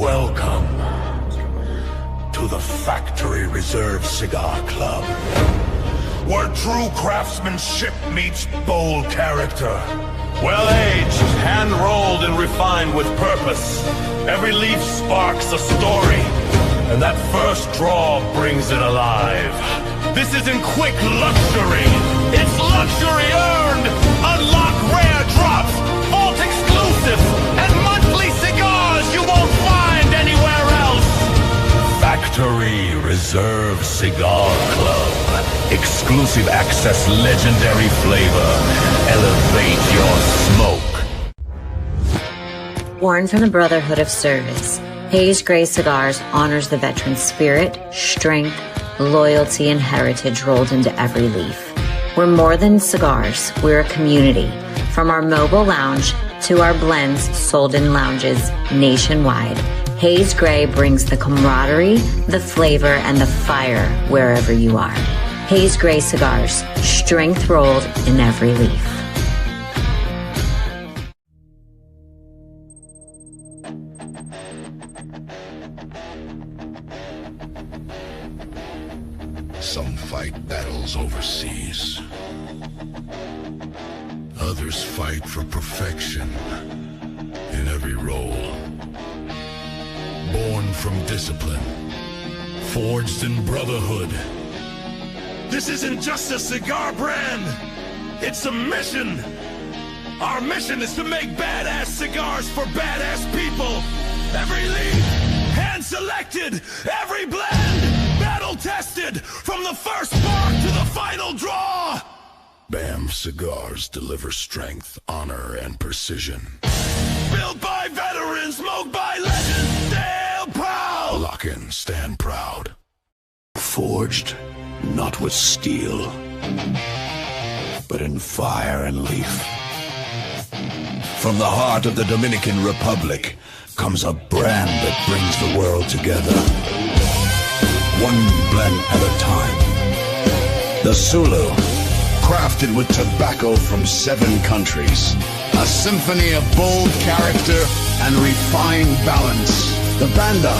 Welcome to the Factory Reserve Cigar Club, where true craftsmanship meets bold character. Well-aged, hand-rolled, and refined with purpose. Every leaf sparks a story, and that first draw brings it alive. This isn't quick luxury. It's luxury earned. Unlock rare drops, vault exclusives, and monthly cigars you won't find anywhere else. Factory Reserve Cigar Club. Exclusive access, legendary flavor. Elevate your smoke. Born from the Brotherhood of Service, Hayes Gray Cigars honors the veteran's spirit, strength, loyalty, and heritage rolled into every leaf. We're more than cigars, we're a community. From our mobile lounge to our blends sold in lounges nationwide, Hayes Gray brings the camaraderie, the flavor, and the fire wherever you are. Hayes Gray Cigars, strength rolled in every leaf. Some fight battles overseas. Others fight for perfection in every role. Born from discipline, forged in brotherhood. This isn't just a cigar brand, it's a mission. Our mission is to make badass cigars for badass people. Every leaf, hand-selected, every blend, battle-tested, from the first spark to the final draw. BAM Cigars deliver strength, honor, and precision. Built by veterans, smoked by legends, stay proud. Lock in, stand proud. Forged, not with steel, but in fire and leaf. From the heart of the Dominican Republic comes a brand that brings the world together. One blend at a time. The Sulu, crafted with tobacco from 7 countries. A symphony of bold character and refined balance. The Banda,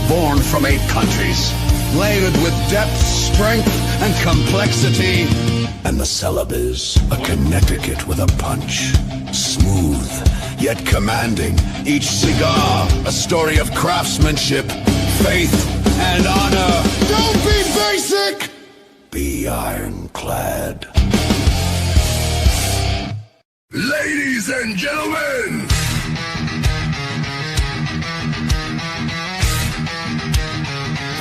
born from 8 countries. Layered with depth, strength, and complexity. And the Celebes, a Connecticut with a punch. Smooth, yet commanding. Each cigar, a story of craftsmanship, faith, and honor. Don't be basic! Be ironclad. Ladies and gentlemen,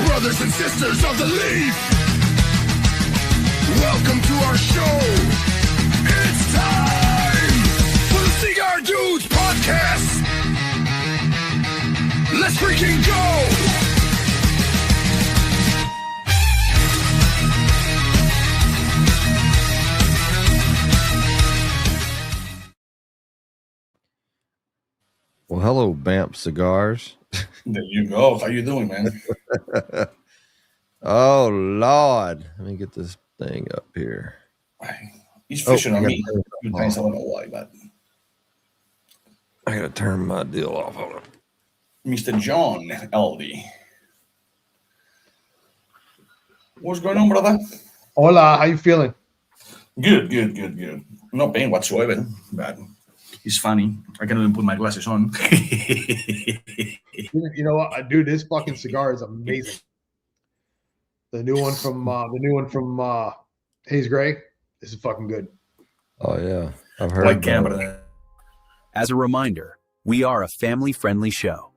brothers and sisters of the leaf, welcome to our show. It's time for the Cigar Dudes podcast. Let's freaking go! Well, hello, BAMP Cigars. There you go. How you doing, man? Oh, Lord. Let me get this thing up here. He's fishing on me. I don't know why, but I got to turn my deal off. Hold on. Mr. John LD. What's going on, brother? Hola, how you feeling? Good. No pain whatsoever, but he's funny. I can't even put my glasses on. You know what, dude? This fucking cigar is amazing. The new one from Hayes Gray. This is fucking good. Oh, yeah. I've heard Like camera. As a reminder, we are a family-friendly show.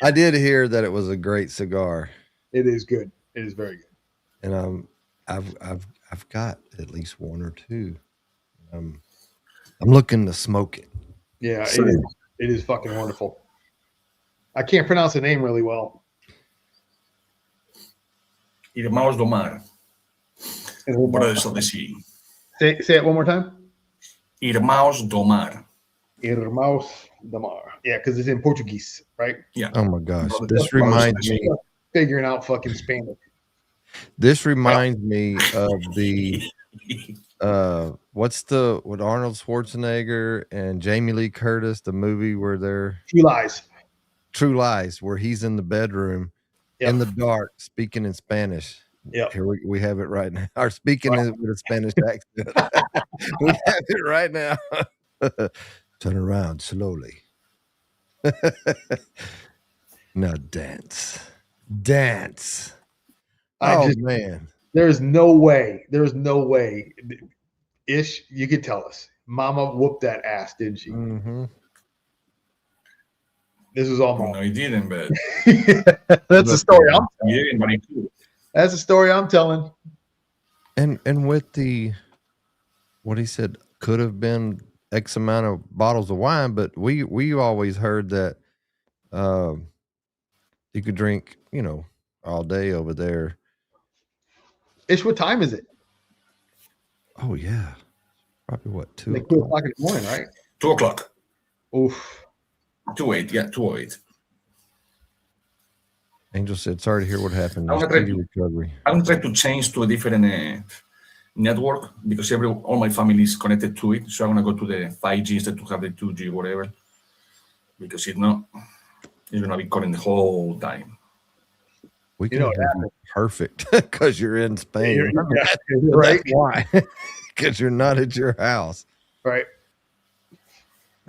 I did hear that it was a great cigar. It is good. It is very good. And I've got at least 1 or 2. I'm looking to smoke it. Yeah, it is fucking wonderful. I can't pronounce the name really well. Irmãos do Mar. Brothers of the Sea. Say it one more time. Irmãos do Mar. Irmãos do Mar. Yeah, because it's in Portuguese, right? Yeah. Oh my gosh. This reminds me. Figuring out fucking Spanish. This reminds me of the what Arnold Schwarzenegger and Jamie Lee Curtis, the movie where they're True Lies, where he's in the bedroom in the dark speaking in Spanish. Yeah. Here we have it right now. Or speaking with a Spanish accent. We have it right now. Turn around slowly. Now dance. Dance. Man. There's no way. Ish, you could tell us. Mama whooped that ass, didn't she? Mm-hmm. This was all No, he didn't, but that's the story I'm telling. He didn't, but he could. That's the story I'm telling. And with the what he said could have been X amount of bottles of wine, but we always heard that you could drink, all day over there. Ish, what time is it? Oh yeah. Probably what, 2 like 2 o'clock in the morning, right? 2 o'clock. Oof. 2:08, yeah, 2:08. Angel said, sorry to hear what happened. I'm gonna Recovery. I'm trying to change to a different network because all my family is connected to it. So I'm gonna go to the 5G instead to have the 2G, whatever. Because if not, it's gonna be calling the whole time. We can perfect because you're in Spain. Right? Why? Because you're not at your house. Right.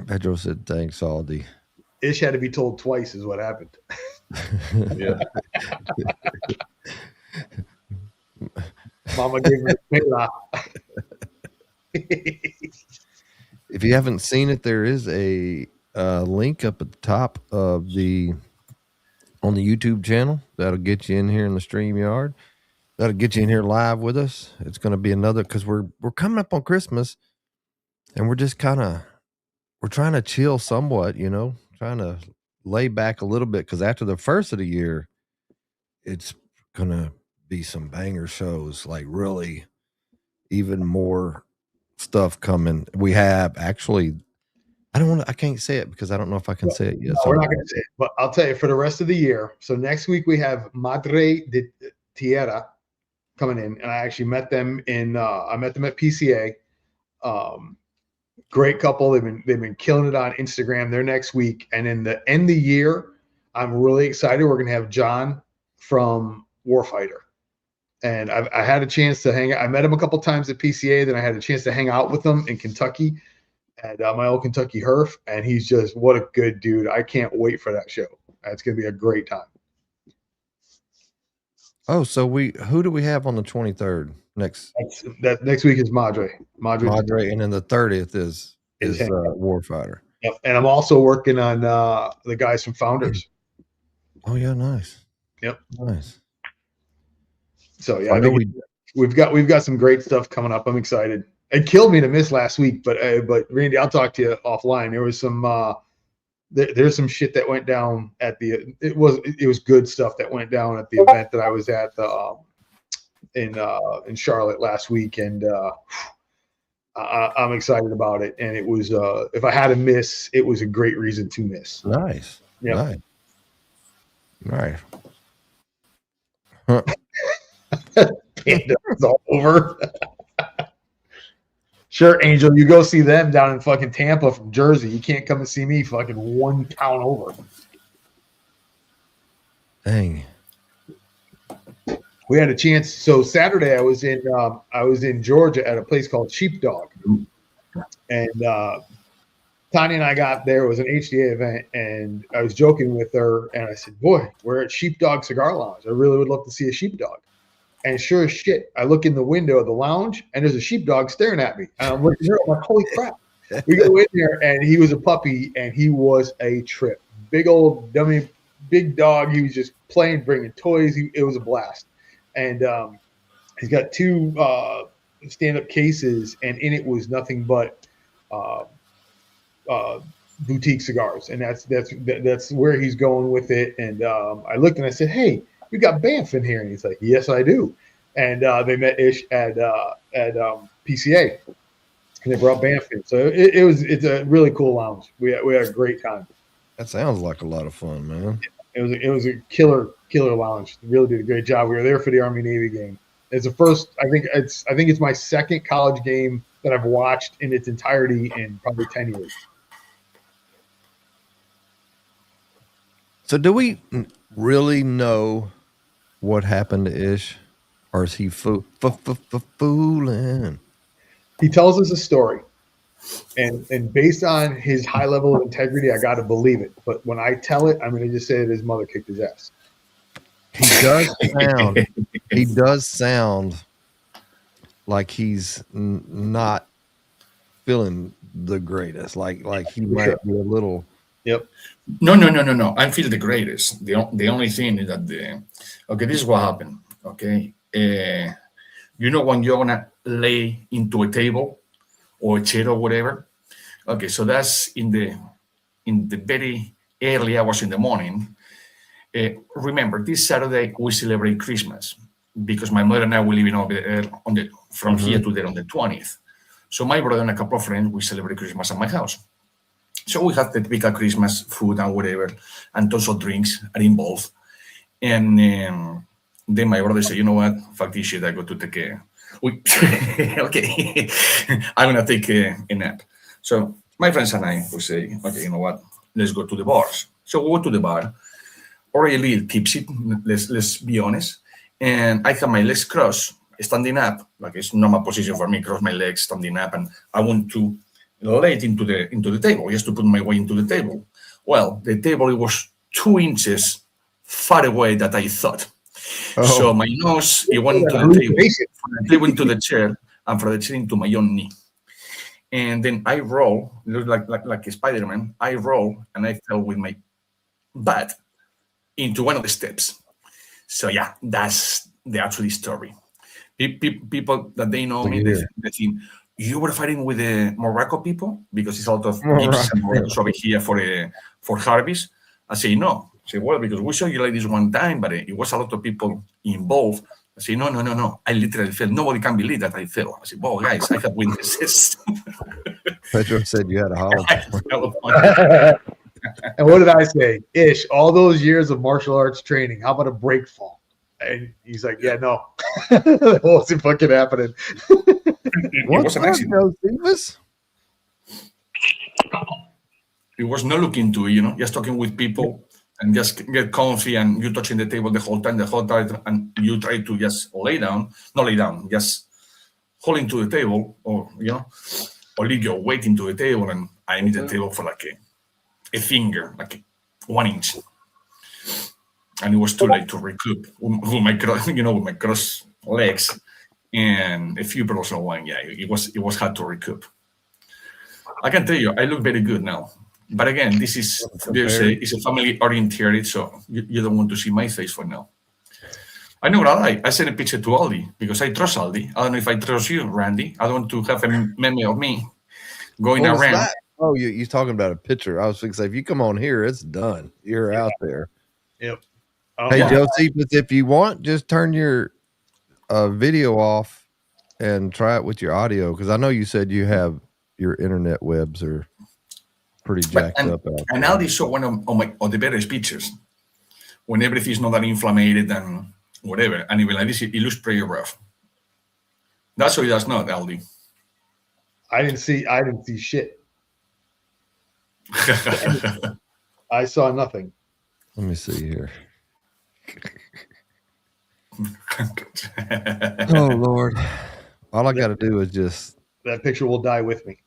Pedro said, thanks, Aldi. Ish had to be told twice is what happened. Yeah. Mama gave me a pela. If you haven't seen it, there is a link up at the top of on the YouTube channel. That'll get you in here in the StreamYard. That'll get you in here live with us. It's going to be another, because we're coming up on Christmas, and we're just we're trying to chill somewhat, trying to lay back a little bit, because after the first of the year, it's going to be some banger shows, like really even more stuff coming. We have actually, I can't say it because I don't know if I can say it yet. No, so we're not going to say it, but I'll tell you for the rest of the year. So next week we have Madre de Tierra coming in, and I actually met them I met them at PCA. Great couple. They've been killing it on Instagram. They're next week. And in the end of the year, I'm really excited. We're going to have John from Warfighter. And I had a chance to hang out. I met him a couple times at PCA. Then I had a chance to hang out with him in Kentucky at my old Kentucky Herf. And he's just, what a good dude. I can't wait for that show. It's going to be a great time. Oh, so who do we have on the 23rd next? Next week is Madre, and then the 30th is Warfighter. Yep. And I'm also working on the guys from Founders. Oh yeah, nice. Yep, nice. So yeah, I know we've got some great stuff coming up. I'm excited. It killed me to miss last week, but Randy, I'll talk to you offline. There was some there's some shit that went down at it was good stuff that went down at the event that I was at in Charlotte last week, and I'm excited about it. And it was if I had to miss, it was a great reason to miss. Nice. Yeah. Nice. Huh. It's all over. Sure, Angel, you go see them down in fucking Tampa from Jersey. You can't come and see me fucking one town over. Dang. We had a chance. So Saturday I was in Georgia at a place called Sheepdog. And Tanya and I got there. It was an HDA event, and I was joking with her, and I said, boy, we're at Sheepdog Cigar Lounge. I really would love to see a sheepdog. And sure as shit, I look in the window of the lounge, and there's a sheepdog staring at me. And I'm looking there, I'm like, holy crap. We go in there, and he was a puppy, and he was a trip. Big old dummy, big dog. He was just playing, bringing toys. It was a blast. And he's got 2 stand-up cases, and in it was nothing but boutique cigars. And that's where he's going with it. And I looked and I said, hey, you got Banff in here? And he's like, yes, I do. And they met Ish at PCA, and they brought Banff in. So it's a really cool lounge. We had a great time. That sounds like a lot of fun, man. It was a killer Killer Lounge. Really did a great job. We were there for the Army Navy game. It's the first. I think it's my second college game that I've watched in its entirety in probably 10 years. So do we really know what happened to Ish, or is he fooling? He tells us a story, and based on his high level of integrity, I got to believe it. But when I tell it, I'm going to just say that his mother kicked his ass. He does sound like he's not feeling the greatest. Like he might be a little. Yep. No. I feel the greatest. The only thing is that this is what happened. Okay. You know when you're gonna lay into a table or a chair or whatever. Okay, so that's in the very early hours in the morning. Remember, this Saturday we celebrate Christmas because my mother and I will live over there from here to there on the 20th. So my brother and a couple of friends, we celebrate Christmas at my house. So we have the typical Christmas food and whatever, and tons of drinks are involved. And then my brother said, you know what, fuck this shit, I go to take a... okay, I'm going to take a nap. So my friends and I will say, okay, you know what, let's go to the bars. So we go to the bar, already a little tipsy, let's be honest. And I have my legs crossed, standing up, like it's normal position for me, cross my legs, standing up, and I want to lay it into the table, just to put my weight into the table. Well, the table, it was 2 inches far away that I thought. Oh. So my nose, it went into the table, from the table into the chair, and from the chair into my own knee. And then I roll, like a Spider-Man, I roll, and I fell with my butt into one of the steps. So yeah, that's the actual story. People that they know me, they think, you were fighting with the Morocco people because it's a lot of Egyptians and Moroccans over here for harvest. I say no. I say, well, because we saw you like this one time, but it was a lot of people involved. I say, no. I literally fell. Nobody can believe that I fell. I said, well, guys, I have witnesses. Pedro said you had a hollow. And what did I say? Ish, all those years of martial arts training, how about a break fall? And he's like, yeah, no. That wasn't fucking happening. What's up, Josephus? It was not looking to it, just talking with people and just get comfy, and you touching the table the whole time, and you try to just not lay down, just hold into the table, or leave your weight into the table, and I need the table for like a finger, like 1 inch. And it was too late to recoup with my cross legs and a few bottles of wine. Yeah, it was hard to recoup. I can tell you, I look very good now. But again, this is it's a family oriented, so you don't want to see my face for now. I know what I like. I sent a picture to Aldi because I trust Aldi. I don't know if I trust you, Randy. I don't want to have a memory of me going around. That? Oh, you're talking about a picture. I was thinking, if you come on here, it's done. You're out there. Yep. Hey, Josie, if you want, just turn your video off and try it with your audio, because I know you said you have your internet webs are pretty jacked up. And Aldi showed one of the better pictures when everything is not that inflamed and whatever, and even like this, it looks pretty rough. That's what it does not, Aldi. I didn't see shit. I saw nothing. Let me see here. Oh Lord! All I got to do is just that picture will die with me.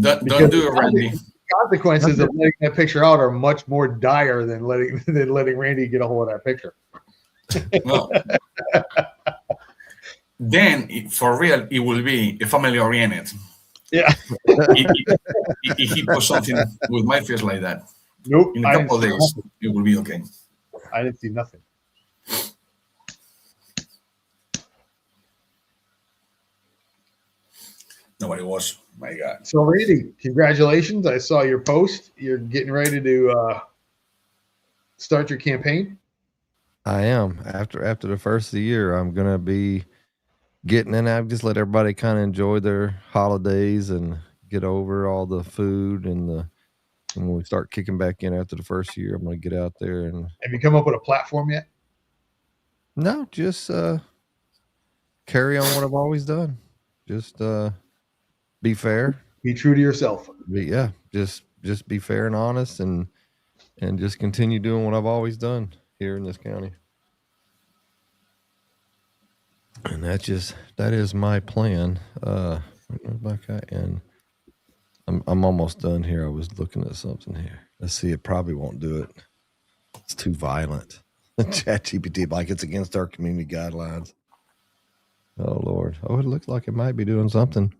Don't do it, Randy. The consequences of letting that picture out are much more dire than letting Randy get a hold of that picture. Well, then for real, it will be a family oriented. Yeah. If he posts something with my face like that, nope. In a couple of days, it will be okay. I didn't see nothing. Nobody was. My God. So, Randy, congratulations. I saw your post. You're getting ready to start your campaign. I am. After the first of the year, I'm going to be getting in. I've just let everybody kind of enjoy their holidays and get over all the food and the And when we start kicking back in after the first year, I'm going to get out there and. Have you come up with a platform yet? No, just carry on what I've always done. Just be fair. Be true to yourself. Just be fair and honest, and just continue doing what I've always done here in this county. And that is my plan. And I'm almost done here. I was looking at something here. Let's see. It probably won't do it. It's too violent. ChatGPT, like it's against our community guidelines. Oh Lord. Oh, it looks like it might be doing something.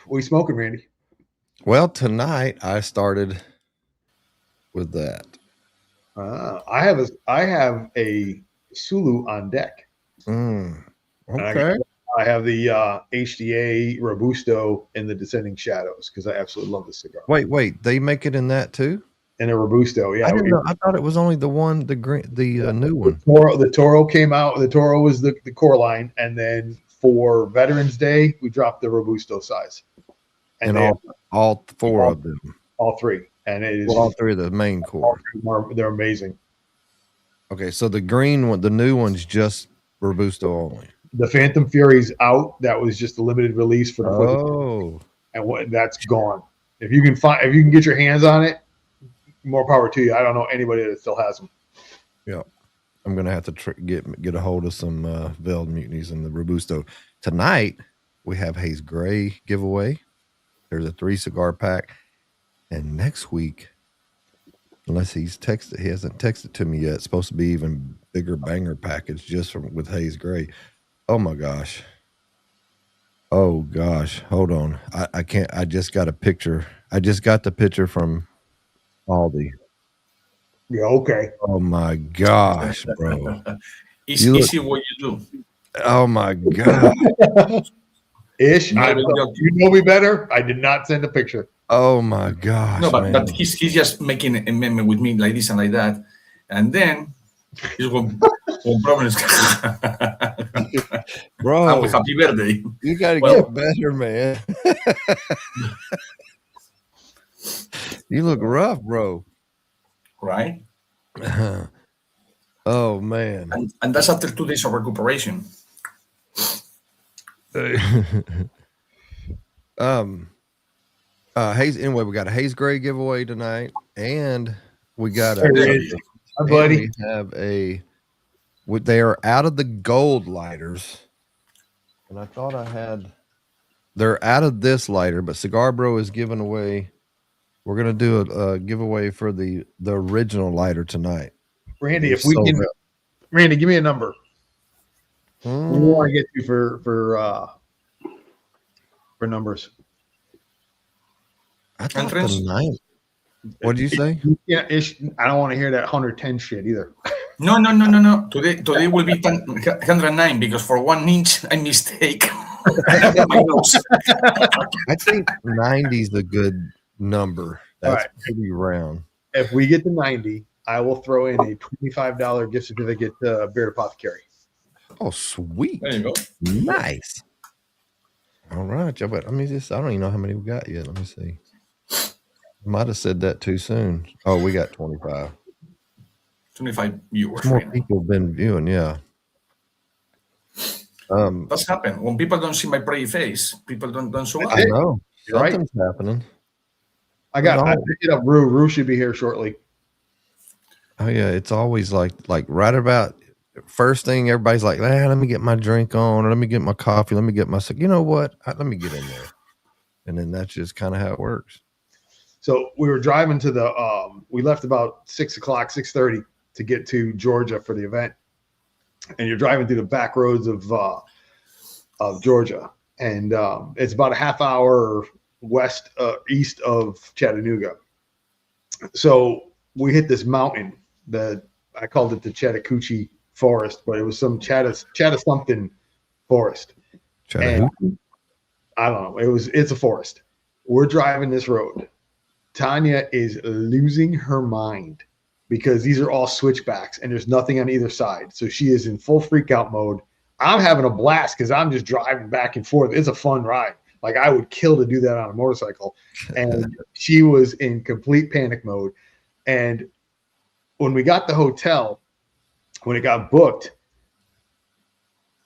What are you smoking, Randy? Well, tonight I started with that. I have a Sulu on deck. Okay. I have the HDA Robusto in the Descending Shadows because I absolutely love this cigar. Wait, they make it in that too? In a Robusto, yeah. I didn't know. I thought it was only the one, the new one. The Toro came out. The Toro was the core line, and then for Veterans Day, we dropped the Robusto size. And all four of them. All three. And it is all three of the main core. They're amazing. Okay, so the green one, the new one's just Robusto only. The Phantom Fury's out. That was just a limited release for the and that's gone. If you can get your hands on it, more power to you. I don't know anybody that still has them. Yeah, I'm gonna have to get a hold of some Veiled Mutinies in the Robusto tonight. We have Hayes Gray giveaway. There's a 3 cigar pack, and next week, unless he hasn't texted to me yet. It's supposed to be even bigger banger package just with Hayes Gray. Oh my gosh. Oh gosh. Hold on. I can't. I just got a picture. I just got the picture from Aldi. Yeah. Okay. Oh my gosh, bro. Easy what you do. Oh my god. Ish. You know me better. I did not send a picture. Oh my gosh. No, but he's just making an amendment with me like this and like that, and then he's going problems. Bro, happy birthday. You gotta get better, man. You look rough, bro. Right? Oh man. And that's after 2 days of recuperation. Hayes. Anyway, we got a Hayes Gray giveaway tonight, and we got buddy. We have they are out of the gold lighters, and I thought they're out of this lighter, but Cigar Bro is giving away. We're gonna do a giveaway for the original lighter tonight. Randy, Randy, give me a number. We want to get you for numbers. I thought the 9. What did you say? Yeah, I don't want to hear that 110 shit either. No. Today will be 109 because for 1 inch I mistake. My nose. I think 90 is a good number. That's pretty round. If we get to 90, I will throw in a $25 gift certificate to Beard Apothecary. Oh, sweet. There you go. Nice. All right. But I don't even know how many we got yet. Let me see. Might have said that too soon. Oh, we got 25. 25 viewers. More people have been viewing, yeah. That's happened. When people don't see my pretty face, people don't show up. I know. Something's happening. I picked it up. Rue should be here shortly. Oh yeah, it's always like right about first thing. Everybody's like, let me get my drink on, or let me get my coffee, let me get my. You know what? Let me get in there, and then that's just kind of how it works. So we were driving to we left about 6:30 to get to Georgia for the event, and you're driving through the back roads of Georgia, and it's about a half hour east of Chattanooga. So we hit this mountain that I called it the Chattahoochee Forest, but it was some Chatta something forest. And I don't know. It's a forest. We're driving this road. Tanya is losing her mind because these are all switchbacks and there's nothing on either side. So she is in full freak out mode. I'm having a blast because I'm just driving back and forth. It's a fun ride. Like I would kill to do that on a motorcycle. And she was in complete panic mode. And when we got the hotel, when it got booked,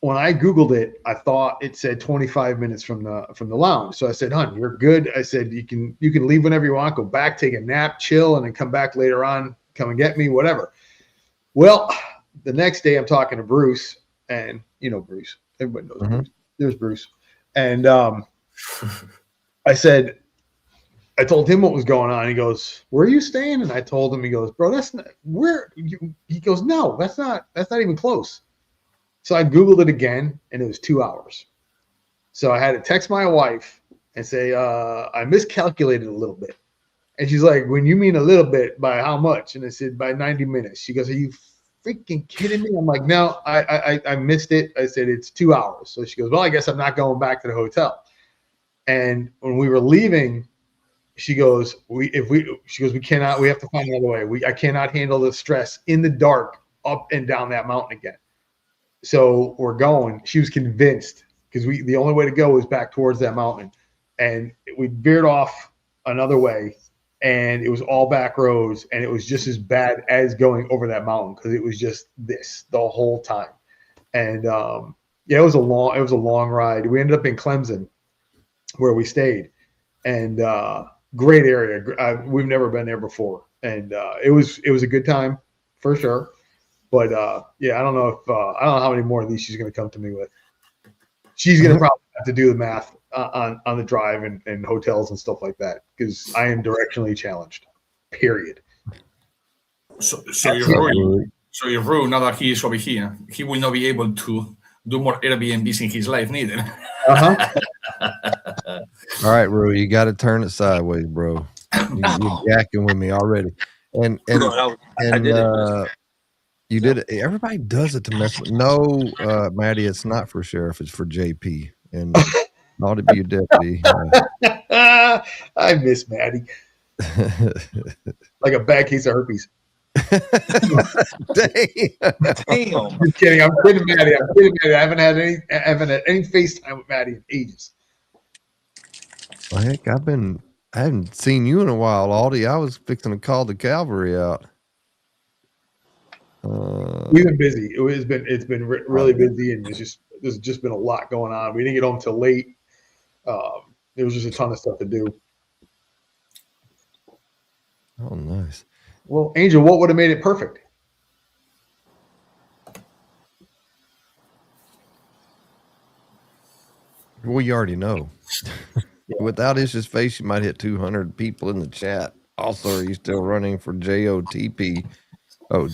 when I Googled it, I thought it said 25 minutes from the lounge. So I said, "Hon, you're good." I said, you can leave whenever you want, go back, take a nap, chill, and then come back later on, come and get me, whatever. Well, the next day I'm talking to Bruce, and you know Bruce. Everybody knows Bruce. There's Bruce. And I told him what was going on. He goes, "Where are you staying?" And I told him, he goes, "Bro, that's not where you," he goes, "No, that's not even close." So I Googled it again, and it was 2 hours. So I had to text my wife and say, I miscalculated a little bit. And she's like, "When you mean a little bit, by how much?" And I said, "By 90 minutes. She goes, "Are you freaking kidding me?" I'm like, "No, I missed it." I said, "It's 2 hours." So she goes, "Well, I guess I'm not going back to the hotel." And when we were leaving, she goes, we have to find another way. I cannot handle the stress in the dark up and down that mountain again. So we're going. She was convinced because the only way to go was back towards that mountain. And we veered off another way, and it was all back roads, and it was just as bad as going over that mountain because it was just this the whole time. And it was a long ride. We ended up in Clemson where we stayed, and great area. We've never been there before, and it was a good time for sure. But I don't know how many more of these she's going to come to me with. She's going to probably have to do the math on the drive and hotels and stuff like that because I am directionally challenged. Period. So you're rude now that he is over here. He will not be able to do more Airbnbs in his life neither. All right, Rue, you got to turn it sideways, bro. You're jacking with me already. And I did it. You did it. Everybody does it to mess with. No, Maddie, it's not for sheriff. It's for JP. And ought to be a deputy. I miss Maddie. Like a bad case of herpes. Damn. I'm kidding. I'm kidding, Maddie. I haven't had any FaceTime with Maddie in ages. Well, heck, I haven't seen you in a while, Aldi. I was fixing to call the cavalry out. We've been busy. It's been really busy, and there's just been a lot going on. We didn't get home till late. There was just a ton of stuff to do. Oh, nice. Well, Angel, what would have made it perfect? Well, you already know. Without his face, you might hit 200 people in the chat. Also, are you still running for JOTP? Oh,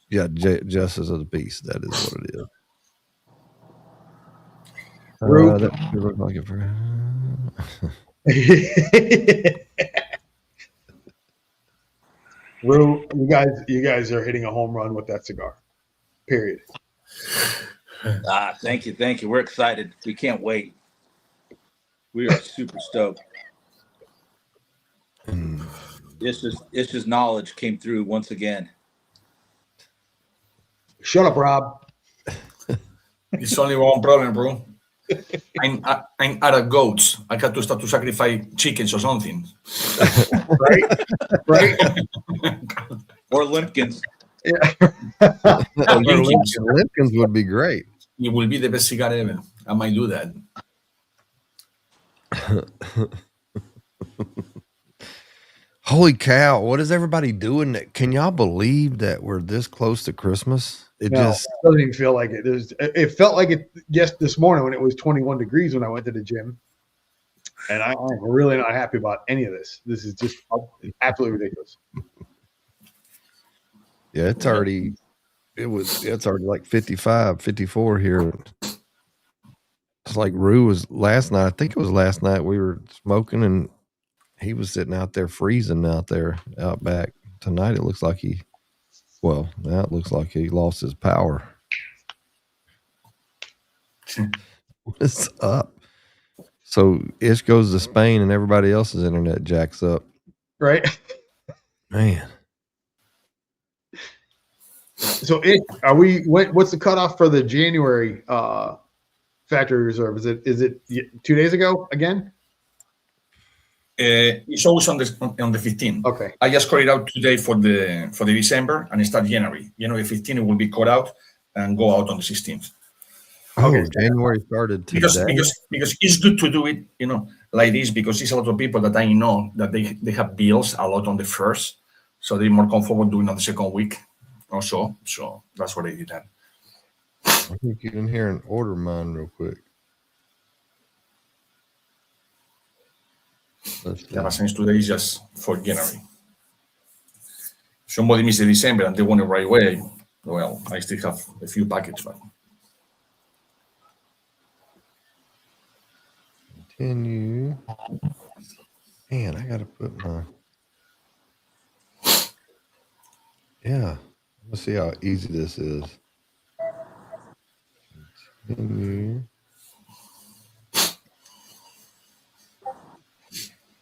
yeah, Justice of the Peace. That is what it is. That look like it for. Rue, you guys are hitting a home run with that cigar. Period. Thank you. We're excited. We can't wait. We are super stoked. It's just knowledge came through once again. Shut up, Rob. It's only one problem, bro. I'm out of goats. I got to start to sacrifice chickens or something. Right. Or limpkins. Yeah. Limpkins would be great. It will be the best cigar ever. I might do that. Holy cow! What is everybody doing? Can y'all believe that we're this close to Christmas? It doesn't even feel like it. It felt like it this morning when it was 21 degrees when I went to the gym, and I'm really not happy about any of this. This is just absolutely ridiculous. Yeah, it's already like 55, 54 here. It's like Rue was last night. I think it was last night we were smoking and he was sitting out there freezing out back. Tonight it looks like now it looks like he lost his power. What's up? So Ish goes to Spain and everybody else's internet jacks up. Right. Man. So Ish, what's the cutoff for the January factory reserve? Is it 2 days ago again? It's always on the 15th. Okay. I just cut it out today for the December and start January. January 15th it will be cut out and go out on the 16th. Oh, Okay. January started today. Because it's good to do it, like this, because it's a lot of people that I know that they have bills a lot on the first, so they're more comfortable doing on the second week or so. So that's what I did that. I think you can hear and order mine real quick. Yeah, but since today is just for January. Somebody missed the December and they want it right away. Well, I still have a few packets, but Continue. Man, I gotta put my. Yeah, let's see how easy this is. Continue.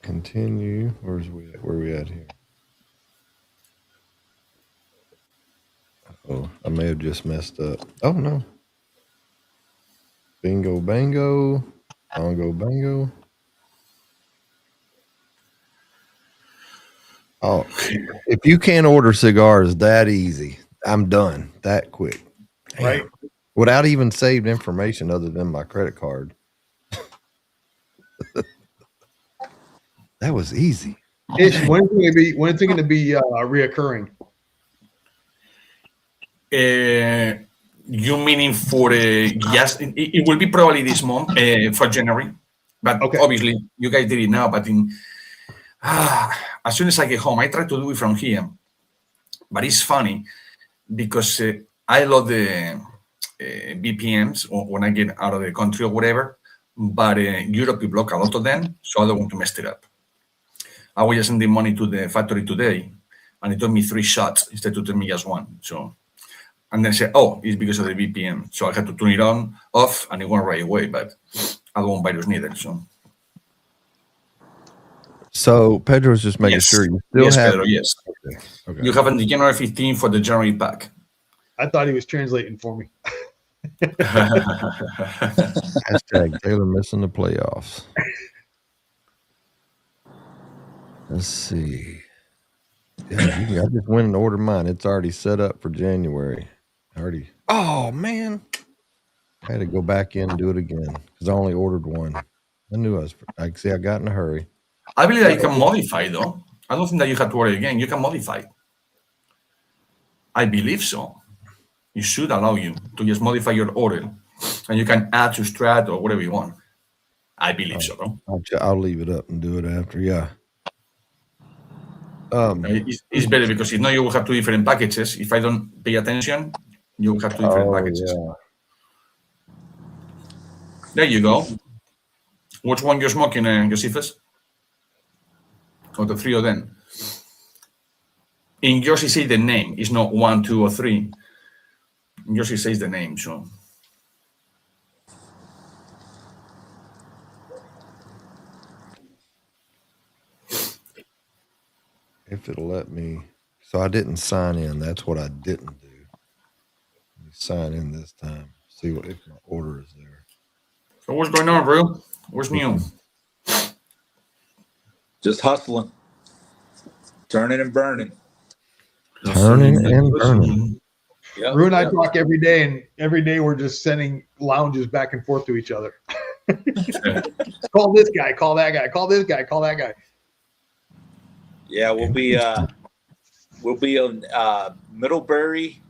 Continue. Where are we at here? Oh, I may have just messed up. Oh no. Bingo bango. Bongo bango. Oh, if you can't order cigars that easy, I'm done that quick. Right. Without even saved information other than my credit card. That was easy. Ish, when is it going to be reoccurring? You meaning for yes, it will be probably this month for January, but Okay. Obviously you guys did it now. But as soon as I get home, I try to do it from here. But it's funny because I love the BPMs when I get out of the country or whatever. But Europe block a lot of them, so I don't want to mess it up. I was just sending money to the factory today, and it took me 3 shots instead of me just 1. So. And then say, oh, it's because of the BPM. So I had to turn it off, and it went right away. But I don't want virus neither. So Pedro's just making sure you still have. Pedro, yes. Okay. You have on the January 15 for the January pack. I thought he was translating for me. Hashtag Taylor missing the playoffs. Let's see. Yeah, I just went and ordered mine. It's already set up for January. Oh man, I had to go back in and do it again because I only ordered 1. I knew I got in a hurry. I believe that you can modify though. I don't think that you have to order again. You can modify. I believe so. It should allow you to just modify your order, and you can add, subtract, or whatever you want. I believe so. Though. I'll leave it up and do it after. Yeah. It's better because if not, you will have 2 different packages. If I don't pay attention, you will have 2 different packages. Yeah. There you go. Which one you're smoking, Josephus? Or the 3 of them? In yours, it says the name. It's not 1, 2, or 3. In yours, it says the name. So. If it'll let me. So I didn't sign in. That's what I didn't do. Let me sign in this time. See if my order is there. So what's going on, bro? What's new? Just hustling. Turning and burning. Turning and burning. Yep, Rue and I talk every day, and every day we're just sending lounges back and forth to each other. Call this guy, call that guy, call this guy, call that guy. Yeah, we'll be on Middlebury,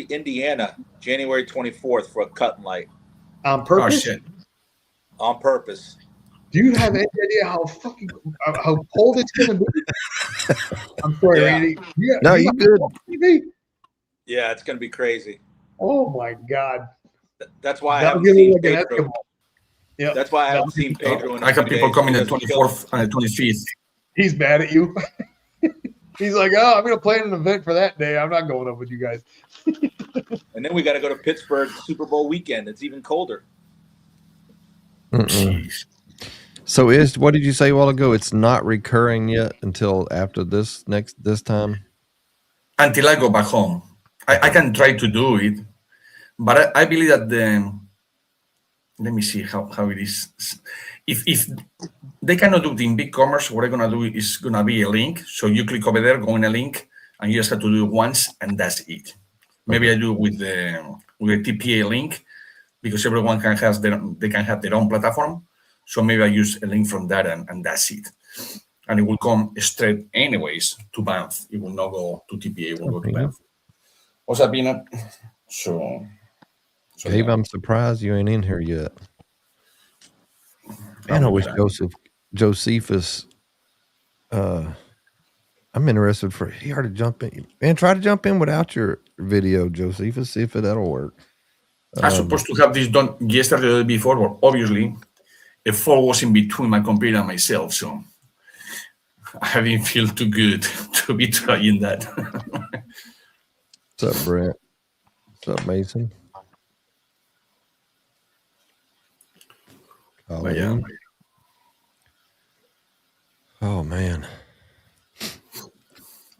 Indiana, January 24th for a cut and light. On purpose? Oh, shit. On purpose. Do you have any idea how cold it's going to be? I'm sorry, Yeah. Randy. No, you good. Yeah, it's going to be crazy. Oh my God. That's why I That'll haven't be seen like an Pedro. Eskimo. Yep. That's why I haven't seen Pedro in a I have few people days coming the because 24th and the 25th. He's mad at you. He's like, oh, I'm going to plan an event for that day. I'm not going up with you guys. And then we got to go to Pittsburgh Super Bowl weekend. It's even colder. Mm-mm. So what did you say a while ago? It's not recurring yet until after this time? Until I go back home. I can try to do it, but I believe that let me see how it is. If they cannot do it in BigCommerce, what I'm gonna do is gonna be a link. So you click over there, go in a link, and you just have to do it once, and that's it. Maybe I do it with the TPA link because everyone can have their own platform. So maybe I use a link from that, and that's it. And it will come straight anyways to Banff. It will not go to TPA. It will go to Banff. What's up, Peanut? So Gabe, yeah. I'm surprised you ain't in here yet. Man, I wish Josephus. I'm interested for he ought to jump in. Man, try to jump in without your video, Josephus. See if that'll work. I was supposed to have this done yesterday or the day before, but obviously a fall was in between my computer and myself, so I didn't feel too good to be trying that. What's up, Brent? What's up, Mason? But yeah. Oh man,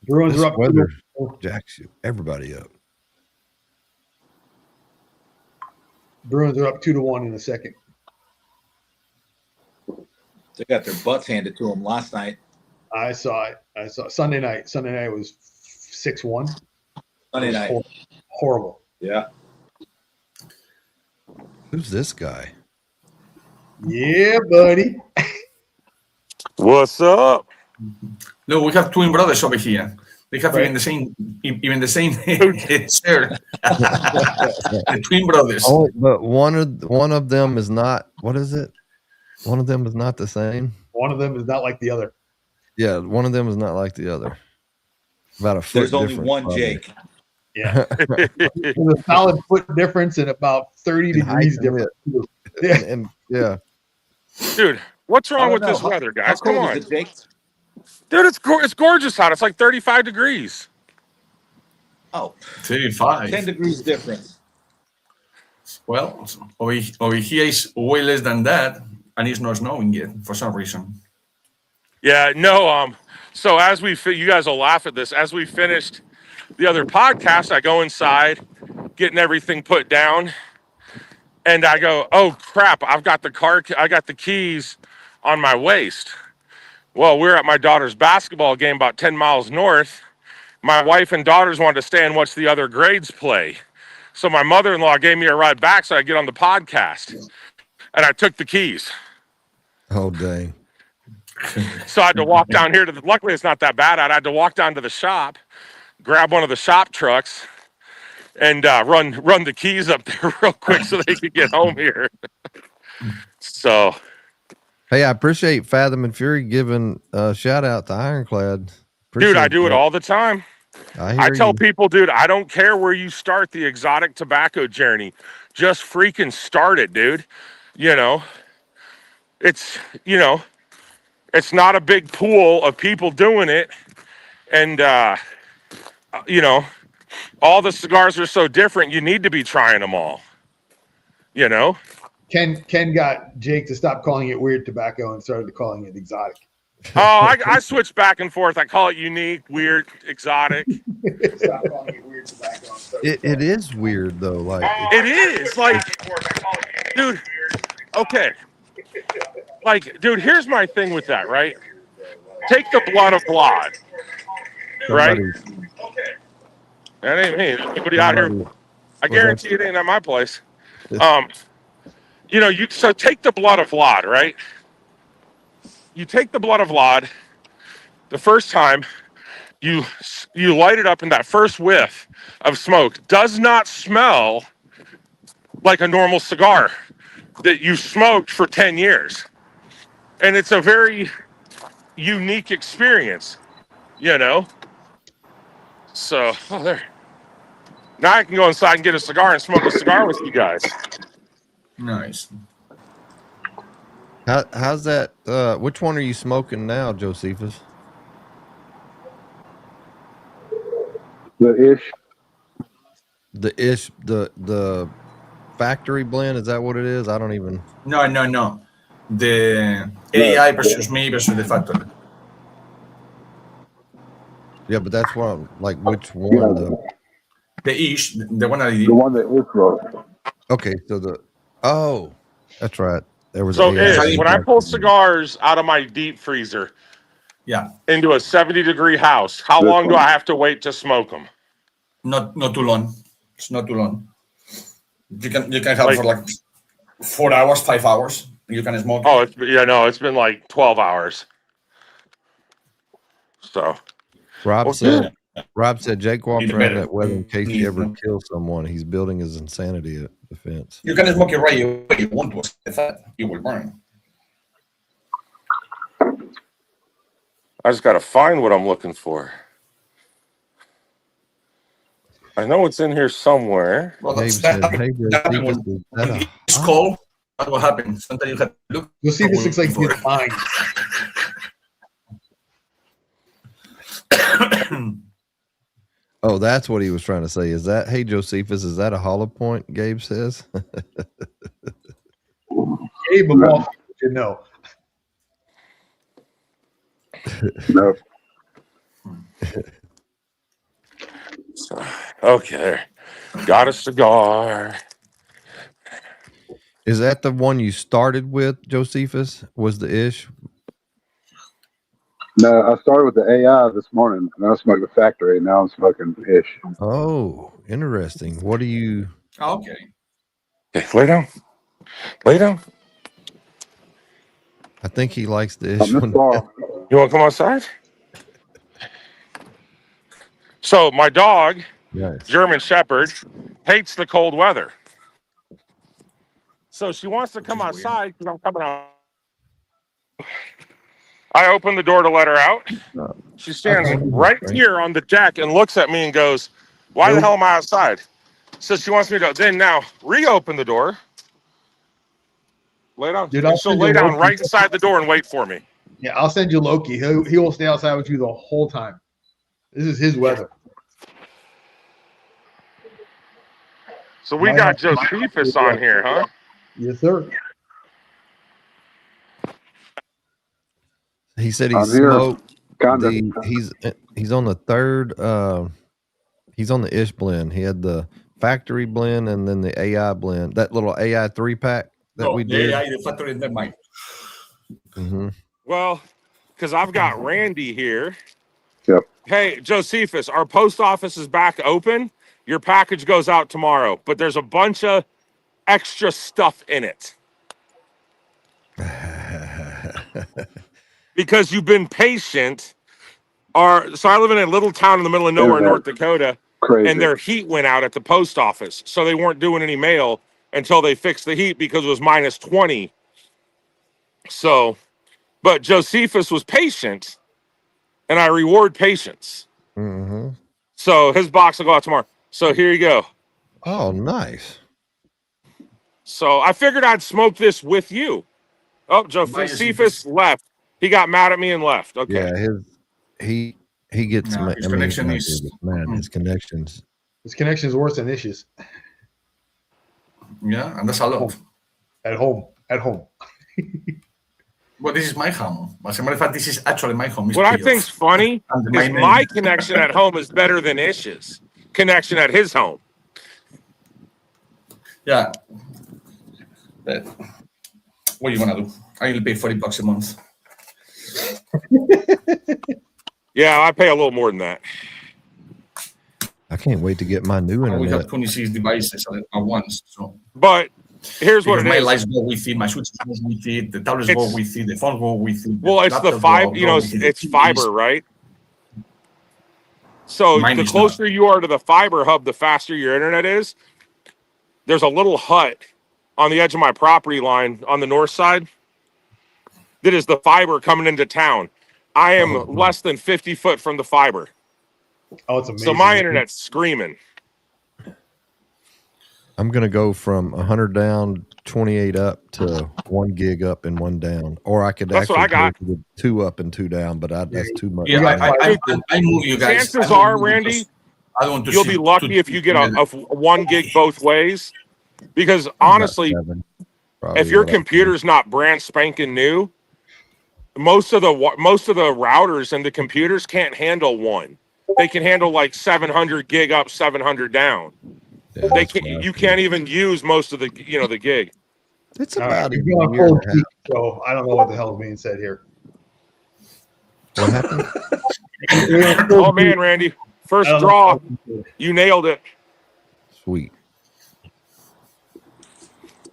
Bruins this are up. weather jacks everybody up. Bruins are up 2-1 in a second. They got their butts handed to them last night. I saw it. Sunday night. Sunday night was 6-1. Sunday night. Horrible. Yeah. Who's this guy? Yeah, buddy. What's up? No, we have twin brothers over here. They have even the same shirt. The twin brothers. Oh, but one of them is not. What is it? One of them is not the same. One of them is not like the other. Yeah, one of them is not like the other. About a foot. There's only difference, one probably. Jake. Yeah. There's a solid foot difference and about 30 degrees difference. Yeah. And yeah. Dude, what's wrong with know. this weather, How guys? Come cold on. is it, Jake? Dude, it's gorgeous out. It's like 35 degrees. Oh, 35. 10 degrees difference. Well, over here is way less than that, and it's not snowing yet for some reason. Yeah, no. So as you guys will laugh at this. As we finished the other podcast, I go inside, getting everything put down, and I go, "Oh crap! I got the keys on my waist." Well, we're at my daughter's basketball game about 10 miles north. My wife and daughters wanted to stay and watch the other grades play. So my mother-in-law gave me a ride back so I get on the podcast. And I took the keys. Oh dang. So I had to walk down here luckily it's not that bad. I had to walk down to the shop, grab one of the shop trucks, and run the keys up there real quick so they could get home here. So Hey, I appreciate Fathom and Fury giving a shout out to Ironclad. dude, I do that. it all the time. I tell people, dude, I don't care where you start the exotic tobacco journey. Just freaking start it, dude. It's not a big pool of people doing it. And, all the cigars are so different. You need to be trying them all, Ken got Jake to stop calling it weird tobacco and started calling it exotic. Oh, I switch back and forth. I call it unique, weird, exotic. Stop calling it weird tobacco. It is weird though. Like It is like, dude. Okay. Like, dude, here's my thing with that, right? Take the blood of Vlad, right? That ain't me. Anybody out here? I guarantee it ain't at my place. So take the blood of Vlad, right? You take the blood of Vlad. The first time you light it up, and that first whiff of smoke does not smell like a normal cigar that you smoked for 10 years. And it's a very unique experience, So, there. Now I can go inside and get a cigar and smoke a cigar with you guys. Nice. how's that? Which one are you smoking now, Josephus? The factory blend. Is that what it is? I don't even. No. The AI versus me versus the factory. Yeah, but that's what I'm like. Which one? The one I did. The one that is wrote. Okay, so That's right. There was So AI. Ish, when I pull cigars out of my deep freezer Yeah, into a 70-degree house, how long do I have to wait to smoke them? not too long. It's not too long. You can have Like, for like 4 hours, 5 hours. You can smoke. oh, it's been like 12 hours. So Rob said Jake walked Even around better. that weather in case he ever kills someone. He's building his insanity defense. You can smoke it right away. You want to accept that, you will burn. I just got to find what I'm looking for. I know it's in here somewhere. Well, Dave that's said, that. "Hey, That Joe, when it's cold, that's what happens. Sometimes you have to look. You'll see this looks like for his mind. Oh, that's what he was trying to say. Is that, hey, Josephus, is that a hollow point, Gabe says? Gabe of all you know. No. Okay. Got a cigar. Is that the one you started with, Josephus? Was the ish? No, I started with the AI this morning, and I smoked the factory. Now I'm smoking ish. Oh, interesting. What do you? Okay. Okay, lay down. Lay down. I think he likes the ish one. You want to come outside? So my dog, Yes. German Shepherd, hates the cold weather. So she wants to come outside because I'm coming out. I open the door to let her out. She stands right here on the deck and looks at me and goes, "Why the hell am I outside?" So she wants me to then now reopen the door. Lay down. Dude, And she'll lay down right inside the door and wait for me. Yeah, I'll send you Loki. He will stay outside with you the whole time. This is his weather. So we got Josephus on here, huh? Yes, sir. He said he I'm here. smoked. Kinda. He's on the third. He's on the ish blend. He had the factory blend and then the AI blend. That little AI 3-pack that we did. Yeah, the factory in that mind. Mm-hmm. Well, because I've got Randy here. Yep. Hey, Josephus, our post office is back open. Your package goes out tomorrow, but there's a bunch of extra stuff in it. Because you've been patient. So I live in a little town in the middle of nowhere, North Dakota, Crazy. and their heat went out at the post office. So they weren't doing any mail until they fixed the heat because it was minus 20. So, but Josephus was patient, and I reward patience. Mm-hmm. So his box will go out tomorrow. So here you go. Oh, nice. So I figured I'd smoke this with you. Oh, Josephus left. He got mad at me and left. Okay. Yeah, he gets. No, his connection is man. His connections. His connection is worse than issues. Yeah, and that's a lot. At home. Well, this is my home. As a matter of fact, this is actually my home. What I think's funny is my connection at home is better than Ish's connection at his home. Yeah. But what do you want to do? I only pay $40 a month. Yeah, I pay a little more than that. I can't wait to get my new And we have internet. 26 devices at once. So, But here's what it my is. lights go with it, my switches go with it, the tablets go with it, the phone go with it. Well, it's the fiber, it's fiber, right? So the closer you are to the fiber hub, the faster your internet is. There's a little hut on the edge of my property line on the north side that is the fiber coming into town. I am less than 50 foot from the fiber. Oh, it's amazing. So my internet's screaming. I'm gonna go from 100 down, 28 up to 1 gig up and 1 down, or I could That's actually what I got. go to 2 up and 2 down, but that's too much. Yeah, I move you guys. Chances are, Randy, you'll be lucky if you get a 1 gig both ways. Because honestly, if your computer's not brand spanking new, most of the routers and the computers can't handle 1. They can handle like 700 gig up, 700 down. Yeah, They can't. You can't even use most of the the gig. It's about a We've gone year full and a half. geek, so I don't know what the hell is being said here. What happened? Oh man, Randy, first draw, you nailed it. Sweet.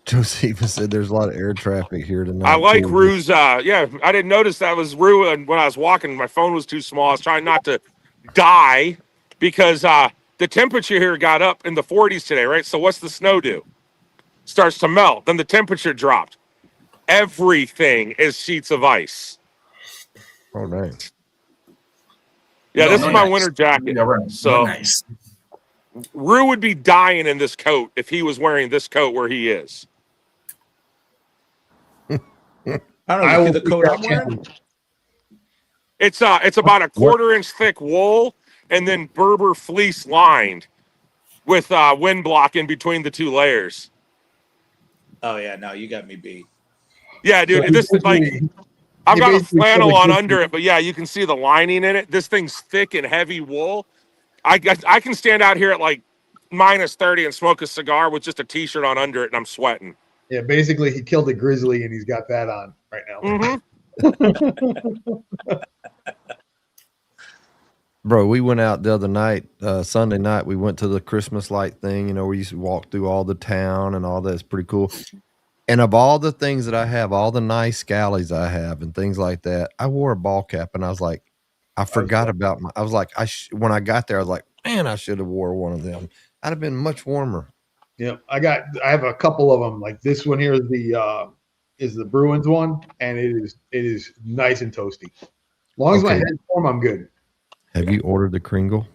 Josephus said there's a lot of air traffic here tonight. I like too. Rue's. Yeah, I didn't notice that was Rue. And when I was walking, my phone was too small. I was trying not to die because the temperature here got up in the 40s today, right? So what's the snow do? Starts to melt. Then the temperature dropped. Everything is sheets of ice. Oh, dang. Yeah, No, this not is my nice. winter jacket. Yeah, right. So Not nice. Rue would be dying in this coat if he was wearing this coat where he is. I don't know. You see the coat I'm wearing? It's about a quarter-inch thick wool and then Berber fleece lined with wind block in between the two layers. Oh yeah, no, you got me beat. Yeah, dude, So this is like I've got a basically flannel put a on good- under it, but yeah, you can see the lining in it. This thing's thick and heavy wool. I can stand out here at like minus 30 and smoke a cigar with just a t-shirt on under it, and I'm sweating. Yeah, basically he killed a grizzly and he's got that on right now. Mm-hmm. Bro, we went out the other night, Sunday night. We went to the Christmas light thing, where you used to walk through all the town and all that. It's pretty cool. And of all the things that I have, all the nice scallies I have and things like that, I wore a ball cap, and I was like, I forgot about I was like, when I got there, I was like, man, I should have wore one of them. I'd have been much warmer. Yeah, I have a couple of them. Like this one here is the Bruins one, and it is nice and toasty. As long as my head's warm, I'm good. Have you ordered the Kringle?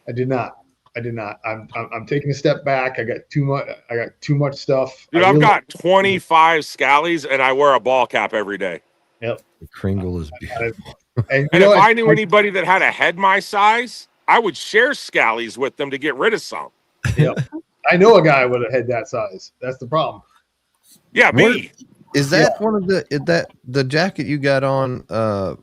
I did not. I'm taking a step back. I got too much stuff. Dude, I've got 25 scallies, and I wear a ball cap every day. Yep. The Kringle is beautiful. And if I knew anybody that had a head my size, I would share scallies with them to get rid of some. Yep. I know a guy with a head that size. That's the problem. Yeah, me. Is that one of the jacket you got on,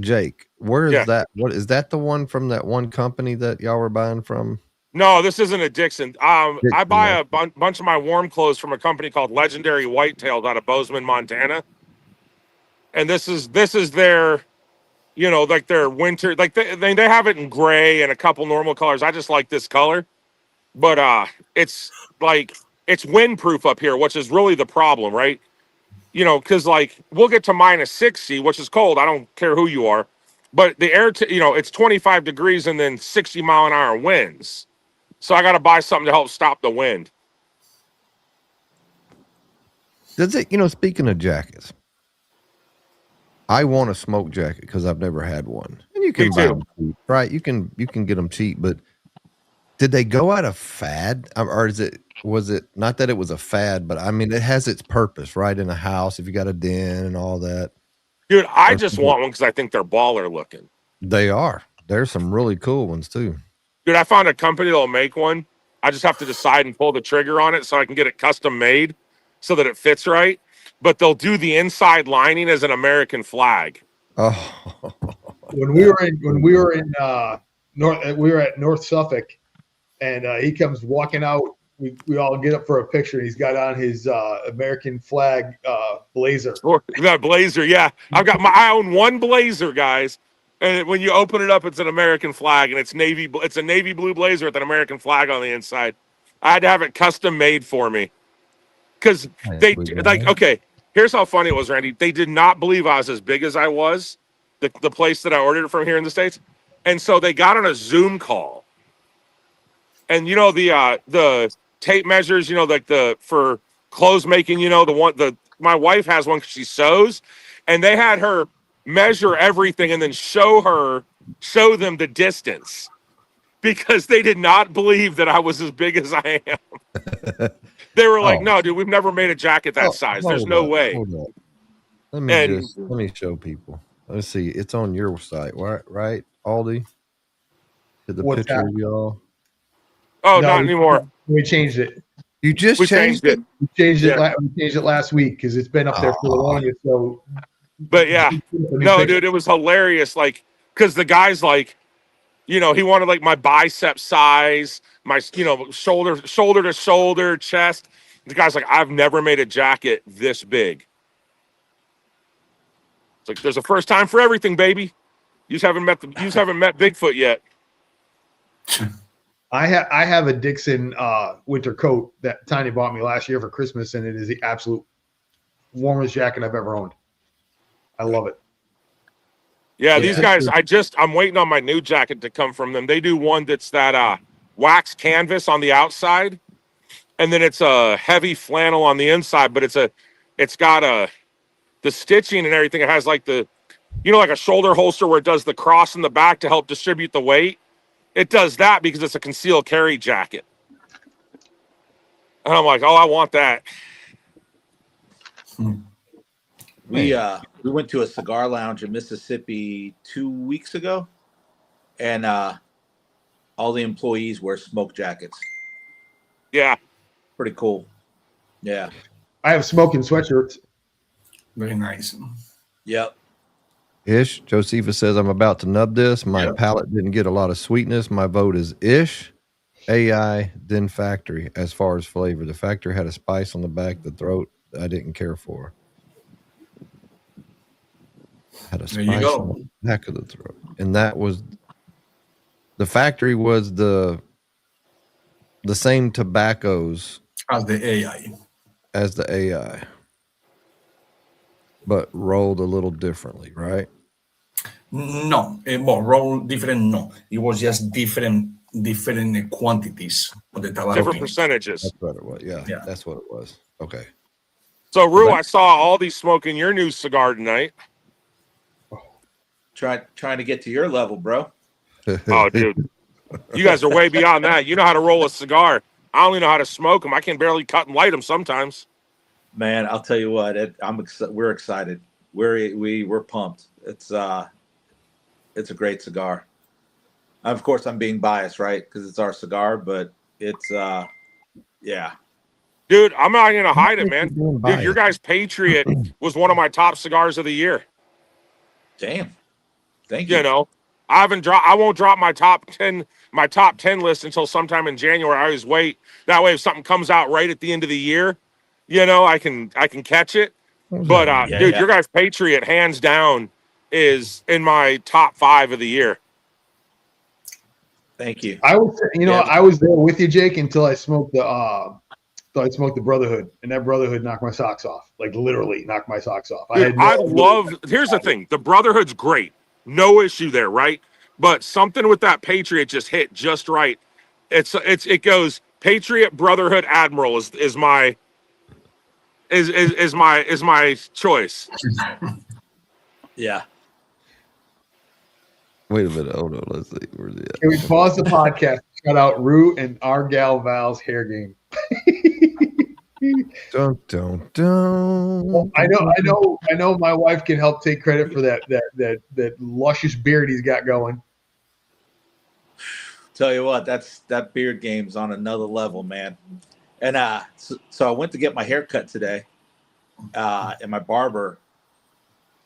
Jake? Where is that? What is that? The one from that one company that y'all were buying from? No, this isn't a Dixon. I buy a bunch of my warm clothes from a company called Legendary Whitetails out of Bozeman, Montana. And this is their, like their winter, like they have it in gray and a couple normal colors. I just like this color, but it's windproof up here, which is really the problem, right? Because like we'll get to minus 60, which is cold. I don't care who you are, but the air, it's 25 degrees and then 60 mile an hour winds. So I got to buy something to help stop the wind. Does it, speaking of jackets, I want a smoke jacket because I've never had one. And you can buy them cheap, right? You can get them cheap, but did they go out of fad? Or was it not that it was a fad, but I mean, it has its purpose, right? In a house, if you got a den and all that. Dude, I just want one because I think they're baller looking. They are. There's some really cool ones too. Dude, I found a company that'll make one. I just have to decide and pull the trigger on it so I can get it custom made so that it fits right. But they'll do the inside lining as an American flag. Oh. When we were in North Suffolk, and he comes walking out. We all get up for a picture. He's got on his American flag blazer. That blazer, yeah. I own one blazer, guys. And when you open it up, it's an American flag, and it's a navy blue blazer with an American flag on the inside. I had to have it custom made for me. Because okay, here's how funny it was, Randy. They did not believe I was as big as I was, the place that I ordered it from here in the States. And so they got on a Zoom call. And the tape measures, like for clothes making, my wife has one because she sews, and they had her measure everything and then show them the distance because they did not believe that I was as big as I am. They were like, no, dude, we've never made a jacket that size. There's no way. Let me show people. Let's see. It's on your site, right, Aldi? The picture of y'all. Oh, no, not anymore. We changed it. You just changed it? We changed it. We changed it last week because it's been up there for the longest. So, but yeah, no, dude, it was hilarious. Like, because the guy's like, he wanted like my bicep size, my shoulder to shoulder, chest, The guy's like, I've never made a jacket this big. It's like, there's a first time for everything, baby. You just haven't met Bigfoot yet. I have a Dixon winter coat that Tiny bought me last year for Christmas, and it is the absolute warmest jacket I've ever owned. I love it. Yeah, these guys, I'm waiting on my new jacket to come from them. They do one that's that wax canvas on the outside, and then it's a heavy flannel on the inside, but it's got the stitching and everything. It has like like a shoulder holster where it does the cross in the back to help distribute the weight. It does that because it's a concealed carry jacket. And I'm like, oh, I want that. We went to a cigar lounge in Mississippi 2 weeks ago, and all the employees wear smoke jackets. Yeah. Pretty cool. Yeah. I have smoking sweatshirts. Very nice. Yep. Ish. Josephus says, I'm about to nub this. My palate didn't get a lot of sweetness. My vote is Ish, AI, then Factory as far as flavor. The Factory had a spice on the back of the throat I didn't care for. Had a spice on the back of the throat. And that was, the Factory was the same tobaccos as the AI. But rolled a little differently, right? No, rolled different. No, it was just different quantities of the tobacco. Different percentages. That's what it was. Yeah, that's what it was. Okay. So, Rue, I saw Aldi smoking your new cigar tonight. Trying to get to your level, bro. Oh, dude. You guys are way beyond that. You know how to roll a cigar. I only know how to smoke them. I can barely cut and light them sometimes. Man, I'll tell you what. We're excited. We're pumped. It's a great cigar. Of course, I'm being biased, right? Because it's our cigar, but it's yeah. Dude, I'm not gonna hide it, man. Dude, your guys' Patriot was one of my top cigars of the year. Damn. Thank you. You know, I won't drop my top 10 list until sometime in January. I always wait. That way, if something comes out right at the end of the year, I can catch it. But dude, your guys' Patriot, hands down, is in my top 5 of the year. Thank you. I was there with you, Jake, until I smoked the Brotherhood, and that Brotherhood knocked my socks off. Like literally knocked my socks off. Dude, here's the thing. The Brotherhood's great. No issue there, right? But something with that Patriot just hit just right. It goes Patriot, Brotherhood, Admiral is my choice. Yeah. Wait a minute. Hold on. Let's see. Where's it at? Can we pause the podcast? Shout out Rue and our gal Val's hair game. Dun, dun, dun. I know. My wife can help take credit for that luscious beard he's got going. Tell you what, that beard game's on another level, man. And so I went to get my hair cut today, and my barber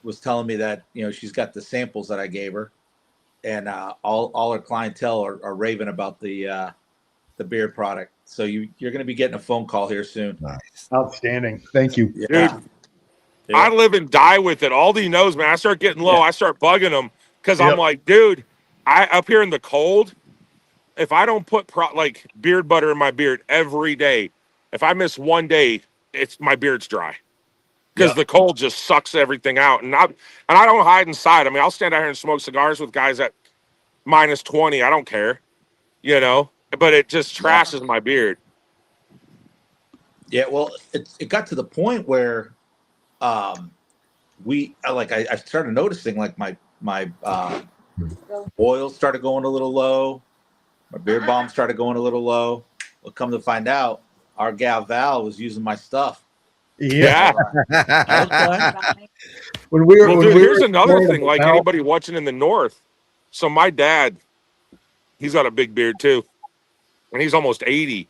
was telling me that she's got the samples that I gave her, and all her clientele are raving about the beard product. So you're going to be getting a phone call here soon. Nice. Outstanding. Thank you. Yeah. Dude, I live and die with it. Aldi knows, man. I start getting low. I start bugging them because I'm like, dude, up here in the cold, if I don't put beard butter in my beard every day, if I miss one day, my beard's dry because the cold just sucks everything out. And I don't hide inside. I mean, I'll stand out here and smoke cigars with guys at minus 20. I don't care, but it just trashes my beard. Yeah, well, it got to the point where I started noticing like my oil started going a little low, my beard balm started going a little low. Well, come to find out, our gal Val was using my stuff. Yeah. Here's another thing. Like anybody watching in the north, so my dad, he's got a big beard too, and he's almost 80.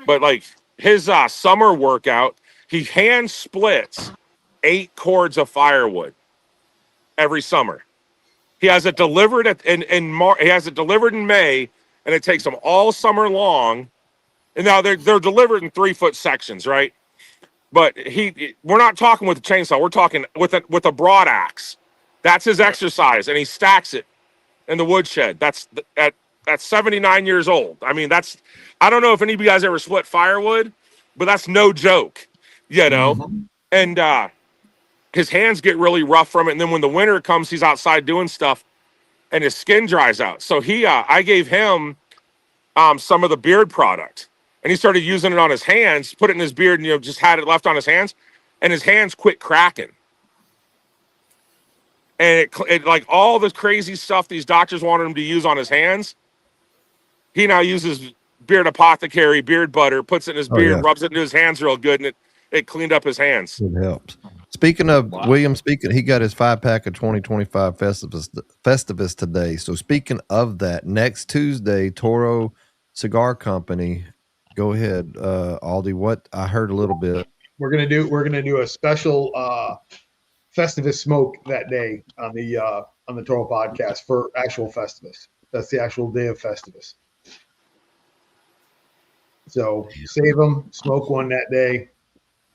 But like his summer workout, he hand splits 8 cords of firewood every summer. He has it delivered in May, and it takes him all summer long And now they're delivered in 3-foot sections, right? But we're not talking with a chainsaw. We're talking with a broad axe. That's his exercise, and he stacks it in the woodshed. That's 79 years old. I mean, I don't know if any of you guys ever split firewood, but that's no joke, you know. Mm-hmm. And his hands get really rough from it. And then when the winter comes, he's outside doing stuff, and his skin dries out. So I gave him some of the beard product, and he started using it on his hands, put it in his beard, and just had it left on his hands, and his hands quit cracking. And it like all this crazy stuff these doctors wanted him to use on his hands, he now uses Beard Apothecary beard butter, puts it in his beard, rubs it into his hands real good, and it cleaned up his hands. It helps. Speaking of William, he got his 5-pack of 2025 Festivus today. So speaking of that, next Tuesday, Toro Cigar Company. Go ahead, Aldi. What I heard a little bit. We're gonna do a special Festivus smoke that day on the Toro podcast for actual Festivus. That's the actual day of Festivus. So save them, smoke one that day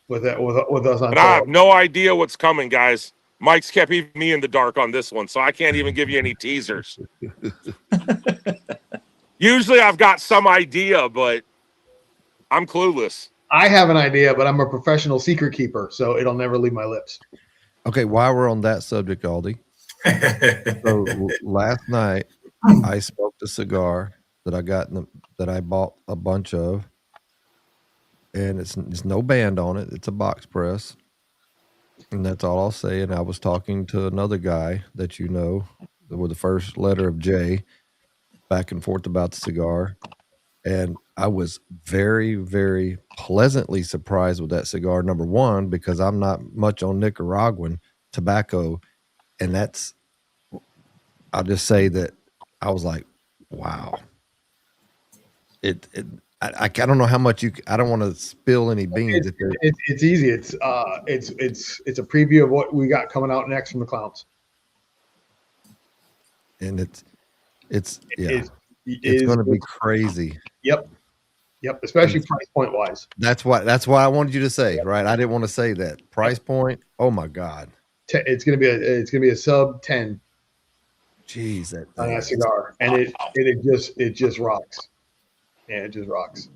with us on. But I have no idea what's coming, guys. Mike's kept me in the dark on this one, so I can't even give you any teasers. Usually I've got some idea, but I'm clueless. I have an idea, but I'm a professional secret keeper, so it'll never leave my lips. Okay, while we're on that subject, Aldi. So last night I smoked a cigar that I got that I bought a bunch of, and it's no band on it. It's a box press, and that's all I'll say. And I was talking to another guy that with the first letter of J, back and forth about the cigar, and I was very, very pleasantly surprised with that cigar. Number one, because I'm not much on Nicaraguan tobacco, and I'll just say that I was like, wow. I don't know how much I don't want to spill any beans. It's easy. It's a preview of what we got coming out next from the Clowns. And it's going to be crazy. Yep. Especially price point wise. That's why I wanted you to say, right? I didn't want to say that price point. Oh my God. It's going to be a sub 10. Jeez, on that cigar, and it just rocks. Yeah, it just rocks.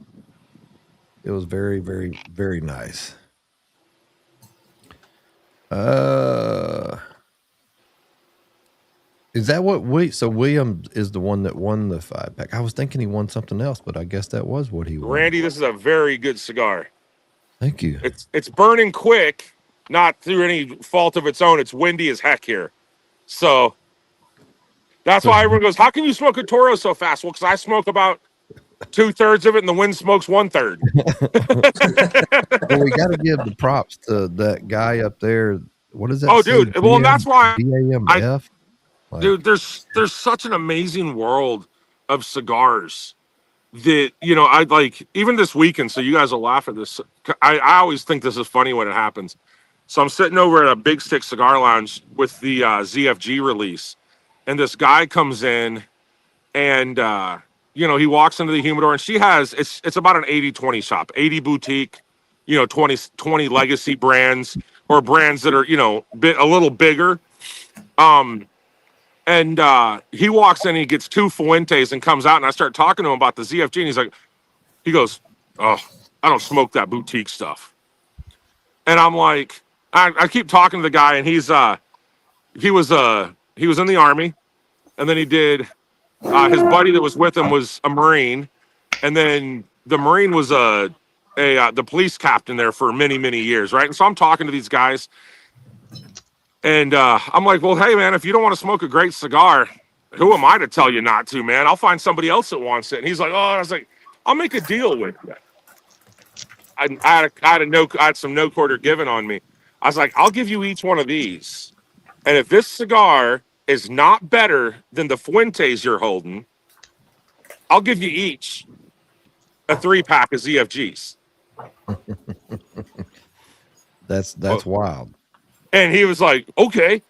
It was very, very, very nice. Is that what so William is the one that won the 5-pack? I was thinking he won something else, but I guess that was what he won. Randy, this is a very good cigar. Thank you. It's burning quick, not through any fault of its own. It's windy as heck here. So that's why everyone goes, how can you smoke a Toro so fast? Well, because I smoke about 2/3 of it and the wind smokes 1/3. Well, we got to give the props to that guy up there. What is that? Oh, dude. Well, and that's why BAMF. Dude, there's such an amazing world of cigars that, I like, even this weekend, so you guys will laugh at this. I always think this is funny when it happens. So I'm sitting over at a Big Stick Cigar Lounge with the ZFG release, and this guy comes in, and he walks into the humidor, and she has it's about an 80-20 shop, 80 boutique, 20 legacy brands or brands that are a little bigger. And he walks in, and he gets 2 Fuentes and comes out, and I start talking to him about the ZFG, and he goes, oh, I don't smoke that boutique stuff. And I'm like, I keep talking to the guy, and he was in the Army, and then he did, his buddy that was with him was a Marine, and then the Marine was the police captain there for many, many years, right? And so I'm talking to these guys, and I'm like, well, hey, man, if you don't want to smoke a great cigar, who am I to tell you not to, man? I'll find somebody else that wants it. And he's like, oh, I was like, I'll make a deal with you. I had some no quarter given on me. I was like, I'll give you each one of these. And if this cigar is not better than the Fuentes you're holding, I'll give you each a 3-pack of ZFGs. That's wild. And he was like, okay.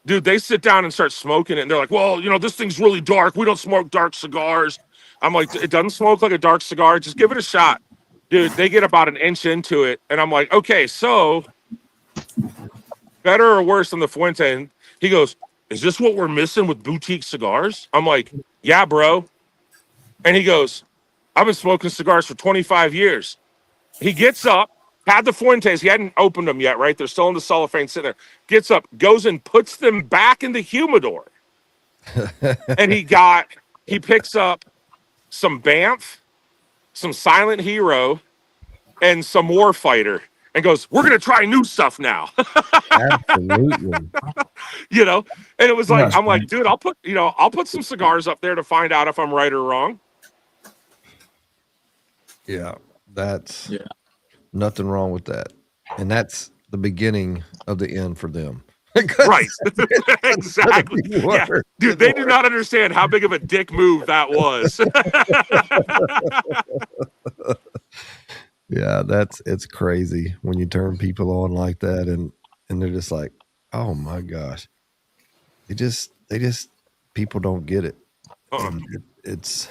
Dude, they sit down and start smoking it, and they're like, well, this thing's really dark. We don't smoke dark cigars. I'm like, it doesn't smoke like a dark cigar. Just give it a shot. Dude, they get about an inch into it. And I'm like, okay, so better or worse than the Fuente? And he goes, is this what we're missing with boutique cigars? I'm like, yeah, bro. And he goes, I've been smoking cigars for 25 years. He gets up, had the Fuentes. He hadn't opened them yet, right? They're still in the cellophane sitting there. Gets up, goes and puts them back in the humidor. And he picks up some Banff, some Silent Hero, and some Warfighter, and goes, we're going to try new stuff now. Absolutely. You know, and it was like, Yes, I'm like, dude, I'll put some cigars up there to find out if I'm right or wrong. Yeah, that's nothing wrong with that. And that's the beginning of the end for them. Right. Exactly. Yeah. Dude, they do not understand how big of a dick move that was. Yeah, it's crazy when you turn people on like that and they're just like, oh my gosh. They just people don't get it. And it's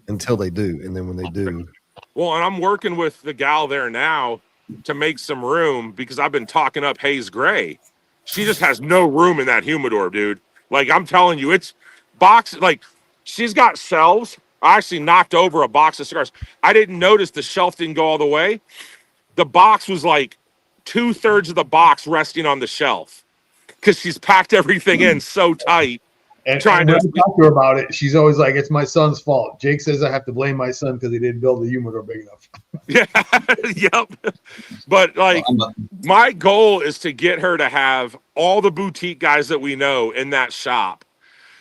until they do. And then when they do. Well, and I'm working with the gal there now to make some room because I've been talking up Hayes Gray. She just has no room in that humidor, dude. Like, I'm telling you, it's box. Like, she's got shelves. I actually knocked over a box of cigars. I didn't notice the shelf didn't go all the way. The box was like 2/3 of the box resting on the shelf because she's packed everything in so tight. And when I talk to her about it, she's always like, it's my son's fault. Jake says I have to blame my son because he didn't build the humidor big enough. Yeah, yep. But like, my goal is to get her to have all the boutique guys that we know in that shop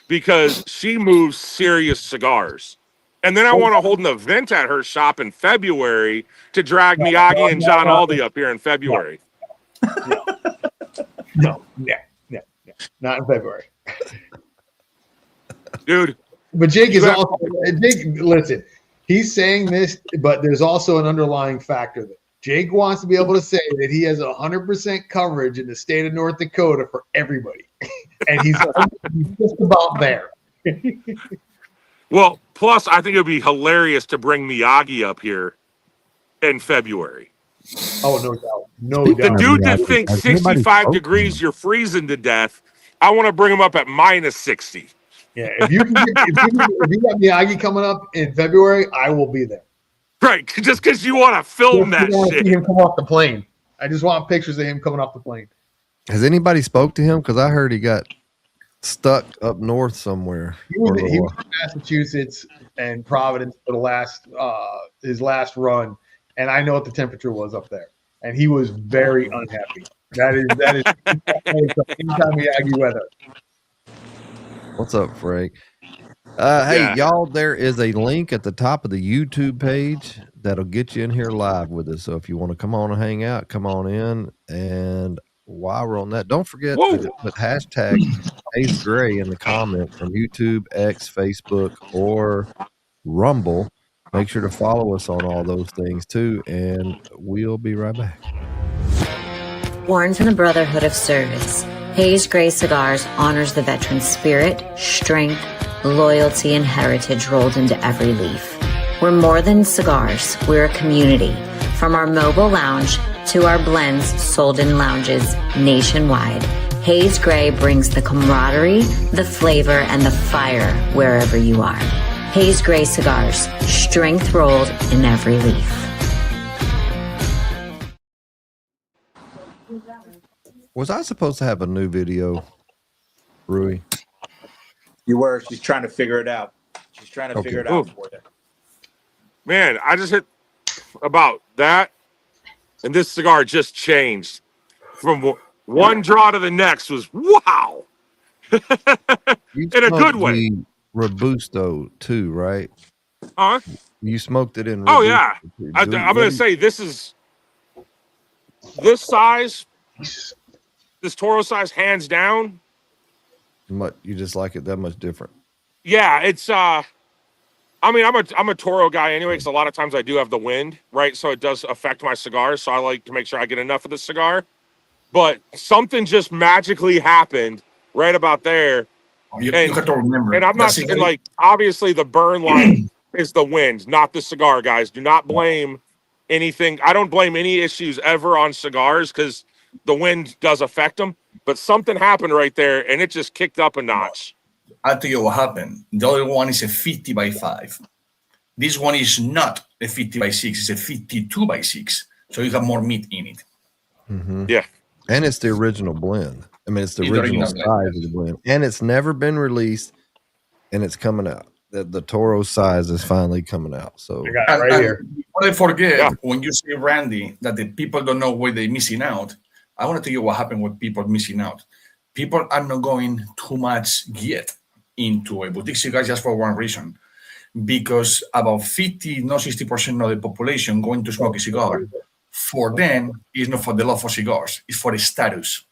because she moves serious cigars. And then I want to hold an event at her shop in February to drag Miyagi and John Aldi up here in February. No, not in February. Dude. But Jake is also, listen, he's saying this, but there's also an underlying factor that Jake wants to be able to say that he has 100% coverage in the state of North Dakota for everybody. And he's just about there. Well, plus, I think it would be hilarious to bring Miyagi up here in February. Oh, no doubt. No The doubt. dude that thinks 65 degrees, you're freezing to death, I want to bring him up at -60. Yeah, if you got Miyagi coming up in February, I will be there. Right, just because you want to film that shit. See him come off the plane. I just want pictures of him coming off the plane. Has anybody spoke to him? Because I heard he got stuck up north somewhere. He was in Massachusetts and Providence for the last his last run, and I know what the temperature was up there, and he was very unhappy. That is anytime Miyagi weather. What's up, Frank? Hey, y'all, there is a link at the top of the YouTube page that'll get you in here live with us. So if you want to come on and hang out, come on in. And while we're on that, don't forget to put hashtag Hayes Gray in the comment from YouTube, X, Facebook, or Rumble. Make sure to follow us on all those things too. And we'll be right back. Born from the Brotherhood of Service, Hayes Gray Cigars honors the veteran's spirit, strength, loyalty, and heritage rolled into every leaf. We're more than cigars. We're a community. From our mobile lounge to our blends sold in lounges nationwide, Hayes Gray brings the camaraderie, the flavor, and the fire wherever you are. Hayes Gray Cigars, strength rolled in every leaf. Was I supposed to have a new video, Rui? You were. She's trying to figure it out. She's trying to figure it out for you. Man, I just hit about that, and this cigar just changed from one draw to the next. Was wow, in a good way. Robusto too, right? Huh? You smoked it in. Oh yeah, I'm gonna say this is this size, this Toro size, hands down. You just like it that much different. Yeah, it's I mean, I'm a Toro guy anyway, because a lot of times I do have the wind, right? So it does affect my cigars. So I like to make sure I get enough of the cigar. But something just magically happened right about there. You have to remember. And I'm not, and like, obviously the burn line is the wind, not the cigar, guys. Do not blame anything. I don't blame any issues ever on cigars because the wind does affect them. But something happened right there, and it just kicked up a notch. I'll tell you what happened. The other one is a 50 by 5. This one is not a 50 by 6. It's a 52 by 6. So you have more meat in it. Mm-hmm. Yeah. And it's the original blend. I mean, it's the original size of the blend. And it's never been released, and it's coming out. The Toro size is finally coming out. So I got it right here. Before I forget, when you say, Randy, that the people don't know where they're missing out, I want to tell you what happened with people missing out. People are not going too much yet into a boutique cigar just for one reason. Because about 50, not 60% of the population going to smoke a cigar, for them, is not for the love for cigars, it's for the status.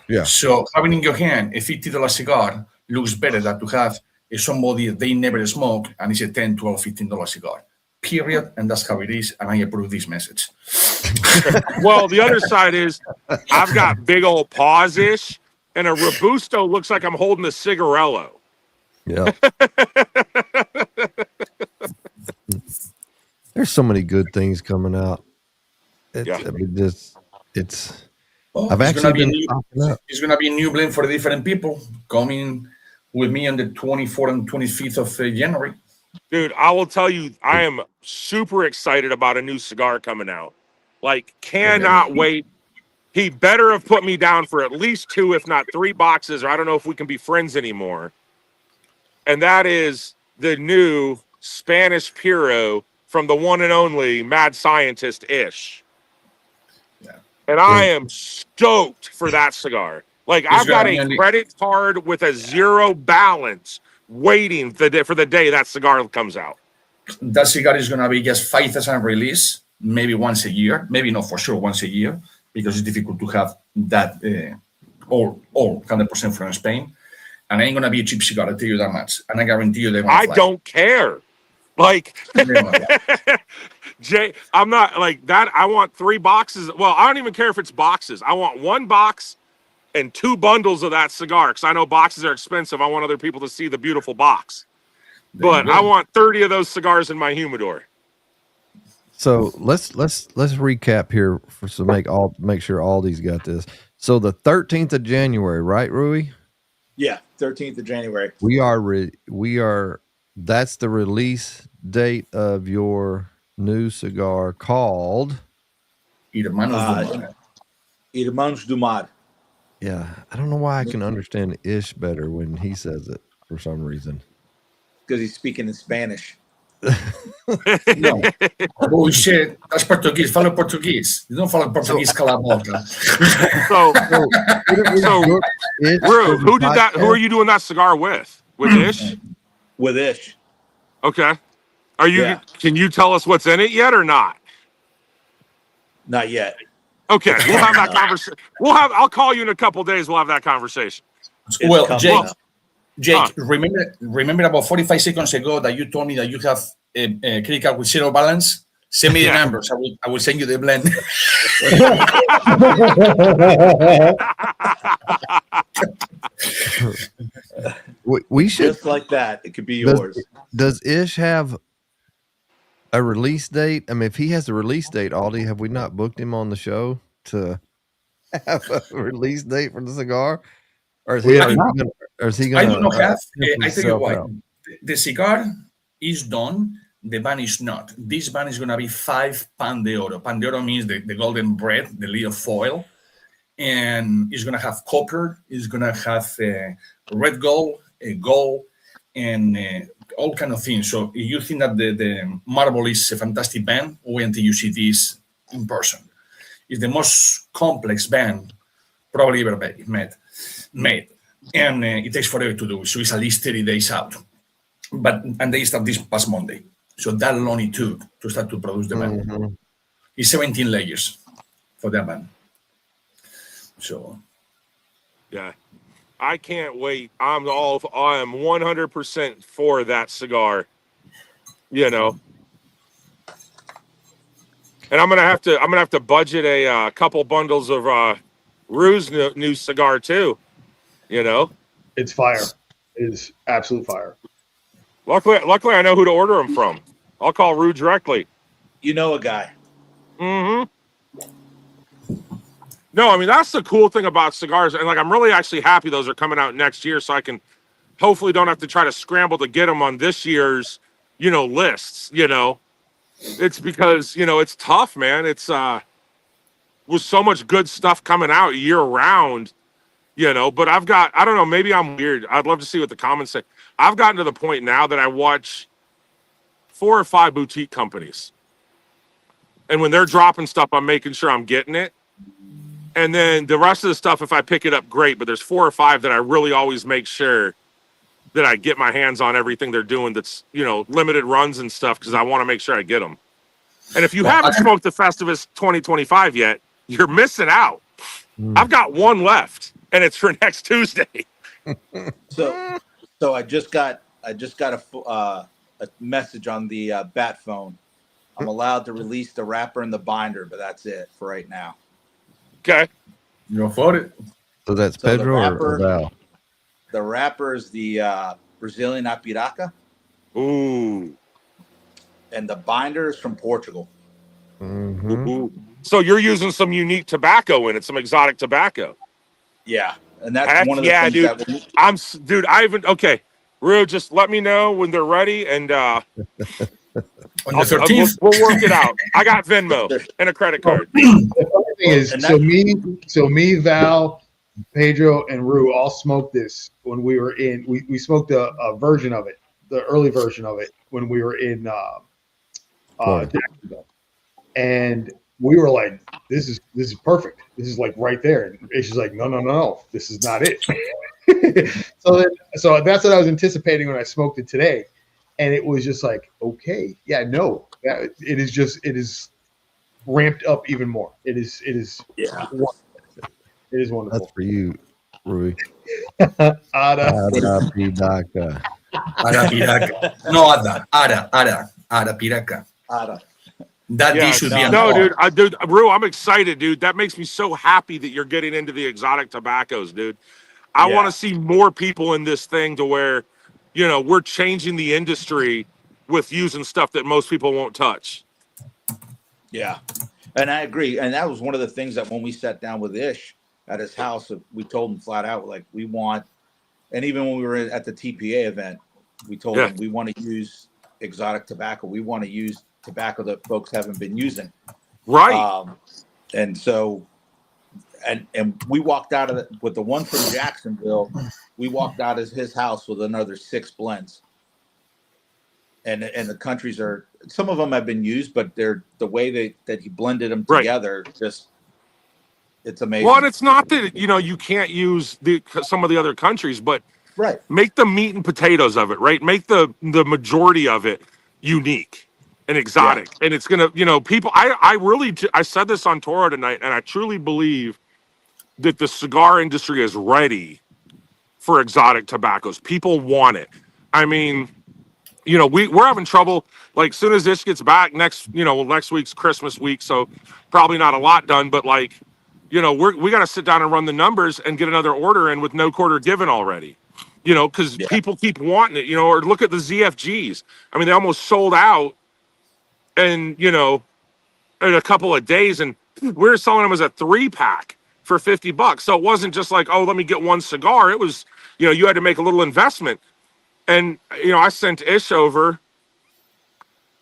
Yeah. So having in your hand a $50 cigar looks better than to have somebody they never smoke and it's a $10, $12, $15 cigar. Period. And that's how it is. And I approve this message. Well, the other side is I've got big old paws-ish, and a Robusto looks like I'm holding a cigarello. Yeah. There's so many good things coming out. I mean, it's. I've actually been popping up. It's going to be a new blend for the different people coming with me on the 24th and 25th of January. Dude, I will tell you, I am super excited about a new cigar coming out. Like, cannot wait. He better have put me down for at least 2, if not 3 boxes, or I don't know if we can be friends anymore. And that is the new Spanish Puro from the one and only Mad Scientist Ish. Yeah. And I am stoked for that cigar. Like, I've got a credit card with a 0 balance waiting for the day that cigar comes out. That cigar is going to be just 5,000 release, maybe once a year, maybe not for sure once a year, because it's difficult to have that all 100% from Spain. And it ain't going to be a cheap cigar, I'll tell you that much. And I guarantee you they're going to fly. I don't care. Like, Jay, I'm not like that. I want 3 boxes. Well, I don't even care if it's boxes. I want 1 box and 2 bundles of that cigar because I know boxes are expensive. I want other people to see the beautiful box. But I want 30 of those cigars in my humidor. So let's recap here make sure all these got this. So the 13th of January, right, Rui? Yeah, 13th of January. We are. That's the release date of your new cigar called Hermanos du Mar. Yeah, I don't know why I can understand Ish better when he says it for some reason. Because he's speaking in Spanish. No. Bullshit. That's Portuguese. Follow Portuguese. You don't follow Portuguese. Cala boca. So, Rue, who did that? Who are you doing that cigar with? With Ish? With Ish. Okay. Are you? Yeah. Can you tell us what's in it yet or not? Not yet. Okay, we'll have that conversation. I'll call you in a couple of days. We'll have that conversation. Well, Jake, remember about 45 seconds ago that you told me that you have a credit card with 0 balance? Send me the numbers. I will send you the blend. we should just like that. It could be yours. Does Ish have a release date? I mean, if he has a release date, Aldi, have we not booked him on the show to have a release date for the cigar? Or is he going to? I do not have. I tell you what, the cigar is done. The band is not. This band is going to be 5 pan de oro. Pan de oro means the golden bread, the little foil. And it's going to have copper. It's going to have red gold, gold, and all kind of things. So if you think that the marble is a fantastic band, wait until you see this in person. It's the most complex band probably ever made. And it takes forever to do. So it's at least 30 days out. And they start this past Monday. So that long it took to start to produce the band. Mm-hmm. It's 17 layers for that band. So, yeah, I can't wait. I am 100% for that cigar. You know, and I'm gonna have to budget a couple bundles of Rue's new cigar too. You know, it's fire. It is absolute fire. Luckily, I know who to order them from. I'll call Rue directly. You know a guy. Mm-hmm. No, I mean, that's the cool thing about cigars. And like, I'm really actually happy those are coming out next year, so I can hopefully don't have to try to scramble to get them on this year's, lists. It's because, it's tough, man. It's with so much good stuff coming out year round, but I don't know, maybe I'm weird. I'd love to see what the comments say. I've gotten to the point now that I watch 4 or 5 boutique companies. And when they're dropping stuff, I'm making sure I'm getting it. And then the rest of the stuff, if I pick it up, great. But there's 4 or 5 that I really always make sure that I get my hands on everything they're doing that's, limited runs and stuff, because I want to make sure I get them. And if you haven't smoked the Festivus 2025 yet, you're missing out. I've got one left, and it's for next Tuesday. So I just got a message on the bat phone. I'm allowed to release the wrapper and the binder, but that's it for right now. Okay. You gonna float it? So that's Pedro or Val? The wrapper is the Brazilian Apiraca. Ooh. And the binder is from Portugal. Mm-hmm. Ooh. So you're using some unique tobacco in it, some exotic tobacco. Yeah, and that's one of the things that okay. Rue, just let me know when they're ready, and on the 13th, we'll work it out. I got Venmo and a credit card. The funny thing is, so me, Val, Pedro, and Rue all smoked this when we were in. We smoked a version of it, the early version of it, when we were in Jacksonville, and we were like, "This is perfect. This is like right there." And she's like, "No, this is not it." So that's what I was anticipating when I smoked it today, and it was just like, okay, yeah, no, it is ramped up even more. It is wonderful. It is wonderful. That's for you, Rui. Ara piraca. Ara piraca. No, ara piraca. Ara. That dish should be dude, Rue, I'm excited, dude. That makes me so happy that you're getting into the exotic tobaccos, dude. I want to see more people in this thing to where, we're changing the industry with using stuff that most people won't touch. Yeah, and I agree. And that was one of the things that when we sat down with Ish at his house, we told him flat out, like, we want, and even when we were at the TPA event, we told him we want to use exotic tobacco. We want to use tobacco that folks haven't been using. Right. And so, and we walked out of it with the one from Jacksonville. We walked out of his house with another 6 blends. And the countries are, some of them have been used, but they're the way that he blended them together, just, it's amazing. Well, and it's not that, you can't use some of the other countries, but make the meat and potatoes of it, right? Make the majority of it unique and exotic. Yeah. And it's going to, people, I said this on Toro tonight, and I truly believe that the cigar industry is ready for exotic tobaccos. People want it. I mean, we're having trouble. Like, soon as this gets back next week's Christmas week, so probably not a lot done, but like, we got to sit down and run the numbers and get another order in with no quarter given already, because people keep wanting it, or look at the ZFGs. I mean, they almost sold out and, in a couple of days, and we were selling them as a 3-pack for $50. So it wasn't just like, oh, let me get one cigar. It was, you had to make a little investment. And, I sent Ish over,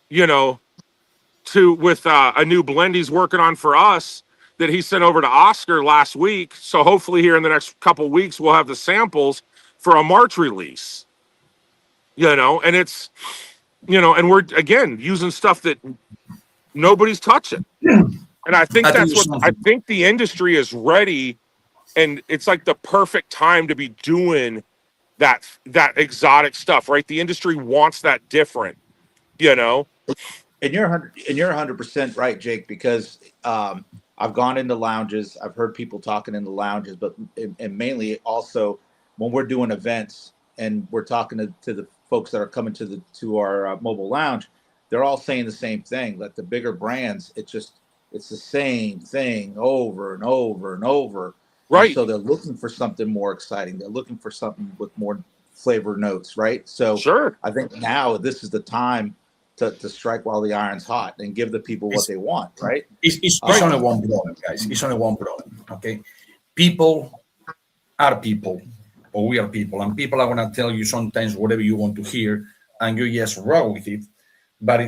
with a new blend he's working on for us that he sent over to Oscar last week. So hopefully here in the next couple of weeks, we'll have the samples for a March release, and it's, and we're, again, using stuff that nobody's touching. And I think I think the industry is ready, and it's like the perfect time to be doing that exotic stuff, right? The industry wants that different, And you're 100% right, Jake, because I've gone into lounges, I've heard people talking in the lounges, but and mainly also when we're doing events and we're talking to the folks that are coming to our mobile lounge, they're all saying the same thing. Like, the bigger brands, it's the same thing over and over and over. Right. And so they're looking for something more exciting. They're looking for something with more flavor notes, right? So Sure. I think now this is the time to strike while the iron's hot and give the people what they want, right? It's only one problem, guys. It's only one problem. Okay, people are people, or we are people, and people are gonna tell you sometimes whatever you want to hear, and you just roll with it. But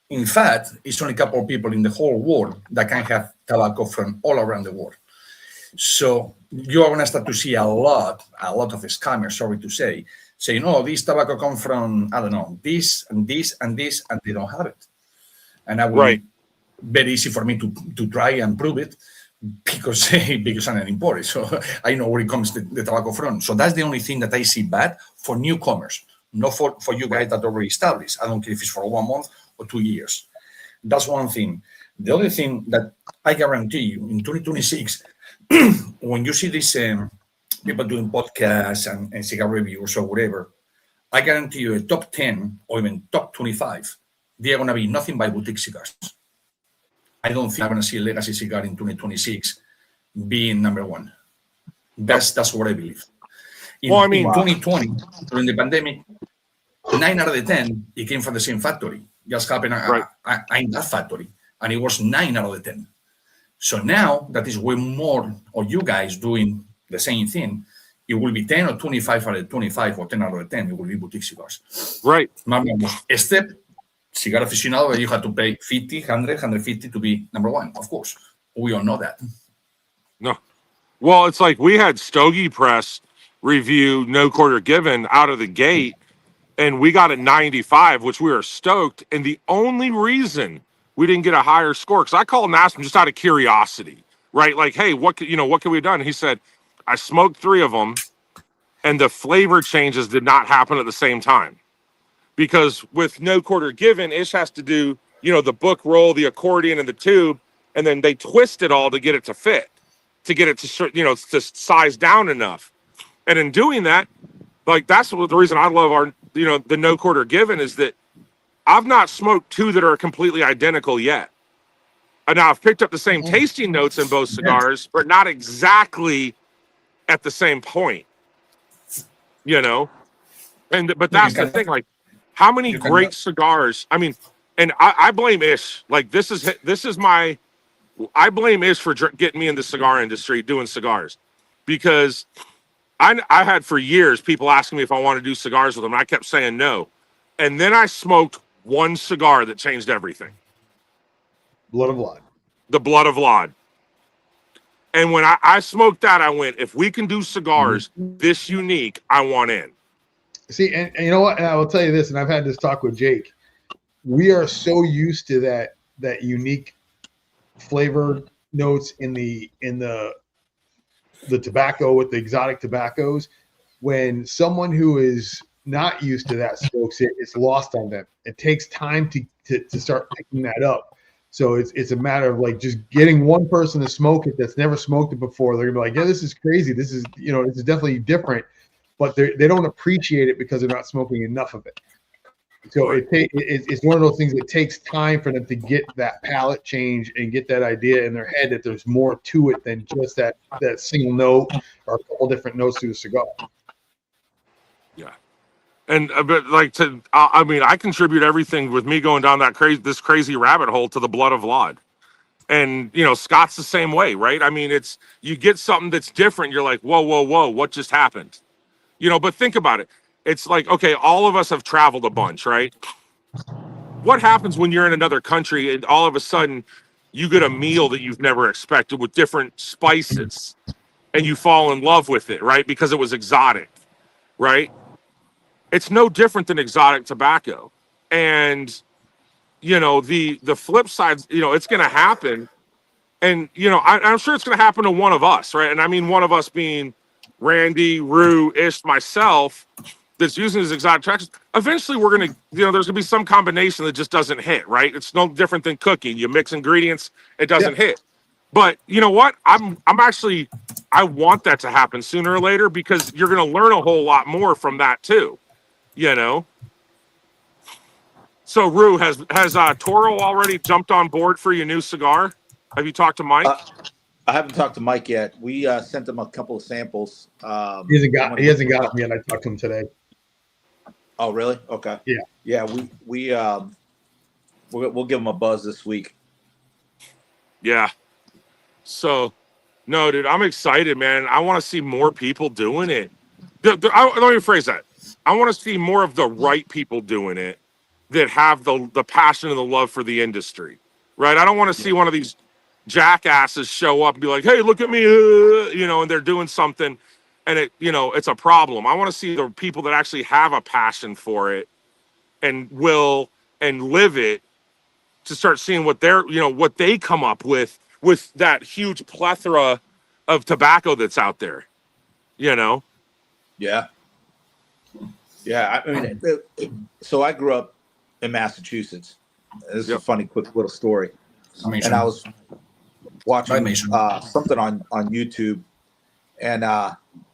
in fact, it's only a couple of people in the whole world that can have tobacco from all around the world. So you are going to start to see a lot of scammers, sorry to say no, this tobacco comes from, I don't know, this and this and this, and they don't have it. And I will very easy for me to try and prove it because I'm an importer. So I know where it comes the tobacco from. So that's the only thing that I see bad for newcomers, not for you guys that already established. I don't care if it's for 1 month or 2 years. That's one thing. The other thing that I guarantee you in 2026, when you see these people doing podcasts and cigar reviews or whatever, I guarantee you a top 10 or even top 25, they are going to be nothing but boutique cigars. I don't think I'm going to see a legacy cigar in 2026 being number one. That's what I believe. In 2020, during the pandemic, 9 out of the 10, it came from the same factory. Just happened in that factory. And it was 9 out of the 10. So now that is way more of you guys doing the same thing. It will be 10 or 25 out of 25 or 10 out of 10. It will be boutique cigars. Right. Except cigar aficionado, where you have to pay 50, 100, 150 to be number one. Of course. We all know that. No. Well, it's like we had Stogie Press review No Quarter Given out of the gate, and we got a 95, which we were stoked. And the only reason we didn't get a higher score, because I called and asked him just out of curiosity, right? Like, hey, what can we have done? And he said, I smoked 3 of them, and the flavor changes did not happen at the same time. Because with No Quarter Given, Ish has to do, the book roll, the accordion, and the tube, and then they twist it all to get it to fit, to get it to, to size down enough. And in doing that, like, that's the reason I love our, the No Quarter Given is that I've not smoked 2 that are completely identical yet. And now I've picked up the same tasting notes in both cigars, but not exactly at the same point, but that's the thing, like, how many great cigars, I mean, and I blame Ish, like, I blame Ish for getting me in the cigar industry doing cigars, because I had for years people asking me if I want to do cigars with them, and I kept saying no. And then I smoked one cigar that changed everything. Blood of Lod. The Blood of Lod. And when I smoked that, I went, if we can do cigars this unique, I want in. See, and you know what? And I will tell you this, and I've had this talk with Jake. We are so used to that unique flavor notes in the tobacco with the exotic tobaccos. When someone who is not used to that smokes it, it's lost on them. It takes time to start picking that up. So it's a matter of like just getting one person to smoke it that's never smoked it before. They're gonna be like, yeah, this is crazy. This is this is definitely different, but they don't appreciate it because they're not smoking enough of it. So it's one of those things that takes time for them to get that palate change and get that idea in their head that there's more to it than just that single note or a couple different notes to a cigar. Yeah. And but like I mean, I contribute everything with me going down this crazy rabbit hole to the Blood of Lod. And Scott's the same way, right? I mean, it's you get something that's different, you're like, whoa, what just happened? But think about it. It's like, okay, all of us have traveled a bunch, right? What happens when you're in another country and all of a sudden you get a meal that you've never expected with different spices and you fall in love with it, right? Because it was exotic, right? It's no different than exotic tobacco. And, the flip side, it's going to happen. And, I'm sure it's going to happen to one of us, right? And I mean, one of us being Randy, Rue, Ish, myself, that's using these exotic tobacco. Eventually we're going to, there's going to be some combination that just doesn't hit, right? It's no different than cooking. You mix ingredients, it doesn't hit. But you know what? I want that to happen sooner or later because you're going to learn a whole lot more from that too. So Rue, has Toro already jumped on board for your new cigar? Have you talked to Mike? I haven't talked to Mike yet. We sent him a couple of samples. He hasn't got them yet. I talked to him today. Oh, really? Okay. Yeah. We'll give him a buzz this week. Yeah. So, no, dude, I'm excited, man. I want to see more people doing it. Let me rephrase that. I want to see more of the right people doing it that have the passion and the love for the industry, right? I don't want to see one of these jackasses show up and be like, hey, look at me, and they're doing something and it's a problem. I want to see the people that actually have a passion for it and will and live it to start seeing what what they come up with that huge plethora of tobacco that's out there, Yeah. Yeah. I mean, so I grew up in Massachusetts. This is a funny, quick little story. And I was watching something on YouTube, and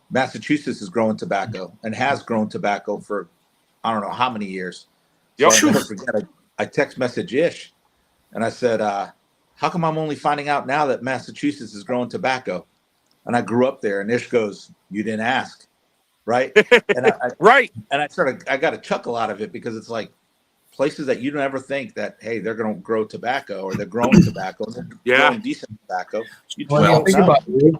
Massachusetts is growing tobacco and has grown tobacco for I don't know how many years. So I'll never forget. I text message Ish, and I said, "How come I'm only finding out now that Massachusetts is growing tobacco?" And I grew up there, and Ish goes, "You didn't ask, right?" And right. And I got a chuckle out of it because it's like places that you don't ever think that, hey, they're going to grow tobacco or they're growing tobacco. And they're growing decent tobacco. Think about it. You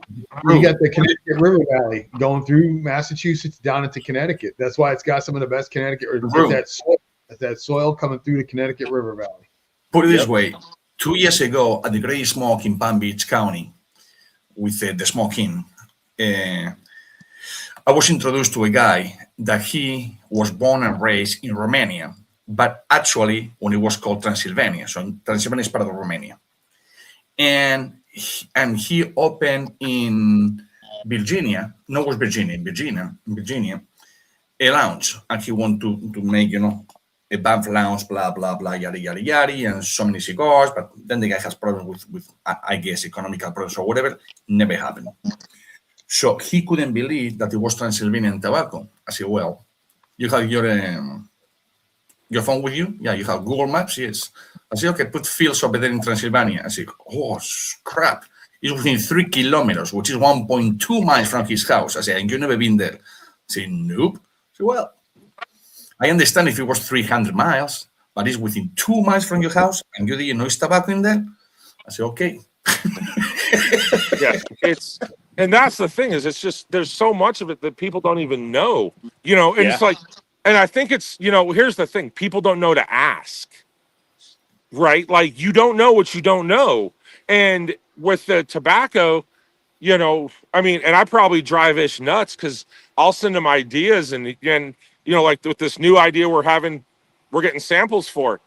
got the Connecticut River Valley going through Massachusetts down into Connecticut. That's why it's got some of the best Connecticut or that soil coming through the Connecticut River Valley. Put it this way. 2 years ago at the Great Smoke in Palm Beach County with the smoking, I was introduced to a guy that he was born and raised in Romania, but actually when it was called Transylvania. So Transylvania is part of Romania. And he opened in Virginia, a lounge. And he wanted to make, a Banff lounge, blah, blah, blah, yada, yada, yada, and so many cigars. But then the guy has problems with I guess, economical problems or whatever. Never happened. So he couldn't believe that it was Transylvanian tobacco. I said, well, you have your phone with you? Yeah, you have Google Maps? Yes. I said, okay, put fields over there in Transylvania. I said, oh, crap. It's within 3 kilometers, which is 1.2 miles from his house. I said, and you've never been there? I said, nope. I said, well, I understand if it was 300 miles, but it's within 2 miles from your house, and you didn't know it's tobacco in there? I said, okay. Yeah, and that's the thing is it's just there's so much of it that people don't even know, and it's like, and I think it's, here's the thing, people don't know to ask, right? Like you don't know what you don't know. And with the tobacco, I mean, and I probably drive Ish nuts because I'll send him ideas and like with this new idea we're getting samples for.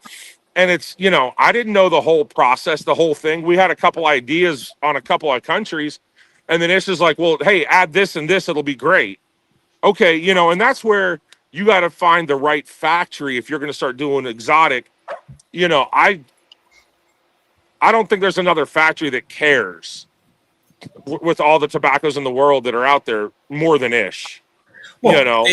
And it's, I didn't know the whole process, the whole thing. We had a couple ideas on a couple of countries. And then Ish is like, well, hey, add this and this, it'll be great. Okay, and that's where you got to find the right factory if you're going to start doing exotic. I don't think there's another factory that cares with all the tobaccos in the world that are out there more than Ish. Well,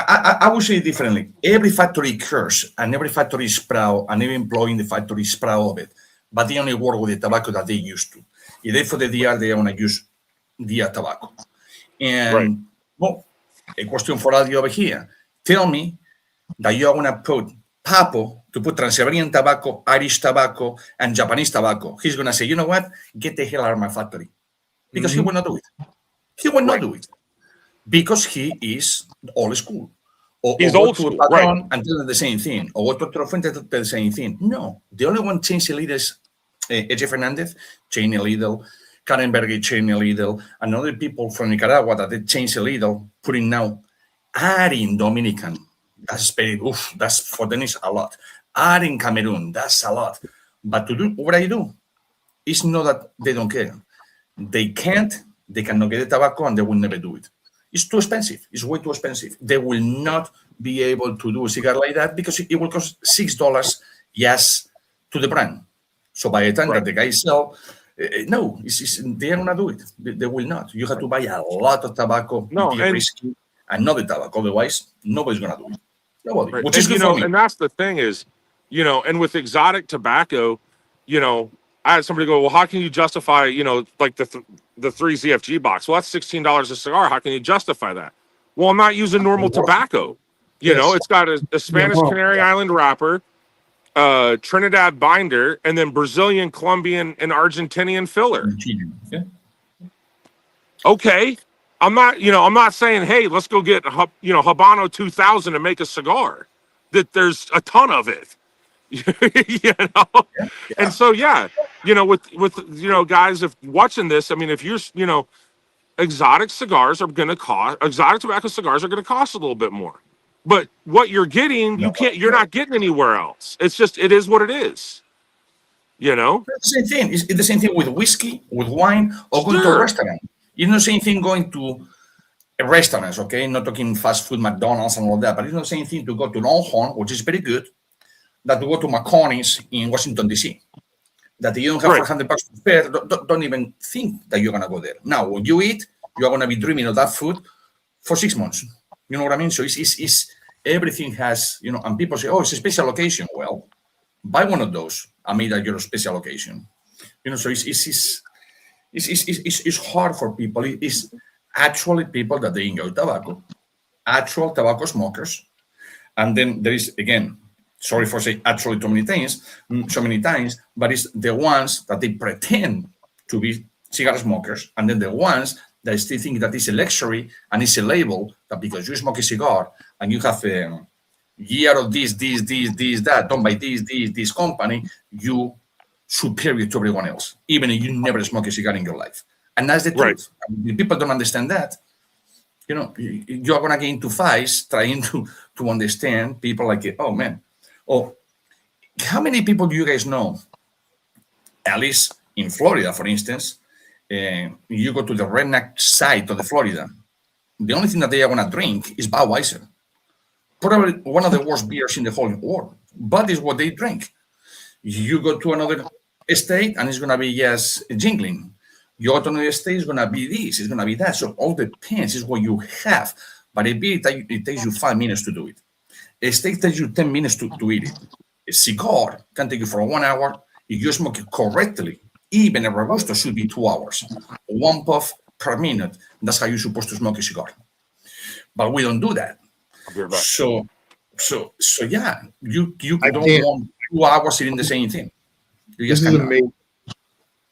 I would say it differently. Every factory cares, and every factory is proud, and every employee in the factory is proud of it. But they only work with the tobacco that they used to. If they for the DR, they want to use DR tobacco. And, well, a question for all you over here. Tell me that you are going to put Papo to put Transylvanian tobacco, Irish tobacco, and Japanese tobacco. He's going to say, you know what? Get the hell out of my factory. Because he will not do it. He will not do it. Because he is old school. He's old school, right? And tell them the same thing. Or go to Fuente tell the same thing. No. The only one changed the leaders, Eje Fernandez, changed the leader, Karen Berger changed the leader, and other people from Nicaragua that they changed the leader, putting now, adding Dominican. That's very, that's for them is a lot. Adding Cameroon, that's a lot. But to do what I do, it's not that they don't care. They can't, they cannot get the tobacco, and they will never do it. It's too expensive. It's way too expensive. They will not be able to do a cigar like that because it will cost $6 yes to the brand. So by the time that the guys sell, no, they are not do it. They will not. You have to buy a lot of tobacco, risky, and not the tobacco. Otherwise, nobody's gonna do it. Nobody. Which is good for me. And that's the thing is, and with exotic tobacco, I had somebody go, well, how can you justify, like the 3 ZFG box? Well, that's $16 a cigar. How can you justify that? Well, I'm not using normal tobacco. It's got a Spanish Canary Island wrapper, Trinidad binder, and then Brazilian, Colombian, and Argentinian filler. Yeah. Okay. I'm not saying, hey, let's go get Habano 2000 and make a cigar. That there's a ton of it. And so with guys, if watching this, I mean, if you're exotic tobacco cigars are gonna cost a little bit more, but what you're getting, you're not getting anywhere else. It's just, it is what it is. It's the same thing. It's the same thing with whiskey, with wine, or going to a restaurant. It's not the same thing going to restaurants, okay? Not talking fast food, McDonald's and all that, but it's not the same thing to go to Longhorn, which is very good, that to go to McConaughey's in Washington, D.C. That you don't have $400 to spare, don't even think that you're going to go there. Now, when you eat, you're going to be dreaming of that food for 6 months. You know what I mean? So it's everything has, and people say, oh, it's a special occasion. Well, buy one of those and make that your special occasion. So it's hard for people. It's actually people that they enjoy tobacco, actual tobacco smokers. And then there is, again, sorry for saying actually so many times, but it's the ones that they pretend to be cigar smokers, and then the ones that still think that it's a luxury and it's a label that because you smoke a cigar and you have a year of this, that, done by this company, you superior to everyone else, even if you never smoke a cigar in your life. And that's the truth. If people don't understand that, you're going to get into fights trying to understand people like, oh, man. Oh, how many people do you guys know? At least in Florida, for instance, you go to the redneck side of the Florida, the only thing that they are going to drink is Budweiser. Probably one of the worst beers in the whole world. But is what they drink. You go to another state and it's going to be just jingling. You go to another state, it's going to be this, it's going to be that. So all depends, is what you have. But a beer, it takes you 5 minutes to do it. A steak takes you 10 minutes to eat it. A cigar can take you for 1 hour. If you smoke it correctly, even a Robusto should be 2 hours. 1 puff per minute. That's how you're supposed to smoke a cigar. But we don't do that. So yeah, you don't want 2 hours eating the same thing. This is amazing,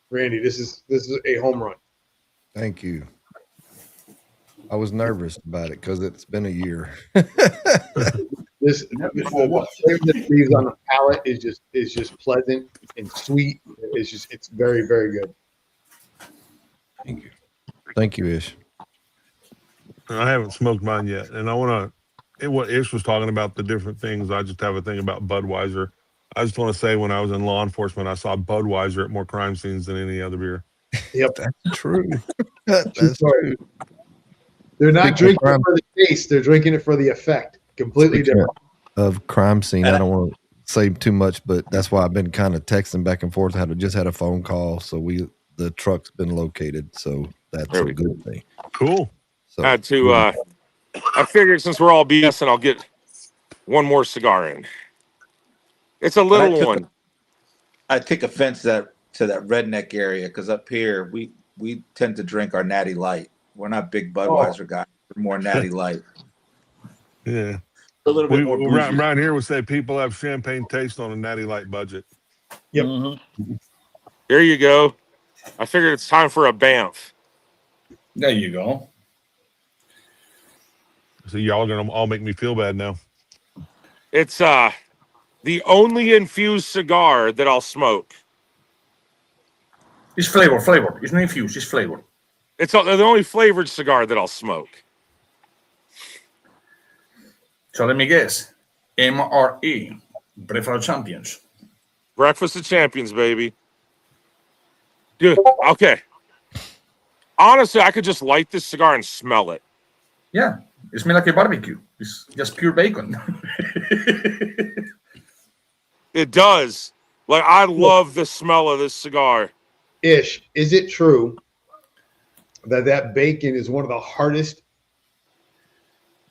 Randy. This is a home run. Thank you. I was nervous about it because it's been a year. The flavor that leaves on the palate is just pleasant and sweet. It's very, very good. Thank you, Ish. I haven't smoked mine yet, and I want to. What Ish was talking about, the different things. I just have a thing about Budweiser. I just want to say, when I was in law enforcement, I saw Budweiser at more crime scenes than any other beer. Yep, that's true. That's true. They're not drinking it for the taste; they're drinking it for the effect. Completely different. Of crime scene, I don't want to say too much, but that's why I've been kind of texting back and forth. I just had a phone call, so the truck's been located, so that's a good thing. Cool. So I had to. I figured since we're all BSing, I'll get one more cigar in. It's a little one. I take offense to that redneck area because up here we tend to drink our Natty Light. We're not big Budweiser guys. We're more Natty Light. Yeah. A little bit more. Around here, we say people have champagne taste on a Natty Light budget. Yep. Mm-hmm. There you go. I figured it's time for a Banff. There you go. So y'all are gonna all make me feel bad now. It's the only infused cigar that I'll smoke. It's flavor. It's not infused. It's flavor. It's the only flavored cigar that I'll smoke. So let me guess. MRE, Breakfast of Champions. Breakfast of Champions, baby. Good. Okay. Honestly, I could just light this cigar and smell it. Yeah, it smells like a barbecue. It's just pure bacon. It does. Like, I love the smell of this cigar. Ish, is it true that bacon is one of the hardest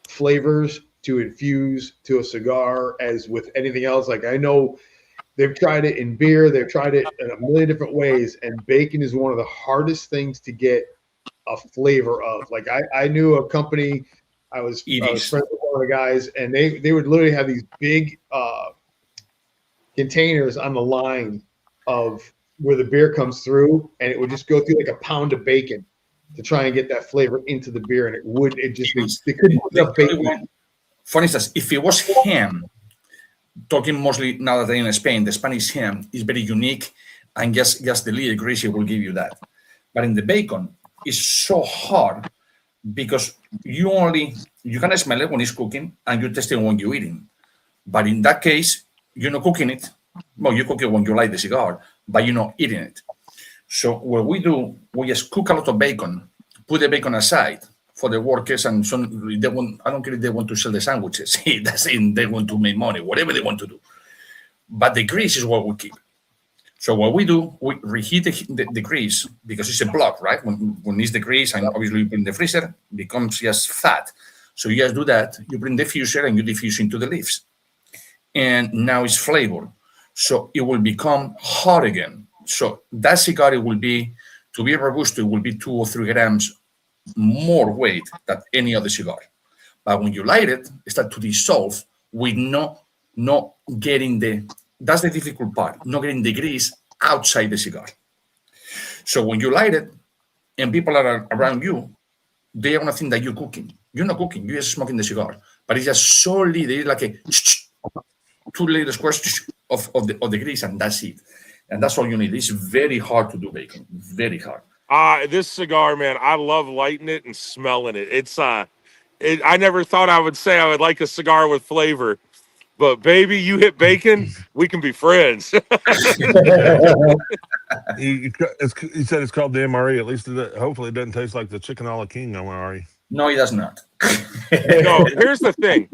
flavors to infuse to a cigar as with anything else? Like, I know They've tried it in beer. They've tried it in a million different ways. And bacon is one of the hardest things to get a flavor of. Like I knew a company. I was friends with one of the guys, and they would literally have these big containers on the line of where the beer comes through, and it would just go through like a pound of bacon to try and get that flavor into the beer, and they couldn't put enough bacon. For instance, if it was ham, talking mostly now that I'm in Spain, the Spanish ham is very unique, and just the little greasy will give you that. But in the bacon, it's so hard because you can smell it when it's cooking, and you taste it when you're eating. But in that case, you're not cooking it. Well, you cook it when you light the cigar, but you're not eating it. So what we do, we just cook a lot of bacon, put the bacon aside for the workers, and I don't care if they want to sell the sandwiches. That's in, they want to make money, whatever they want to do. But the grease is what we keep. So what we do, we reheat the grease because it's a block, right? When it's the grease, and obviously you put in the freezer, it becomes just fat. So you just do that. You bring the diffuser and you diffuse into the leaves. And now it's flavored. So it will become hot again. So that cigar, it will be, to be Robusto, it will be 2 or 3 grams more weight than any other cigar. But when you light it, it starts to dissolve with not getting that's the difficult part, not getting the grease outside the cigar. So when you light it and people are around you, they are going to think that you're cooking. You're not cooking, you're just smoking the cigar. But it's just solely, they like a 2 little squares of the grease, and that's it. And that's all you need. It's very hard to do bacon. Very hard. This cigar, man, I love lighting it and smelling it. It's I never thought I would say I would like a cigar with flavor, but baby, you hit bacon, we can be friends. He said it's called the MRE. At least hopefully it doesn't taste like the Chicken a la King MRE. No, it does not. No, here's the thing.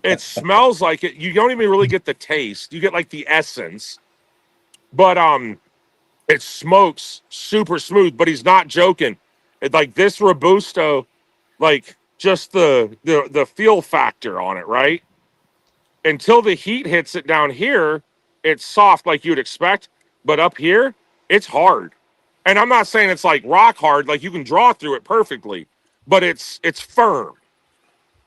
It smells like it. You don't even really get the taste. You get like the essence. But it smokes super smooth, but he's not joking. It, like this Robusto, like just the feel factor on it, right? Until the heat hits it down here, it's soft like you'd expect, but up here, it's hard. And I'm not saying it's like rock hard, like you can draw through it perfectly, but it's firm.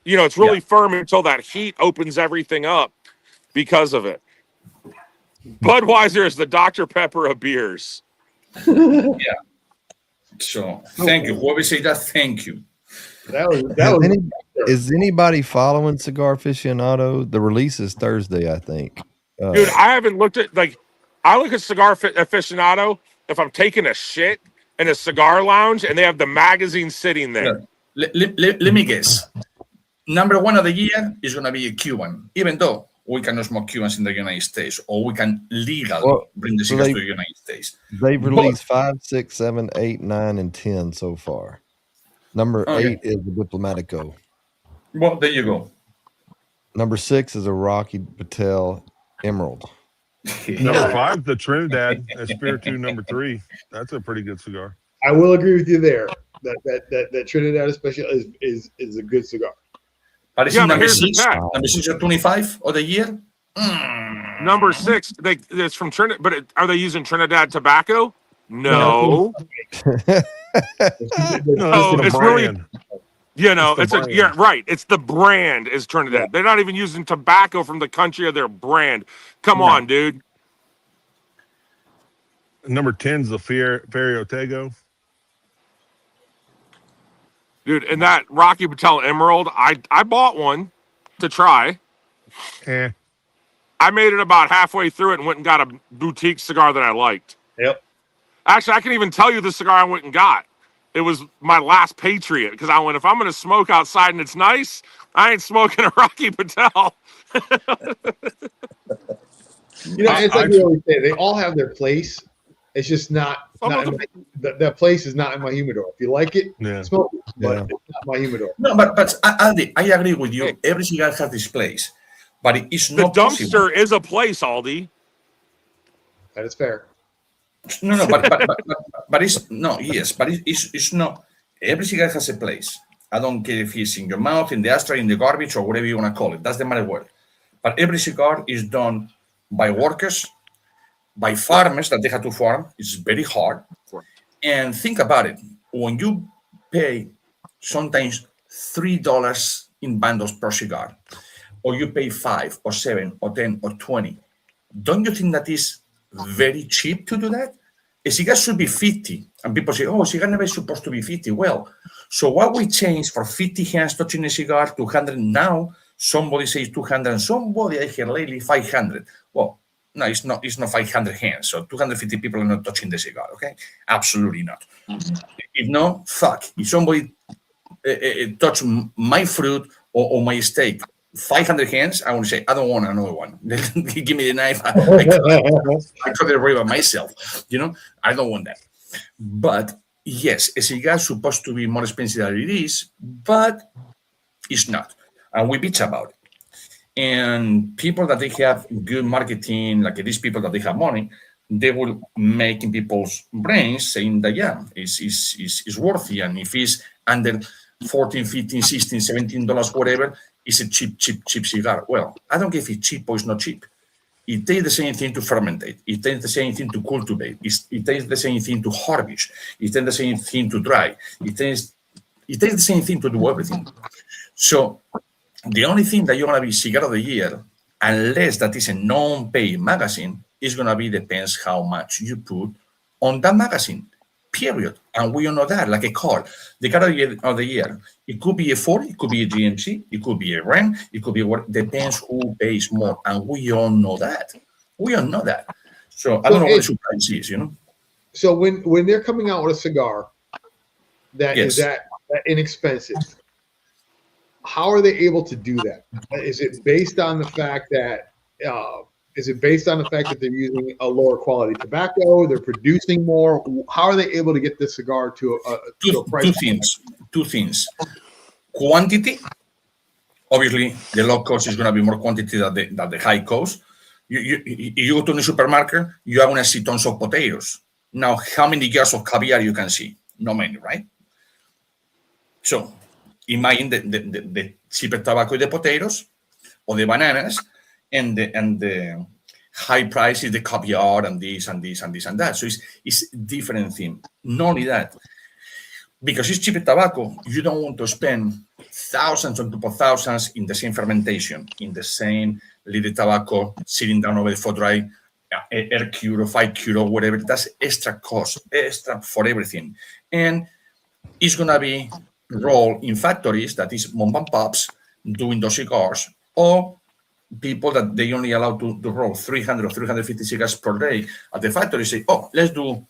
You know, it's really firm until that heat opens everything up because of it. Budweiser is the Dr. Pepper of beers. Yeah. So thank you. Whoever say that, thank you. Is anybody following Cigar Aficionado? The release is Thursday, I think. Dude, I haven't looked at, like, I look at Cigar Aficionado if I'm taking a shit in a cigar lounge and they have the magazine sitting there. Yeah. Let me guess. Number 1 of the year is going to be a Cuban, even though we cannot smoke Cubans in the United States, or we can legally bring the cigars to the United States. They've released 5, 6, 7, 8, 9, and 10 so far. Number 8 is the Diplomatico. Well, there you go. Number 6 is a Rocky Patel Emerald. Number 5, the Trinidad Espiritu number 3. That's a pretty good cigar. I will agree with you there. That Trinidad especially is a good cigar. But it's number 6. Number 6 or 25 of the year. Number 6, it's from Trinidad, but are they using Trinidad tobacco? No. No, it's really, you know, it's right. It's the brand is Trinidad. They're not even using tobacco from the country of their brand. Come on, dude. Number 10 is the Ferio Tego. Dude, and that Rocky Patel Emerald, I bought one to try. I made it about halfway through it and went and got a boutique cigar that I liked. Yep. Actually, I can even tell you the cigar I went and got. It was my last Patriot, because I went, if I'm going to smoke outside and it's nice, I ain't smoking a Rocky Patel. You know, it's like we always say, they all have their place. It's just not that place is not in my humidor. If you like it, smoke it, but it's not my humidor. No, but Aldi, I agree with you. Every cigar has this place, but it's not. The dumpster is a place, Aldi. That is fair. No, but it's no, yes, but it's not. Every cigar has a place. I don't care if it's in your mouth, in the ashtray, in the garbage, or whatever you want to call it. That's the matter word. But every cigar is done by workers, by farmers that they have to farm. It's very hard. And think about it. When you pay sometimes $3 in bundles per cigar, or you pay 5 or 7 or 10 or 20, don't you think that is very cheap to do that? A cigar should be 50. And people say, oh, cigar never is supposed to be 50. Well, so what we change for 50 hands touching a cigar to 100 now, somebody says 200, and somebody I hear lately 500. Well, no, it's not 500 hands. So 250 people are not touching the cigar, okay? Absolutely not. If no, fuck. If somebody touch my fruit or my steak, 500 hands, I want to say, I don't want another one. Give me the knife. I cut the river myself. I don't want that. But yes, a cigar is supposed to be more expensive than it is, but it's not. And we bitch about it. And people that they have good marketing, like these people that they have money, they will make in people's brains saying that, yeah, it's worthy. And if it's under $14, $15, $16, $17, whatever, it's a cheap cigar. Well, I don't care if it's cheap or it's not cheap. It takes the same thing to fermentate. It takes the same thing to cultivate. It takes the same thing to harvest. It takes the same thing to dry. It takes the same thing to do everything. So the only thing that you're going to be Cigar of the Year, unless that is a non-paid magazine, is going to be depends how much you put on that magazine, period. And we all know that, like a car. The car of the year, it could be a Ford, it could be a GMC, it could be a Ram, it could be what, depends who pays more. And we all know that. So I don't know what the surprise is, So when they're coming out with a cigar that is that inexpensive, how are they able to do that? Is it based on the fact that they're using a lower quality tobacco? They're producing more. How are they able to get this cigar to a price? Two things. Quantity. Obviously, the low cost is going to be more quantity than the high cost. You go to the supermarket, you are going to see tons of potatoes. Now, how many jars of caviar you can see? Not many, right? So imagine the cheaper tobacco is the potatoes or the bananas, and the high price is the caviar and this and this and this and that. So it's different thing. Not only that, because it's cheaper tobacco, you don't want to spend thousands on top of thousands in the same fermentation, in the same little tobacco sitting down over for dry, air cure or 5 cure or whatever. That's extra cost, extra for everything. And it's going to be rolled in factories that is mom and pops doing those cigars, or people that they only allow to roll 300 or 350 cigars per day at the factory say, oh, let's do,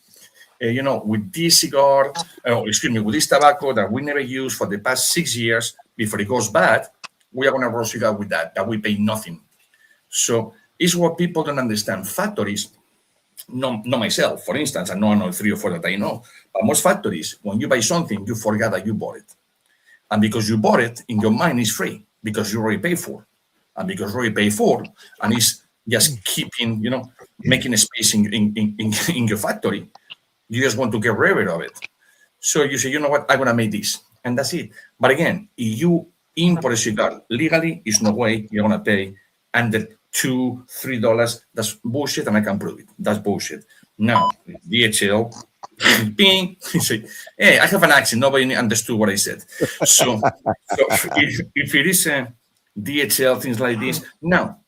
with this cigar, with this tobacco that we never used for the past 6 years before it goes bad, we are going to roll cigar with that we pay nothing. So it's what people don't understand. Factories, not myself, for instance, I know 3 or 4 that I know, but most factories, when you buy something, you forget that you bought it. And because you bought it, in your mind, it's free because you already paid for. And because you already paid for, and it's just keeping, making a space in your factory, you just want to get rid of it. So you say, you know what, I'm going to make this. And that's it. But again, if you import a cigar legally, there's no way you're going to pay under $2, $3. That's bullshit, and I can prove it. That's bullshit. Now, DHL, ping, say, hey, I have an accent. Nobody understood what I said. So if it is a DHL, things like this, now,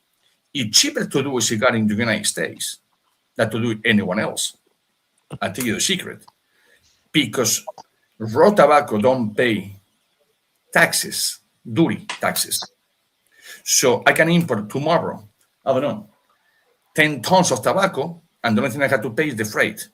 it's cheaper to do a cigar in the United States than to do it anyone else. I'll tell you the secret. Because raw tobacco don't pay taxes, duty taxes. So I can import tomorrow, I don't know, 10 tons of tobacco, and the only thing I have to pay is the freight.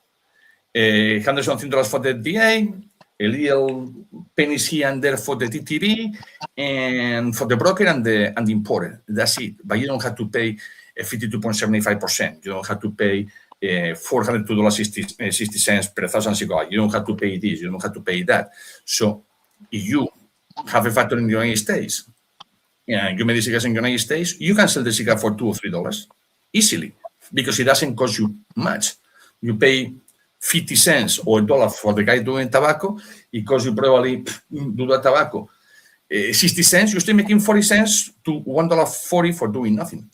$100 something for the DA, a little pennies here and there for the TTV, and for the broker and the importer. That's it. But you don't have to pay 52.75%. You don't have to pay $402.60 per 1,000 cigars. You don't have to pay this. You don't have to pay that. So if you have a factory in the United States, and you make the cigars in the United States, you can sell the cigar for $2 or $3 easily because it doesn't cost you much. You pay 50 cents or $1 for the guy doing tobacco. It costs you probably do the tobacco 60 cents. You're still making 40 cents to $1.40 for doing nothing.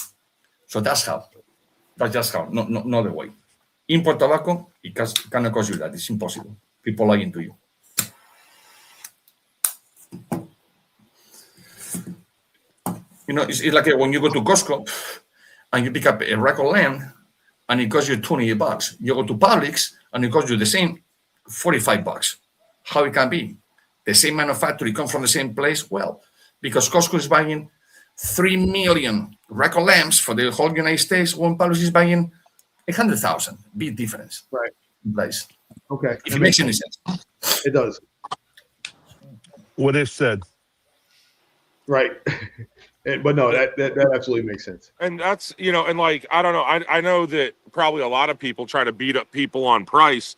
So that's how. That's just how. No other way. Import tobacco, it cannot cost you that. It's impossible. People lying to you. It's like when you go to Costco and you pick up a rack of lamb and it costs you $20. You go to Publix and it costs you the same $45. How it can be? The same manufacturer come from the same place? Well, because Costco is buying 3 million rack of lambs for the whole United States, when Publix is buying 100,000. Big difference. Right. Place. Okay. If it makes any sense. It does. What it said. Right. But no, that absolutely makes sense. And that's, and like, I don't know. I know that probably a lot of people try to beat up people on price.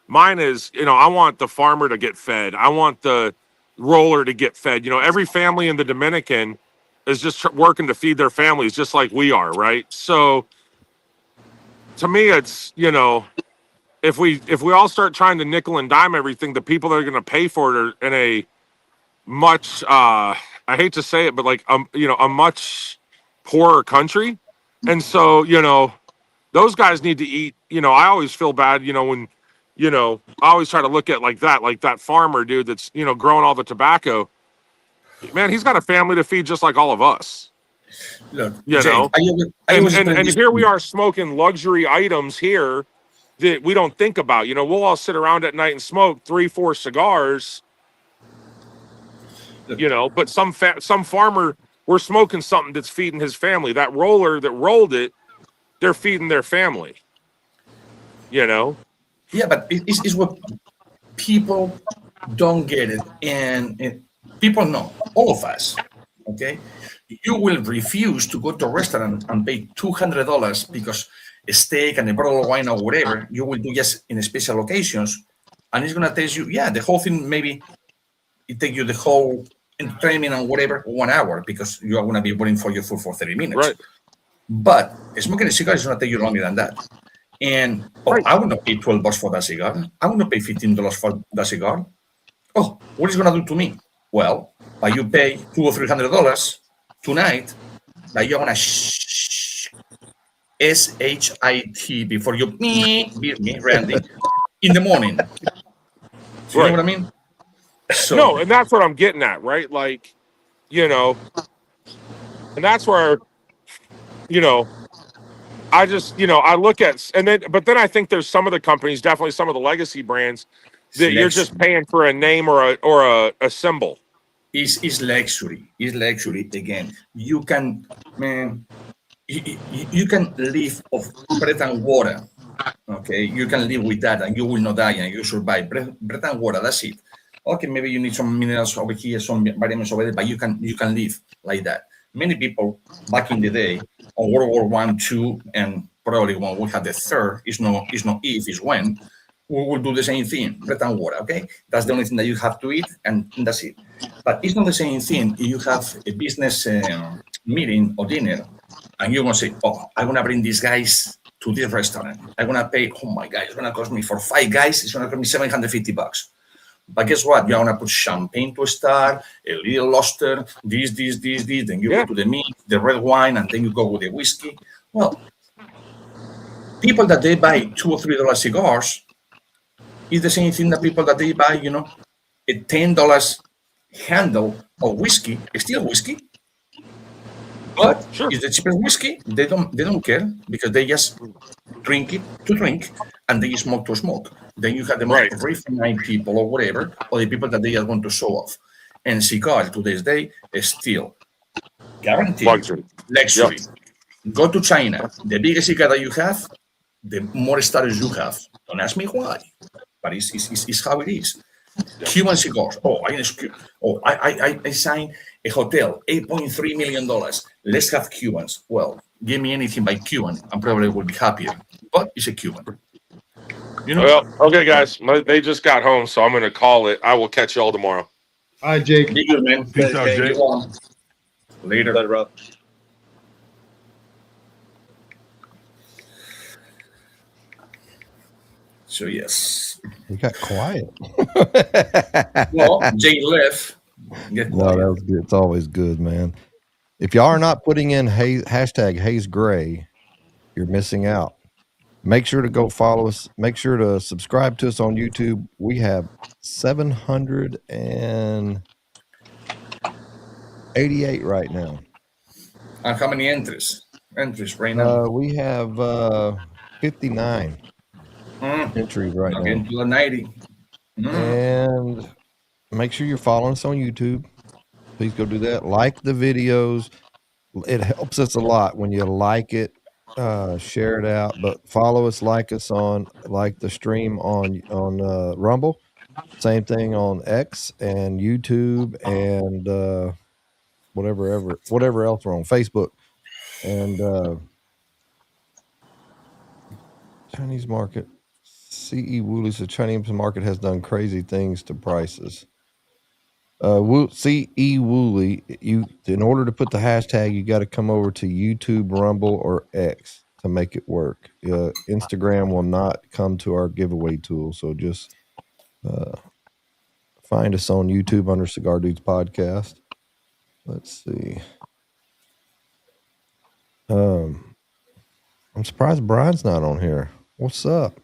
Mine is, I want the farmer to get fed. I want the roller to get fed. Every family in the Dominican is just working to feed their families just like we are, right? So to me, it's, if we all start trying to nickel and dime everything, the people that are going to pay for it are in a much, I hate to say it, but like, a much poorer country. And so, those guys need to eat, I always feel bad, when, I always try to look at like that farmer dude that's, growing all the tobacco. Man, he's got a family to feed just like all of us. Look, and here we are smoking luxury items here that we don't think about. We'll all sit around at night and smoke 3-4 cigars. But some farmer, we're smoking something that's feeding his family. That roller that rolled it, they're feeding their family. Yeah, but it's what people don't get it, and people know, all of us. Okay, you will refuse to go to a restaurant and pay $200 because a steak and a bottle of wine or whatever you will do just in special occasions, and it's gonna taste you. Yeah, the whole thing maybe it take you the whole entertainment and whatever 1 hour because you are gonna be waiting for your food for 30 minutes. Right. But smoking a cigar is gonna take you longer than that. And I would not pay $12 for that cigar. I would not pay $15 for that cigar. Oh, what is it gonna do to me? Well, but you pay $200 or $300 tonight, that you're gonna SHIT before you me Randy in the morning. You know what I mean? So, no, and that's what I'm getting at, right? Like, and that's where, I just, I look at, but then I think there's some of the companies, definitely some of the legacy brands that you're just paying for a name or a symbol. It's luxury. It's luxury again. You can, man, you can live off bread and water. Okay, you can live with that, and you will not die, and you survive. Bread and water. That's it. Okay, maybe you need some minerals over here, some vitamins over there, but you can live like that. Many people back in the day on World War I, II, and probably when we had the third, it's not if, it's when, we will do the same thing, bread and water, okay? That's the only thing that you have to eat, and that's it. But it's not the same thing if you have a business meeting or dinner, and you're going to say, oh, I'm going to bring these guys to this restaurant. I'm going to pay, oh my God, it's going to cost me, for 5 guys, it's going to cost me $750. But guess what? You're going to put champagne to start, a little luster, this. Then you go to the meat, the red wine, and then you go with the whiskey. Well, people that they buy $2 or $3 cigars is the same thing that people that they buy, a $10 handle of whiskey, still whiskey. But it's the cheapest whiskey. They don't care because they just drink it to drink and they smoke to smoke. Then you have the most refined people or whatever, or the people that they just want to show off. And cigar to this day is still guaranteed luxury. Yep. Go to China. The bigger cigar that you have, the more status you have. Don't ask me why, but it's how it is. Cuban cigars. I signed a hotel, $8.3 million. Let's have Cubans. Well, give me anything by Cuban, I probably will be happier. But it's a Cuban. Well, okay, guys. They just got home, so I'm going to call it. I will catch you all tomorrow. All right, Jake. Be good, man. Peace out, Jake. Later. Later, bro. So, yes. You got quiet. Well, Jay left. No, that was good. It's always good, man. If y'all are not putting in hashtag Hayes Gray you're missing out. Make sure to go follow us. Make sure to subscribe to us on YouTube. We have 788 right now. And how many entries? Entries right now. We have 59 entries right now. Getting to the 90. And make sure you're following us on YouTube. Please go do that. Like the videos. It helps us a lot when you like it, share it out. But follow us, like us on the stream on Rumble. Same thing on X and YouTube and whatever else we're on Facebook. And Chinese market. CE Woolley says Chinese market has done crazy things to prices. CE Woolley, in order to put the hashtag, you got to come over to YouTube, Rumble, or X to make it work. Instagram will not come to our giveaway tool, so just find us on YouTube under Cigar Dudes Podcast. Let's see. I'm surprised Brian's not on here. What's up?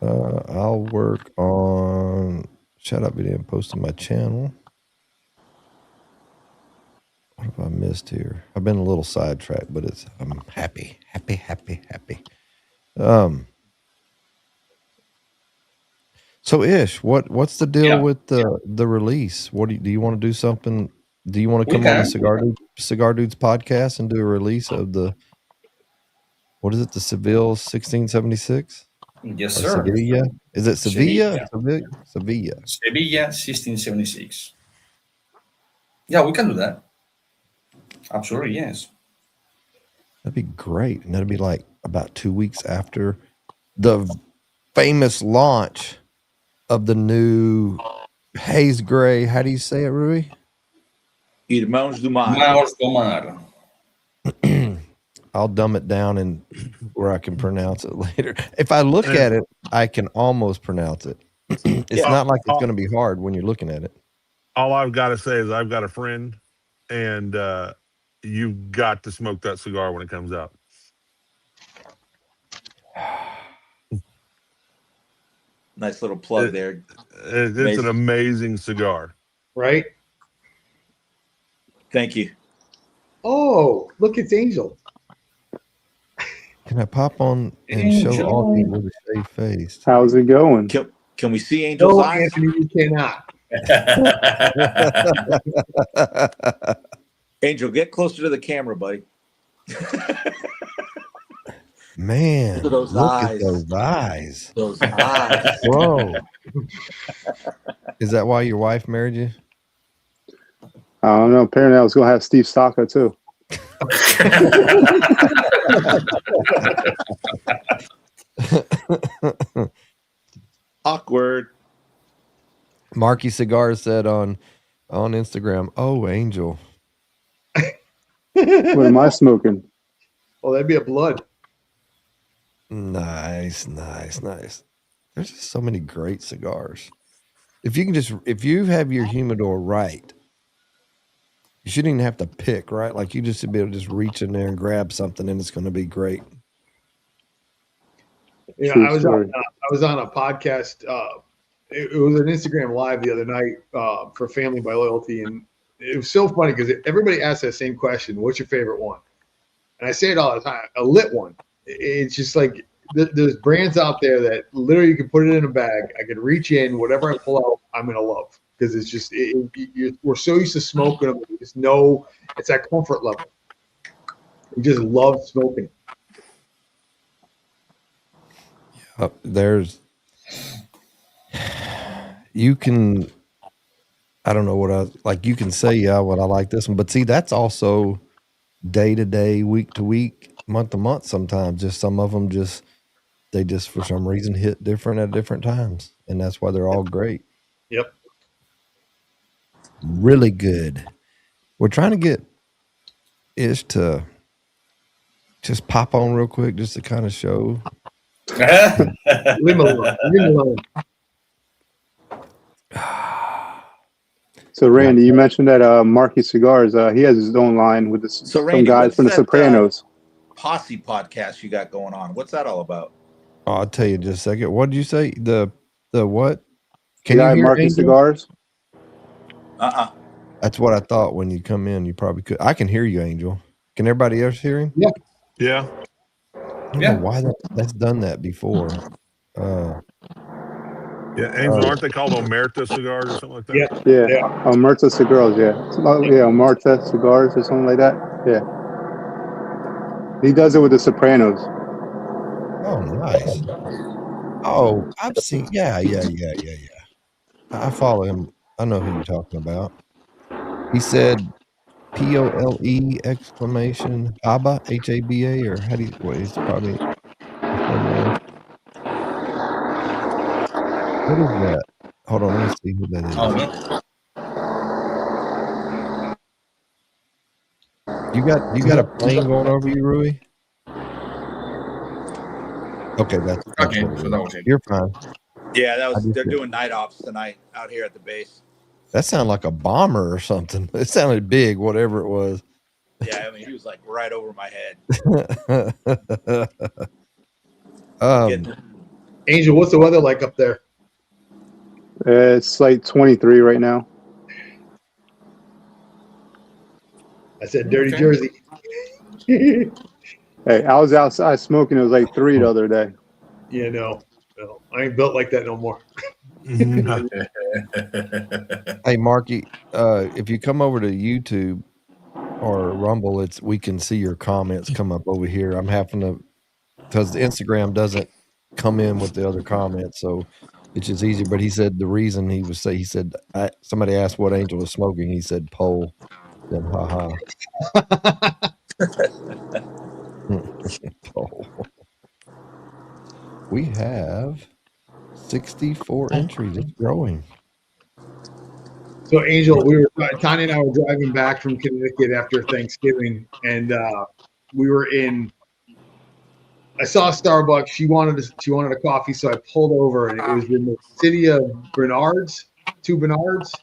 I'll work on. Shut up, video and post on my channel. What have I missed here? I've been a little sidetracked, but I'm happy. So Ish, what's the deal with the release? What do you want to do something? Do you want to come on the Cigar Dudes podcast and do a release of the what is it? The Seville 1676? Yes, or sir. Sevilla? Is it Sevilla? Sevilla 1676. Yeah, we can do that. Absolutely, yes. That'd be great. And that'd be like about 2 weeks after the famous launch of the new Haze Gray. How do you say it, Rui? Irmãos do Mar. Irmãos do Mar. I'll dumb it down and where I can pronounce it later. If I look at it, I can almost pronounce it. It's not like it's going to be hard when you're looking at it. All I've got to say is I've got a friend, and you've got to smoke that cigar when it comes out. Nice little plug there. It's an amazing cigar. Right? Thank you. Oh, look, it's Angel. Can I pop on and show all these with a shaved face? How's it going? Can we see Angel's No, eyes? Anthony, you cannot. Angel, get closer to the camera, buddy. Man, Look at those look eyes. at those eyes. Those eyes. Whoa. Is that why your wife married you? I don't know. Apparently, I was going to have Steve Stocka, too. Awkward. Marky Cigar said on Instagram, "Oh, Angel." What am I smoking? Oh, that'd be a blood. Nice. There's just so many great cigars. If you have your humidor right, you shouldn't even have to pick, right? Like you just should be able to just reach in there and grab something, and it's going to be great. You know, I was on a podcast. It was an Instagram live the other night for Family by Loyalty, and it was so funny because everybody asks that same question: "What's your favorite one?" And I say it all the time: a lit one. It's just like there's brands out there that literally you can put it in a bag. I can reach in, whatever I pull out, I'm gonna love because it's just we're so used to smoking them. You just know it's that comfort level. You just love smoking. You can, I don't know you can say, what I like this one, but see, that's also day to day, week to week, month to month. Sometimes just some of them they for some reason hit different at different times. And that's why they're all great. Yep. Really good. We're trying to get Ish to just pop on real quick, just to kind of show. Leave him alone. So, Randy, you mentioned that Marky Cigars, he has his own line with some Randy, guys what's from The that, Sopranos. posse podcast you got going on. What's that all about? Oh, I'll tell you in just a second. What did you say? The what? Can The you guy hear Market Angel? Cigars. That's what I thought when you come in. You probably could. I can hear you, Angel. Can everybody else hear him? Yeah. Yeah. I don't know why that's done that before. Yeah, Angel, aren't they called Omerta cigars or something like that? Yeah. Yeah. Omerta Cigars. Yeah. Omerta Cigars or something like that. Yeah. He does it with the Sopranos. Oh, nice. Oh, I've seen. Yeah. I follow him. I know who you're talking about. He said POLE exclamation Haba HABA or how do you? What is probably his name. What is that? Hold on, let me see who that is. Oh, no. You got a plane going over you, Rui? Okay, that's Okay, what it so is. that was it. You're fine. Yeah, they're doing night ops tonight out here at the base. That sounded like a bomber or something. It sounded big, whatever it was. Yeah, I mean, he was like right over my head. Angel, what's the weather like up there? It's like 23 right now. I said dirty Jersey. Hey, I was outside smoking. It was like 3 the other day. Yeah, no, I ain't built like that no more. Hey, Marky, if you come over to YouTube or Rumble, we can see your comments come up over here. I'm having to, because Instagram doesn't come in with the other comments, so it's just easier. But he said the reason he said somebody asked what Angel was smoking. He said pole. Then haha. Pole. We have 64 entries. It's growing. So, Angel, Tanya and I were driving back from Connecticut after Thanksgiving, and we were in. I saw a Starbucks. She wanted a coffee, so I pulled over, and it was in the city of Bernards, 2 Bernards.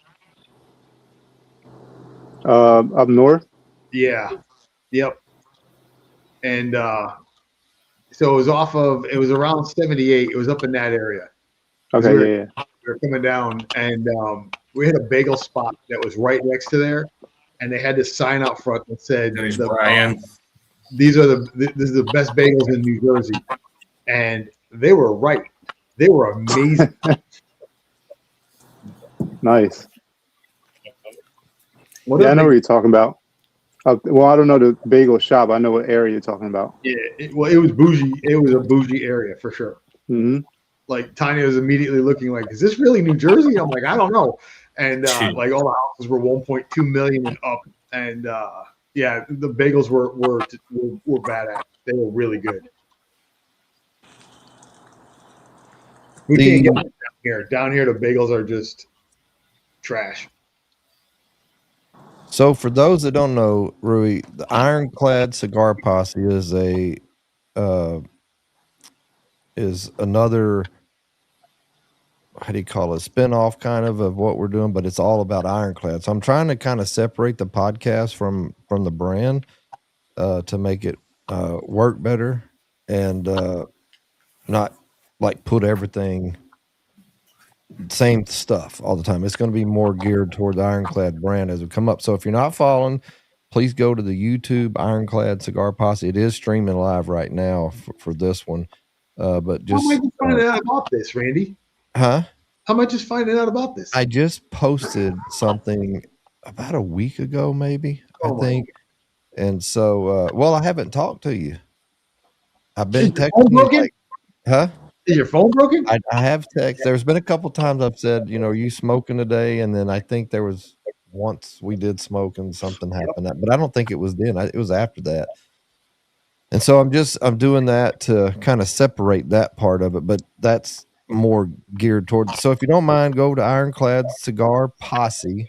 Up north. Yeah. Yep. And so it was around 78. It was up in that area. Okay, we were coming down, and we had a bagel spot that was right next to there, and they had this sign out front that said, Brian. this is the best bagels in New Jersey. And they were right. They were amazing. Nice. I know what you're talking about. Well, I don't know the bagel shop. I know what area you're talking about. Yeah, it was bougie. It was a bougie area for sure. Mm-hmm. Like Tanya was immediately looking like, is this really New Jersey? I'm like, I don't know. And like all the houses were 1.2 million and up. And yeah, the bagels were badass. They were really good. We can't get them down here. Down here, the bagels are just trash. So for those that don't know, Rui, the Ironclad Cigar Posse is another, how do you call it, spinoff kind of what we're doing, but it's all about Ironclad. So I'm trying to kind of separate the podcast from the brand to make it work better and not like put everything same stuff all the time. It's going to be more geared toward the Ironclad brand as we come up. So if you're not following, please go to the YouTube Ironclad Cigar Posse. It is streaming live right now for this one. But just how am I just finding out about this, Randy? Huh? How am I just finding out about this? I just posted something about a week ago, maybe, I think. And so, well, I haven't talked to you. I've been texting you like, huh? Is your phone broken? I have text. There's been a couple times I've said, are you smoking today? And then I think there was once we did smoke and something happened, but I don't think it was then. It was after that. And so I'm doing that to kind of separate that part of it, but that's more geared toward. So if you don't mind, go to Ironclad Cigar Posse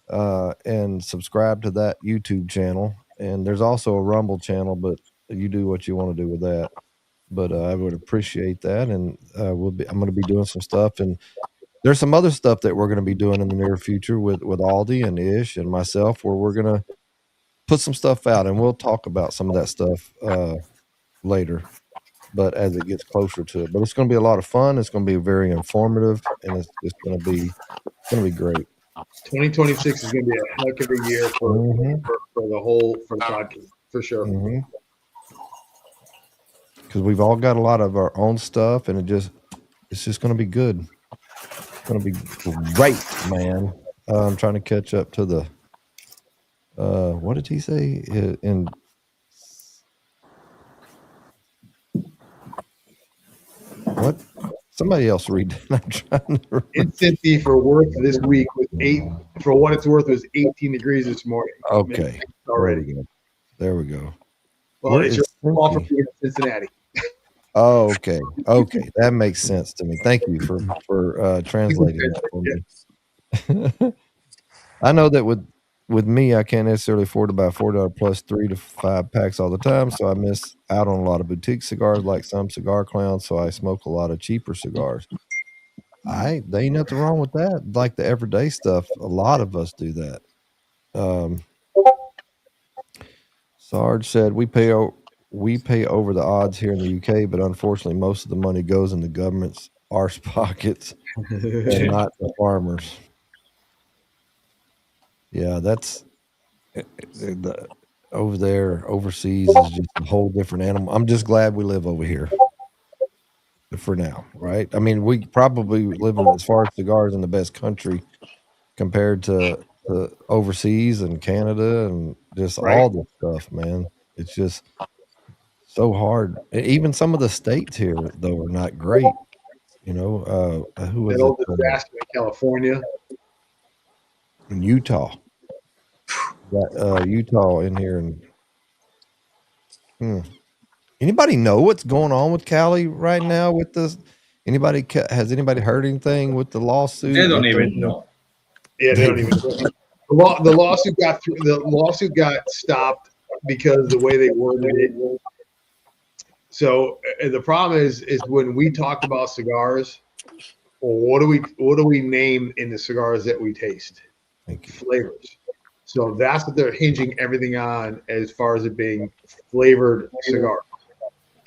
and subscribe to that YouTube channel. And there's also a Rumble channel, but you do what you want to do with that. But I would appreciate that, and I'm going to be doing some stuff, and there's some other stuff that we're going to be doing in the near future with Aldi and Ish and myself, where we're going to put some stuff out, and we'll talk about some of that stuff later. But as it gets closer to it, but it's going to be a lot of fun. It's going to be very informative, and it's just going to be great. 2026 is going to be a heck of a year for the podcast for sure. Because we've all got a lot of our own stuff, and it's just going to be good. It's going to be great, man. I'm trying to catch up to the what did he say in what? Somebody else read that. I'm trying to Incentive for worth this week was 8. For what it's worth, was 18 degrees this morning. Okay, already. There we go. Well, it's your call for Cincinnati. Oh, okay. That makes sense to me. Thank you for translating that for me. I know that with me, I can't necessarily afford to buy $4 plus 3 to 5 packs all the time, so I miss out on a lot of boutique cigars like some cigar clowns, so I smoke a lot of cheaper cigars. There ain't nothing wrong with that. Like the everyday stuff, a lot of us do that. Sarge said we pay over the odds here in the UK, but unfortunately most of the money goes in the government's arse pockets and not the farmers. Yeah, that's over there. Overseas is just a whole different animal. I'm just glad we live over here for now, right? I mean, we probably live in, as far as cigars, in the best country compared to overseas and Canada and just all this stuff, man. It's just so hard. Even some of the states here, though, are not great. You know, who was old disaster in California, in Utah. Got Utah in here, and anybody know what's going on with Cali right now with this? Has anybody heard anything with the lawsuit? They don't even know. Yeah, they don't even know. The lawsuit got stopped because the way they worded it. So the problem is when we talk about cigars, what do we name in the cigars that we taste? Flavors. So that's what they're hinging everything on as far as it being flavored cigar.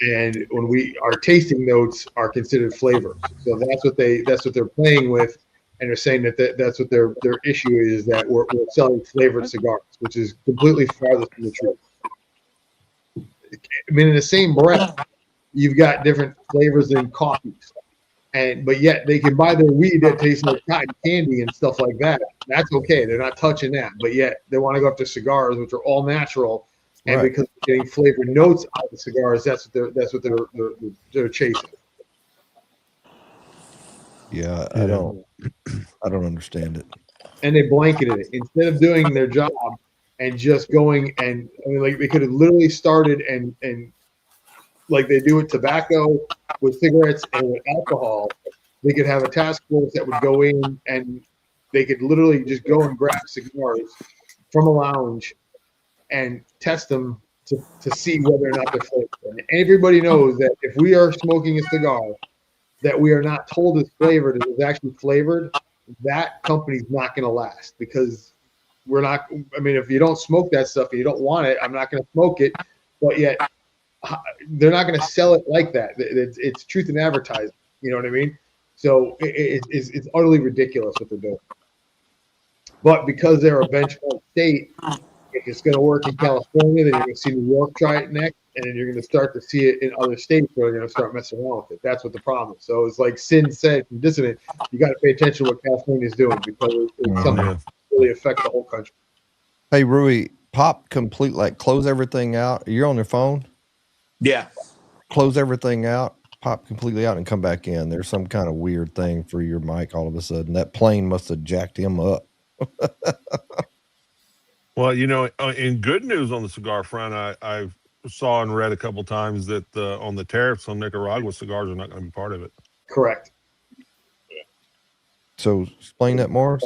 And when our tasting notes are considered flavors. So that's what they're playing with, and they're saying that's what their issue is, that we're selling flavored cigars, which is completely farthest from the truth. I mean, in the same breath, you've got different flavors in coffees, but yet they can buy their weed that tastes like cotton candy and stuff like that. That's okay. They're not touching that. But yet they want to go after cigars, which are all natural, and because they're getting flavored notes out of the cigars, that's what they're chasing. Yeah, I don't understand it. And they blanketed it instead of doing their job and just going and like they could have literally started and like they do with tobacco, with cigarettes, and with alcohol. They could have a task force that would go in and they could literally just go and grab cigars from a lounge and test them to see whether or not they're flavored. And everybody knows that if we are smoking a cigar that we are not told is flavored and is actually flavored, that company's not going to last, because we're not. I mean, if you don't smoke that stuff and you don't want it, I'm not going to smoke it. But yet, they're not going to sell it like that. It's truth in advertising. You know what I mean? So it's utterly ridiculous what they're doing. But because they're a benchmark state, if it's going to work in California, then you're going to see New York try it next, and then you're going to start to see it in other states where they're going to start messing around with it. That's what the problem is. So it's like Sin said from Dissident, you got to pay attention to what California is doing, because it's something that really affects the whole country. Hey, Rui, pop complete, like close everything out. You're on your phone? Yeah. Close everything out, pop completely out, and come back in. There's some kind of weird thing for your mic all of a sudden. That plane must have jacked him up. Well, you know, in good news on the cigar front, I saw and read a couple times that on the tariffs on Nicaragua, cigars are not going to be part of it. Correct. So explain that more.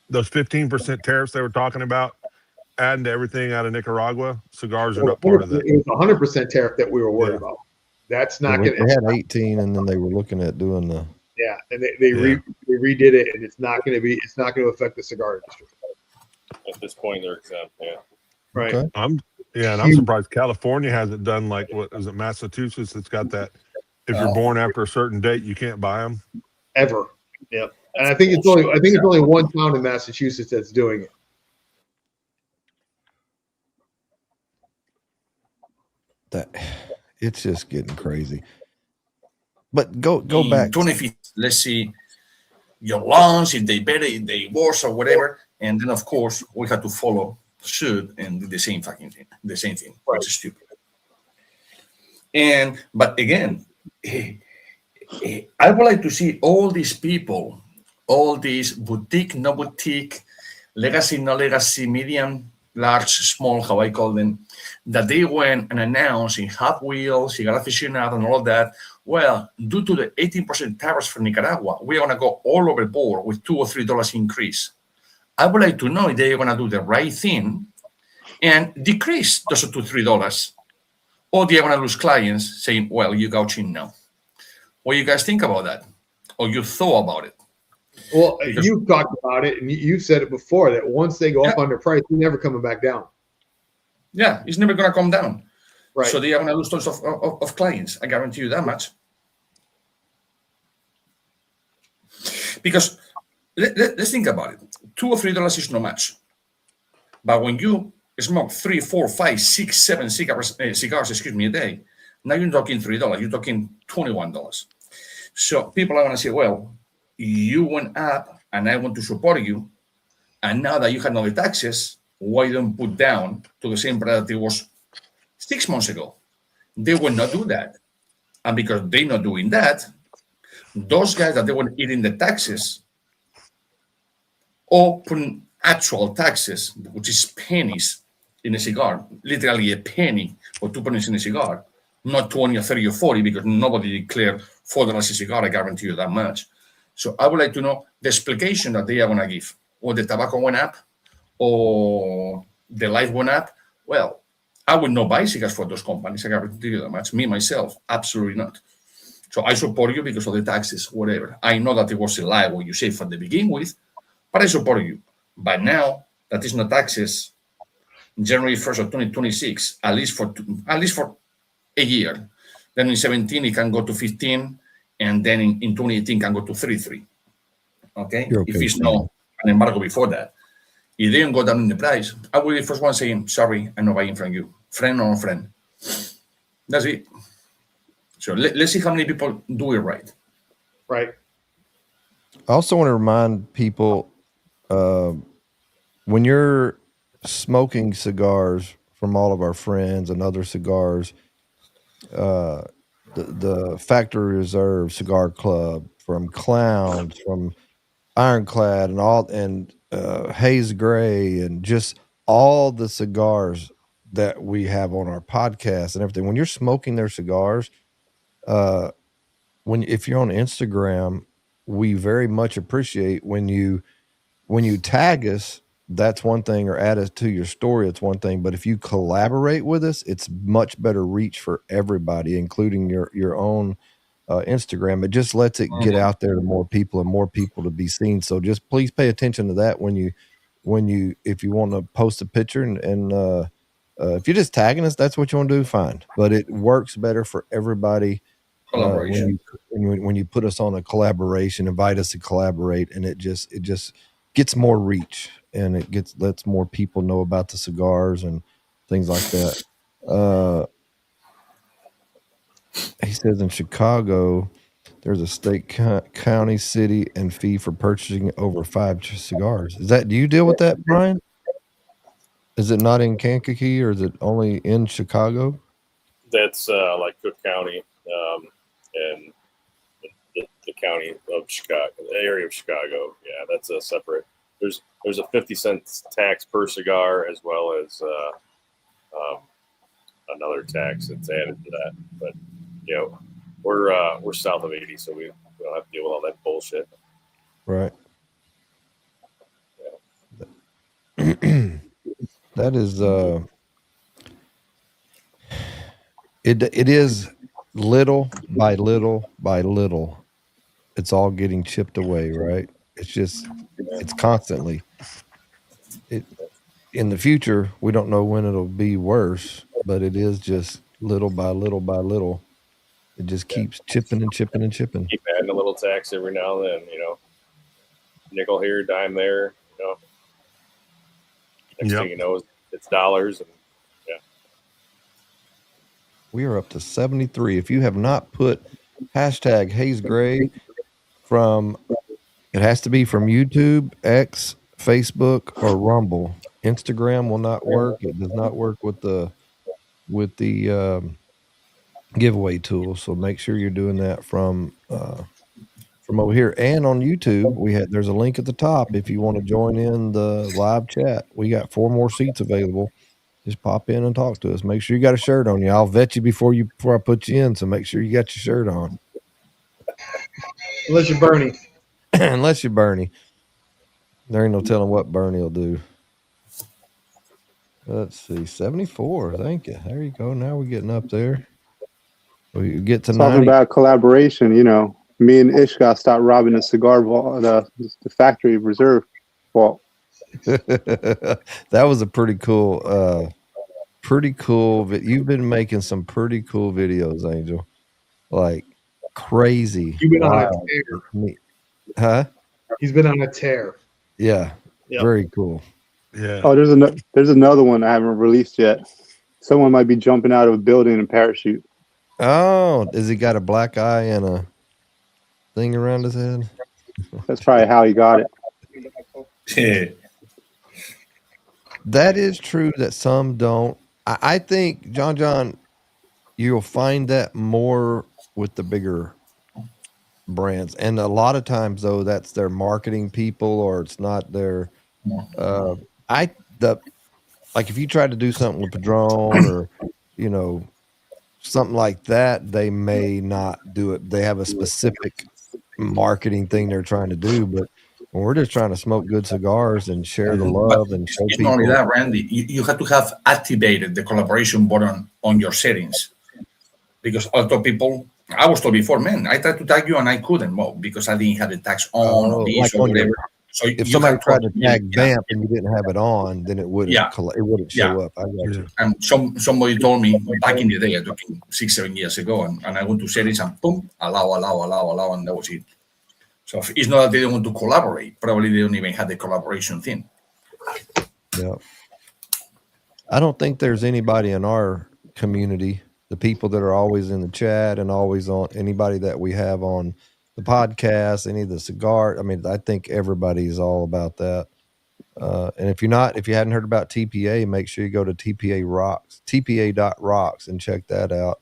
Those 15% tariffs they were talking about, adding to everything out of Nicaragua, cigars are not part of that. It was 100% tariff that we were worried about. That's not going to. They had 18, and then they were looking at doing the. Yeah, and they redid it, and it's not going to affect the cigar industry. At this point, they're exempt. Yeah. Right. Okay. And I'm Huge. surprised California hasn't done like what is it, Massachusetts? It's got that. If you're born after a certain date, you can't buy them. Ever. Yep. And I That's think it's bullshit. only one town in Massachusetts that's doing it. That it's just getting crazy. But go back. 25th, let's see your loans, if they better, if they worse or whatever. And then, of course, we had to follow suit and do the same fucking thing, which is stupid. But again, I would like to see all these people, all these boutique, no boutique, legacy, no legacy, medium, large, small, how I call them, that they went and announced in Hot Wheels, Cigar Aficionado, and all that. Well, due to the 18% tariffs for Nicaragua, we're going to go all overboard with $2 or $3 increase. I would like to know if they're going to do the right thing and decrease those $2 or $3, or they're going to lose clients saying, well, you gouging now. What do you guys think about that? Or you thought about it? Well, you talked about it, and you said it before that once they go up on their price, they're never coming back down. Yeah, it's never going to come down. Right. So they are going to lose tons of clients. I guarantee you that much. Because let's think about it. $2 or $3 is not much. But when you smoke 3, 4, 5, 6, 7 cigars, a day, now you're talking $3. You're talking $21. So people are going to say, well, you went up and I want to support you. And now that you have no taxes, why don't put down to the same price that it was 6 months ago? They will not do that. And because they're not doing that, those guys that they were eating the taxes or putting actual taxes, which is pennies in a cigar, literally a penny or 2 pennies in a cigar, not 20 or 30 or 40, because nobody declared $4 a cigar, I guarantee you that much. So I would like to know the explication that they are going to give. Or the tobacco went up, or the life went up. Well, I would not buy cigars for those companies, I guarantee you that much. Me, myself, absolutely not. So I support you because of the taxes, whatever. I know that it was a lie what you say from the beginning with, but I support you. But now that is not taxes, January 1st of 2026, at least for a year. Then in 17, it can go to 15, and then in 2018 can go to 33. Okay? If it's not an embargo before that. If they don't go down in the price, I will be the first one saying, sorry, I'm not buying from you. Friend or no friend. That's it. So let's see how many people do it right. Right. I also want to remind people when you're smoking cigars from all of our friends and other cigars, the Factory Reserve Cigar Club, from Clowns, from Ironclad, and all, and Hayes Gray, and just all the cigars that we have on our podcast and everything. When you're smoking their cigars, if you're on Instagram, we very much appreciate when you tag us. That's one thing, or add us to your story. It's one thing, but if you collaborate with us, it's much better reach for everybody, including your own Instagram. It just lets it get out there to more people and more people to be seen. So just please pay attention to that if you want to post a picture and if you're just tagging us, that's what you want to do, fine. But it works better for everybody when you put us on a collaboration, invite us to collaborate, and it just gets more reach, and it lets more people know about the cigars and things like that. He says in Chicago, there's a state, county, city, and fee for purchasing over 5 cigars. Do you deal with that, Brian? Is it not in Kankakee, or is it only in Chicago? That's like Cook County and the county of Chicago, the area of Chicago. Yeah, that's a separate. There's a 50-cent tax per cigar, as well as another tax that's added to that. But we're south of 80, so we don't have to deal with all that bullshit. Right. Yeah. That is it is little by little by little. It's all getting chipped away, right? It's constantly. in the future, we don't know when it'll be worse, but it is just little by little by little. It just keeps chipping and chipping and chipping. Keep adding a little tax every now and then, nickel here, dime there, Next thing you know, it's dollars. And we are up to 73. If you have not put hashtag Hayes Gray from, it has to be from YouTube, X, Facebook, or Rumble. Instagram will not work. It does not work with the giveaway tool. So make sure you're doing that from over here. And on YouTube, there's a link at the top if you want to join in the live chat. We got 4 more seats available. Just pop in and talk to us. Make sure you got a shirt on you. I'll vet you before I put you in. So make sure you got your shirt on. Unless you're Bernie. Unless you're Bernie. There ain't no telling what Bernie will do. Let's see. 74. Thank you. There you go. Now we're getting up there. We get to Talking 90. about collaboration, me and Ish got to stop robbing the cigar vault, the factory reserve vault. That was a pretty cool. You've been making some pretty cool videos, Angel. Like crazy. You've been wild. on a tear. Huh? He's been on a tear. Yeah. Yep. Very cool. Yeah. Oh, there's another one I haven't released yet. Someone might be jumping out of a building in a parachute. Oh, has he got a black eye and a thing around his head? That's probably how he got it. Yeah. That is true that some don't. I think, John, you'll find that more with the bigger brands. And a lot of times, though, that's their marketing people or it's not their like if you try to do something with Padron or, something like that, they may not do it. They have a specific marketing thing they're trying to do, but when we're just trying to smoke good cigars and share the love and show it's people. not only that, Randy. You have to have activated the collaboration button on your settings, because although I was told before, man, I tried to tag you and I couldn't, because I didn't have the tags on or this like or whatever. So if somebody tried to tag Vamp and you didn't have it on, then it wouldn't. It wouldn't show up. I got you. And somebody told me back in the day, I'm talking 6-7 years ago, and I went to settings and boom, allow, and that was it. So it's not that they don't want to collaborate. Probably they don't even have the collaboration thing. Yeah. I don't think there's anybody in our community, the people that are always in the chat and always on, anybody that we have on the podcast, any of the cigar. I mean, I think everybody's all about that. And if you hadn't heard about TPA, make sure you go to TPA.rocks and check that out.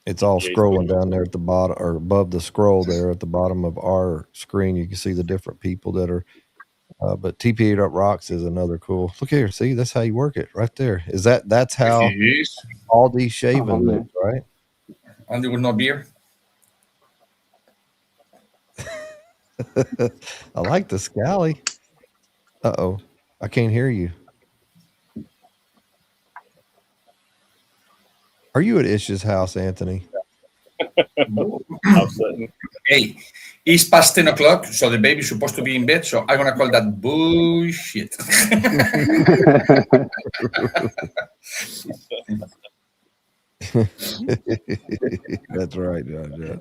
It's all scrolling down there at the bottom or above the scroll there at the bottom of our screen. You can see the different people that are, but TPA.rocks is another cool. Look here. See, that's how you work it right there. That's how all these shaving looks, right? And there was no beer. I like the scally. Uh-oh. I can't hear you. Are you at Ish's house, Anthony? Hey, it's past 10 o'clock, so the baby's supposed to be in bed, so I'm going to call that bullshit. That's right, John.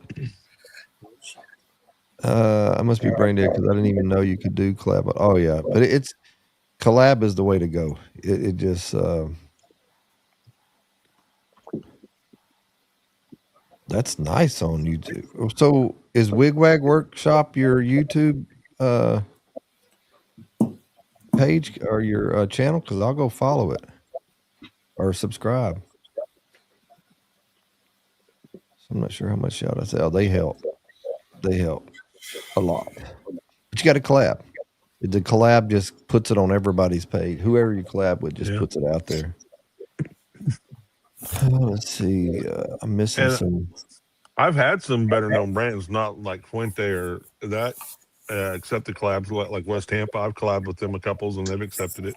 I must be brain dead because I didn't even know you could do collab. Oh, yeah. But it's collab is the way to go. It just... That's nice on YouTube. So is Wigwag Workshop your YouTube page or your channel? Because I'll go follow it or subscribe. So I'm not sure how much shout outs. Oh, they help. They help a lot. But you got to collab. The collab just puts it on everybody's page. Whoever you collab with just puts it out there. Let's see. I'm missing some. I've had some better known brands, not like Fuente or that, accept the collabs like West Tampa. I've collabed with them a couples and they've accepted it.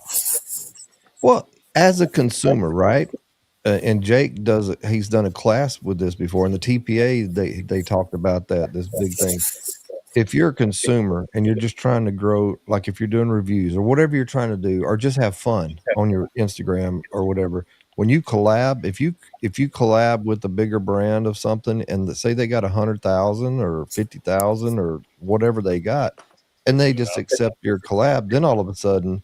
Well, as a consumer, right? And Jake does it. He's done a class with this before. In the TPA, they talked about that, this big thing. if you're a consumer and you're just trying to grow, like if you're doing reviews or whatever you're trying to do, or just have fun on your Instagram or whatever, when you collab, if you collab with a bigger brand of something and say they got 100,000 or 50,000 or whatever they got, and they just accept your collab, then all of a sudden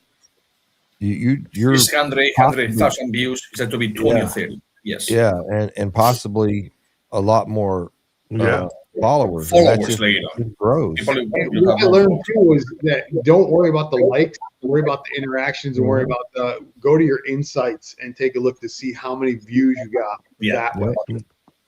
you're It's 100,000 views. It's had to be 20 or 30. Yes. Yeah, and possibly a lot more followers. Followers later. It grows. And what I learned too is that don't worry about the likes, worry about the interactions, and worry about go to your insights and take a look to see how many views you got that way.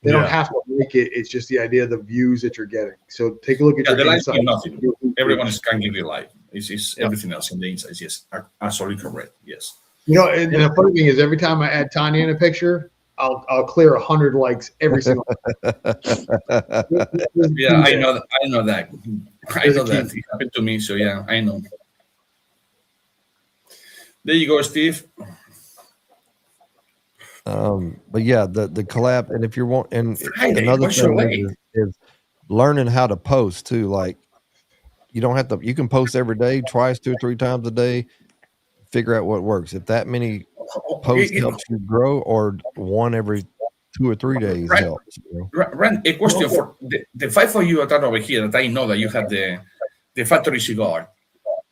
They don't have to make it. It's just the idea of the views that you're getting. So take a look at your the insights. Nothing. Everyone can give you like. It's everything else in the insights. Yes, absolutely correct. Yes. You know, and the funny thing is, every time I add Tanya in a picture, I'll clear 100 likes every single time. Yeah, I know that. I know that. It happened to me. So yeah, I know. There you go, Steve. But yeah, the collab, and if you're another thing is learning how to post too. Like you don't have to. You can post every day, twice, 2 or 3 times a day. Figure out what works. If that many posts helps you grow, or one every 2 or 3 days helps. Ran, a question for the 5 of you that are over here that I know that you have the factory cigar.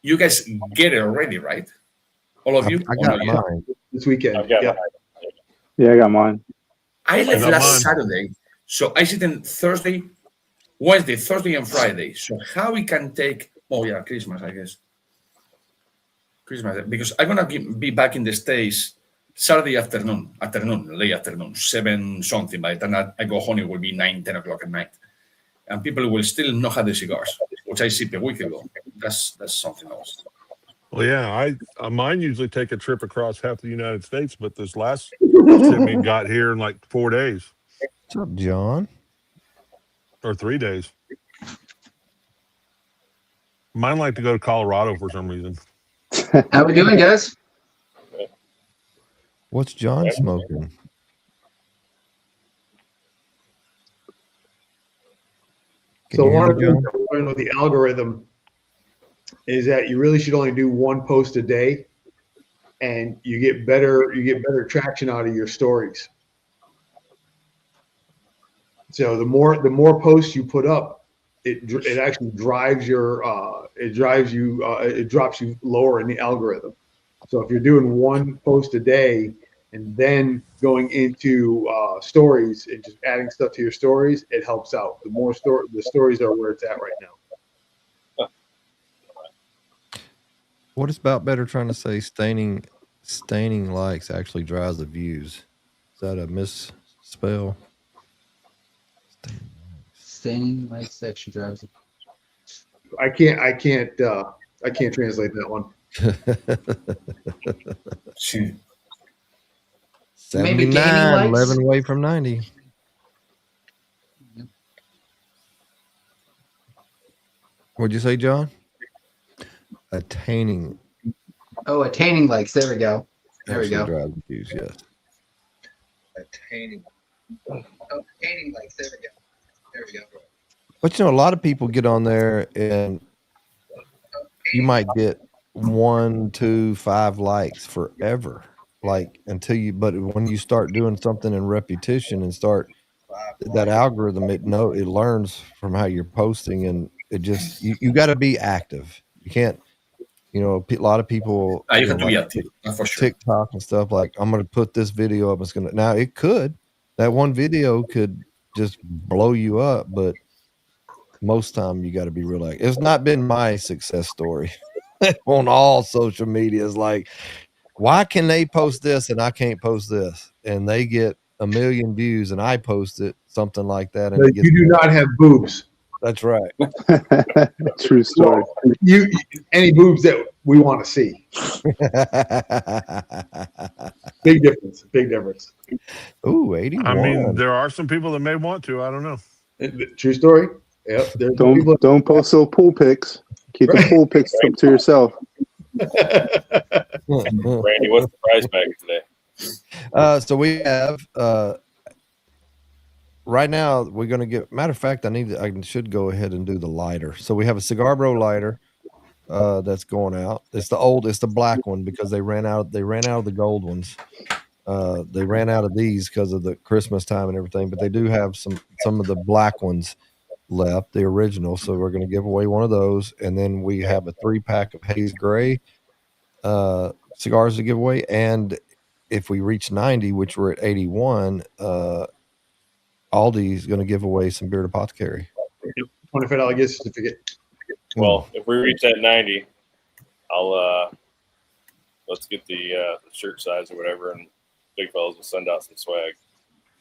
You guys get it already, right? All of you? I got mine this weekend. I've got mine. Yeah, I got mine. I left last Saturday, so I sit in Thursday, Wednesday, Thursday, and Friday. So how we can take? Oh yeah, Christmas, I guess. Christmas, because I'm gonna be back in the States Saturday afternoon, late afternoon, 7 something. By the time I go home, it will be 9, 10 o'clock at night, and people will still not have the cigars, which I sipped a week ago. That's something else. Well, yeah, mine usually take a trip across half the United States, but this last shipment got here in like 4 days. What's up, John? Or 3 days. Mine like to go to Colorado for some reason. How we doing, guys? What's John smoking? So one of the things that we learned with the algorithm is that you really should only do 1 post a day, and you get better traction out of your stories. So the more posts you put up, it actually drives it drops you lower in the algorithm. So if you're doing 1 post a day and then going into stories and just adding stuff to your stories, it helps out. The stories are where it's at right now. What is about better trying to say staining likes actually drives the views? Is that a misspell? Staining likes actually drives it. I can't translate that one. 79, 11 away from 90. What'd you say, John? Attaining. Oh, attaining likes. There we go. There we go. Drive views, yes. Attaining. Oh, attaining likes. There we go. There we go. But a lot of people get on there and you might get 1, 2, 5 likes forever. Like but when you start doing something in repetition and start that algorithm, it learns from how you're posting, and it just you got to be active. You can't, a lot of people. You have to be active for sure. TikTok and stuff, like I'm going to put this video up. That one video could just blow you up, but most time you got to be real active. It's not been my success story on all social media. It's like, why can they post this and I can't post this? And they get 1 million views and I post it, something like that. And you do not have boobs. That's right. True story. Well, any boobs that we want to see. Big difference. Ooh, 81. I mean, there are some people that may want to. I don't know. True story. Yep. Don't post those pool pics. Keep the pool pics to yourself. Randy, what's the prize bag today? So we have right now we're going to get. Matter of fact, I should go ahead and do the lighter. So we have a Cigar Bro lighter that's going out. It's the black one because they ran out of the gold ones. They ran out of these because of the Christmas time and everything, but they do have some of the black ones left, the original. So we're going to give away one of those, and then we have a 3-pack of Haze Gray cigars to give away. And if we reach 90, which we're at 81, Aldi's going to give away some Beard Apothecary. $25 gift certificate. Well, if we reach that 90, I'll let's get the shirt size or whatever, and big fellas will send out some swag.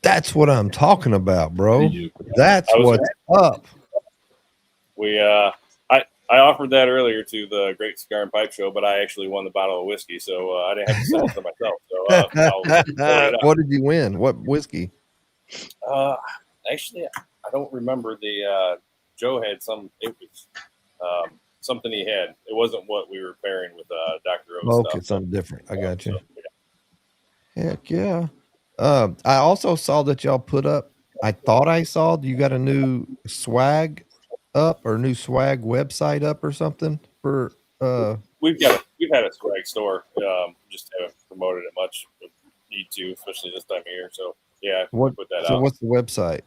That's what I'm talking about, bro. That's what's up. We I offered that earlier to the Great Cigar and Pipe Show, but I actually won the bottle of whiskey, so I didn't have to send it for myself. So what did you win? What whiskey? Actually, I don't remember. The Joe had some. It was something he had. It wasn't what we were pairing with Dr. O's Okay, stuff. something different. I got you. So, yeah. Heck yeah. I also saw that y'all put up. I thought I saw you got a new swag up or new swag website up or something for. We've had a swag store. Just haven't promoted it much. We need to, especially this time of year. So yeah, What? put that So out. what's the website?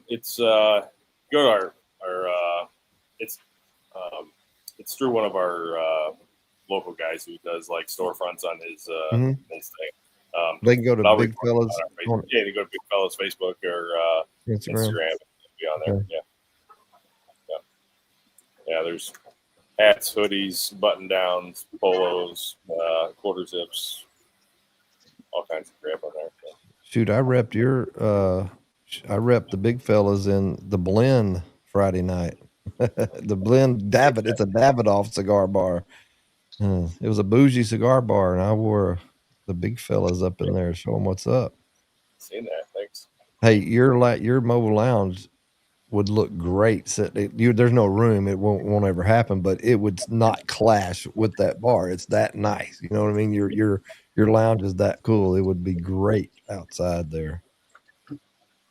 It's go to our it's through one of our local guys who does like storefronts on his his thing. They can go to but I'll Big report Fellas. it on our Facebook. Yeah, they go to Big Fellas Facebook or Instagram. It'll be on there. Okay. Yeah. There's hats, hoodies, button downs, polos, quarter zips, all kinds of crap on there. So. Shoot, I repped the Big Fellas in the Blend Friday night. The Blend David. It's a Davidoff cigar bar. It was a bougie cigar bar, and I wore the Big Fellas up in there. Show them what's up. Seen that? Thanks. Hey, your mobile lounge would look great. There's no room. It won't ever happen, but it would not clash with that bar. It's that nice. You know what I mean? Your lounge is that cool. It would be great outside there.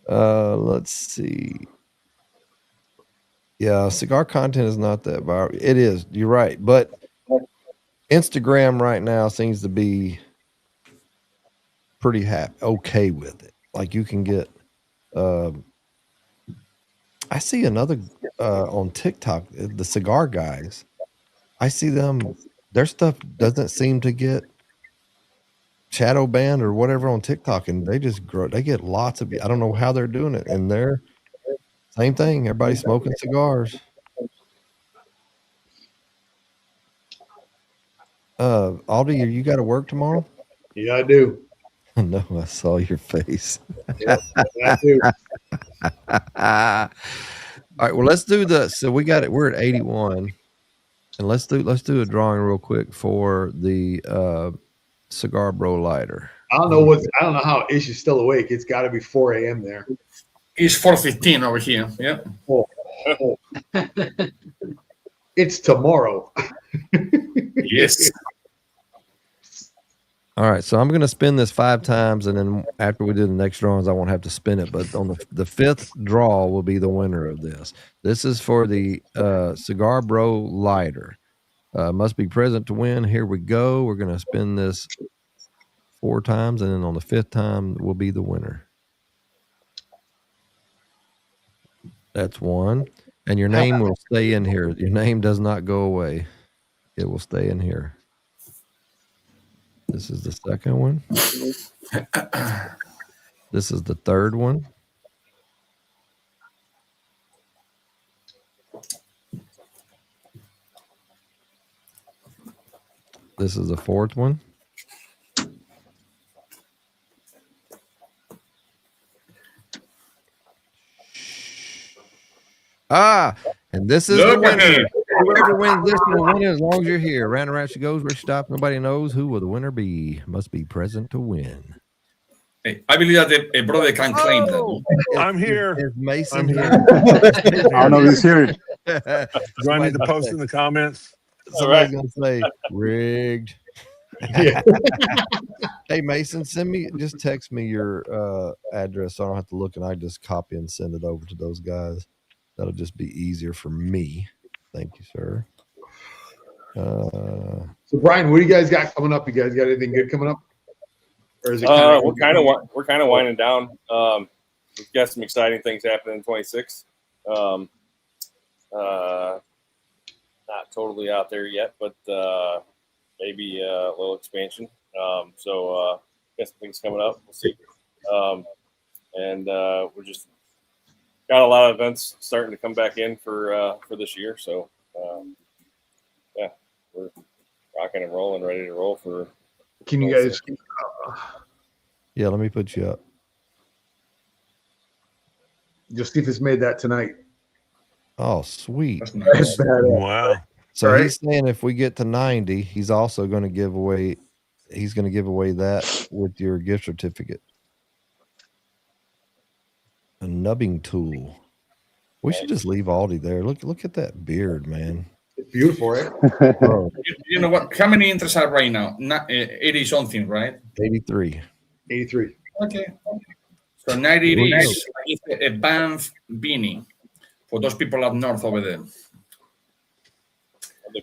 Let's see. Yeah, cigar content is not that viral. It is. You're right, but Instagram right now seems to be pretty okay with it. Like you can get. I see another on TikTok, the cigar guys. I see them. Their stuff doesn't seem to get shadow banned or whatever on TikTok, and they just grow. They get lots of. I don't know how they're doing it, and they're same thing. Everybody smoking cigars. Aldi, you got to work tomorrow? Yeah, I do. No, I saw your face. Yeah, I do. All right, well, let's do the. So we got it. We're at 81, and let's do a drawing real quick for the Cigar Bro lighter. I don't know how Ish is still awake. It's got to be 4 a.m. there. It's 4:15 over here. Yeah. Oh. It's tomorrow. Yes. All right, so I'm going to spin this 5 times, and then after we do the next drawings, I won't have to spin it. But on the 5th draw will be the winner of this. This is for the Cigar Bro lighter. Must be present to win. Here we go. We're going to spin this 4 times, and then on the 5th time will be the winner. That's 1. And your name will stay in here. Your name does not go away. It will stay in here. This is the 2nd one. This is the 3rd one. This is the 4th one. And this is the winner. Whoever wins this will win as long as you're here. Round and round she goes. Where she stops, nobody knows. Who will the winner be? Must be present to win. Hey, I believe that a brother can claim that. I'm here. Is Mason I'm here? I don't know if he's here. Do I need to post in the comments? Somebody's going to say, rigged. Yeah. Hey Mason, just text me your address so I don't have to look, and I just copy and send it over to those guys. That'll just be easier for me. Thank you, sir. So Brian, what do you guys got coming up? You guys got anything good coming up? Or is it we're kind of winding down. We've got some exciting things happening in 26. Not totally out there yet, but maybe a little expansion. So got some things coming up. We'll see. And we're just got a lot of events starting to come back in for this year. So yeah, we're rocking and rolling, ready to roll for. Can you guys? Yeah, let me put you up. Josephus made that tonight. Oh, sweet! That's nice. Wow. So All right. he's saying if we get to 90, he's also going to give away. He's going to give away that with your gift certificate. A nubbing tool. We should just leave Aldi there. Look at that beard, man. It's beautiful, right? Oh, You know what? How many interests are right now? 80 something, right? 83. 83. Okay. So 90 is a Banff beanie for those people up north over there.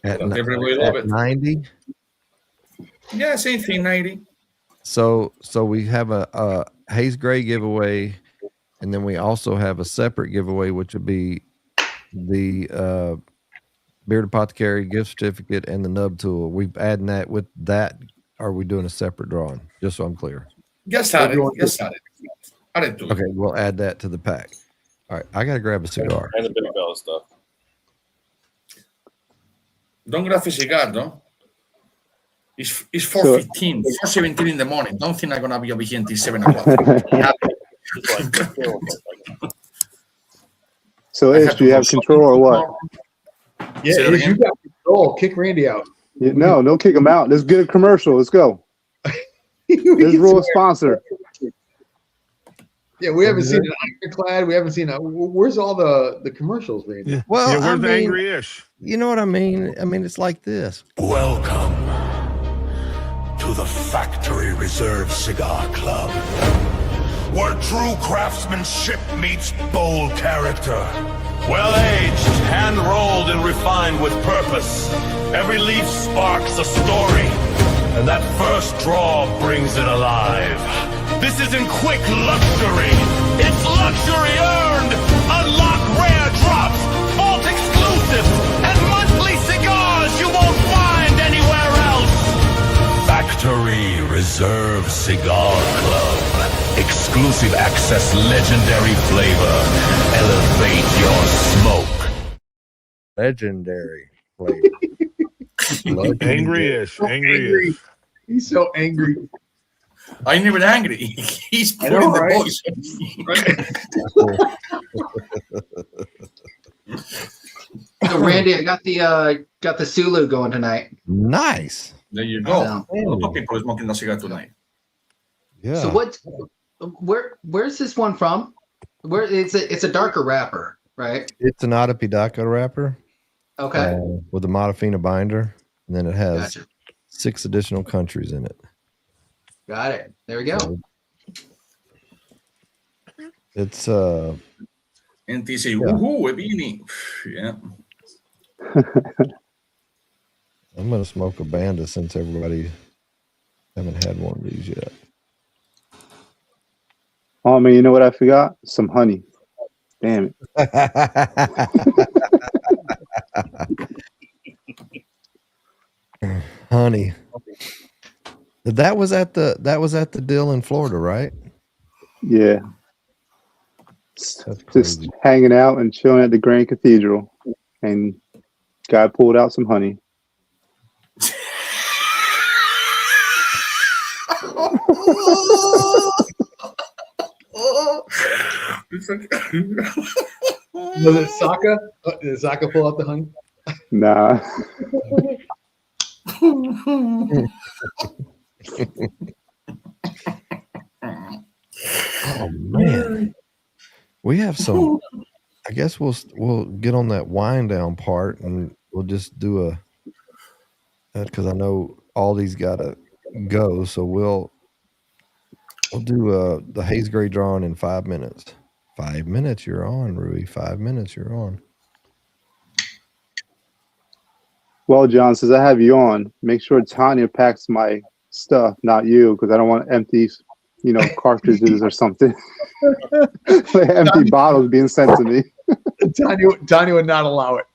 Everybody love it. 90. Yeah, same thing, 90. So we have a Hayes Gray giveaway, and then we also have a separate giveaway, which would be the Beard Apothecary gift certificate and the nub tool. We've adding that with that. Are we doing a separate drawing? Just so I'm clear. Just add it. Add it to it. Okay, we'll add that to the pack. All right, I gotta grab a cigar. And the Big Bella stuff. Don't grab a cigar, though. It's 4:15, 4:17 in the morning. Don't think I'm gonna be over here until 7 o'clock. So, Ish, do you have control or what? Yeah, Ish, you got control. Kick Randy out. Yeah, no, don't kick him out. Let's get a commercial. Let's go. Let's roll a sponsor. Yeah, we haven't seen an ironclad. We haven't seen where's all the commercials, Randy? Yeah. Well, where's the angry Ish? You know what I mean? I mean, it's like this. Welcome to the Factory Reserve Cigar Club, where true craftsmanship meets bold character. Well-aged, hand-rolled, and refined with purpose. Every leaf sparks a story, and that first draw brings it alive. This isn't quick luxury. It's luxury earned. Unlock rare drops, vault exclusives, and monthly cigars you won't find anywhere else. Factory Reserve Cigar Club. Exclusive access, legendary flavor. Elevate your smoke. Legendary flavor. Angry-ish. Angry-ish. He's so angry. I'm not even angry. He's putting the voice. So Randy, I got the Sulu going tonight. Nice. There you go. A lot of people smoking the cigar tonight. Yeah. So where's this one from? Where it's a darker wrapper, right? It's an Adapidaco wrapper. Okay. With a Modafina binder, and then it has Gotcha. 6 additional countries in it. Got it. There we go. It's And they say, woohoo, a beanie. Yeah. I'm gonna smoke a Banda since everybody haven't had one of these yet. Oh man, you know what I forgot? Some honey. Damn it. Honey. That was at the deal in Florida, right? Yeah. That's Just crazy. hanging out and chilling at the Grand Cathedral, and guy pulled out some honey. Was it Saka? Did Saka pull out the honey? Nah. Oh man, we have some. I guess we'll get on that wind down part, and we'll just do because I know all these gotta go, so we'll We'll do the Hayes Gray drawing in 5 minutes. 5 minutes, you're on, Rui. 5 minutes, you're on. Well, John, since I have you on, make sure Tanya packs my stuff, not you, because I don't want empty, cartridges or something. Like empty bottles being sent to me. Tanya would not allow it.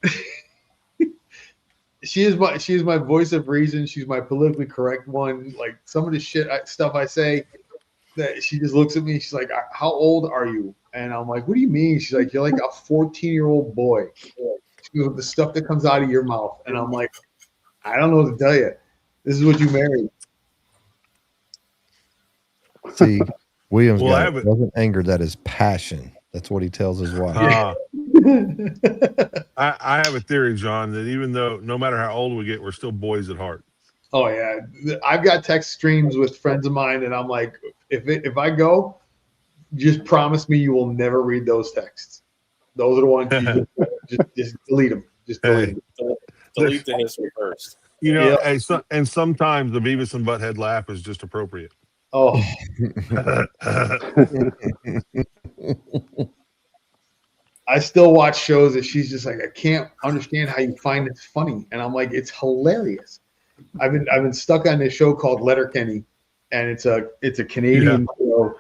She is my voice of reason. She's my politically correct one. Like some of the stuff I say, that she just looks at me. She's like, "How old are you?" And I'm like, "What do you mean?" She's like, "You're like a 14-year-old boy." She goes, "The stuff that comes out of your mouth," and I'm like, "I don't know what to tell you. This is what you married." See, Williams wasn't anger. That is passion. That's what he tells his wife. I have a theory, John, that even though no matter how old we get, we're still boys at heart. Oh yeah, I've got text streams with friends of mine, and I'm like, if I go, just promise me you will never read those texts. Those are the ones you just delete them. Just delete them. Delete the history first. And sometimes the Beavis and Butthead laugh is just appropriate. Oh. I still watch shows that she's just like, I can't understand how you find this funny, and I'm like, it's hilarious. I've been stuck on this show called Letterkenny, and it's a Canadian show.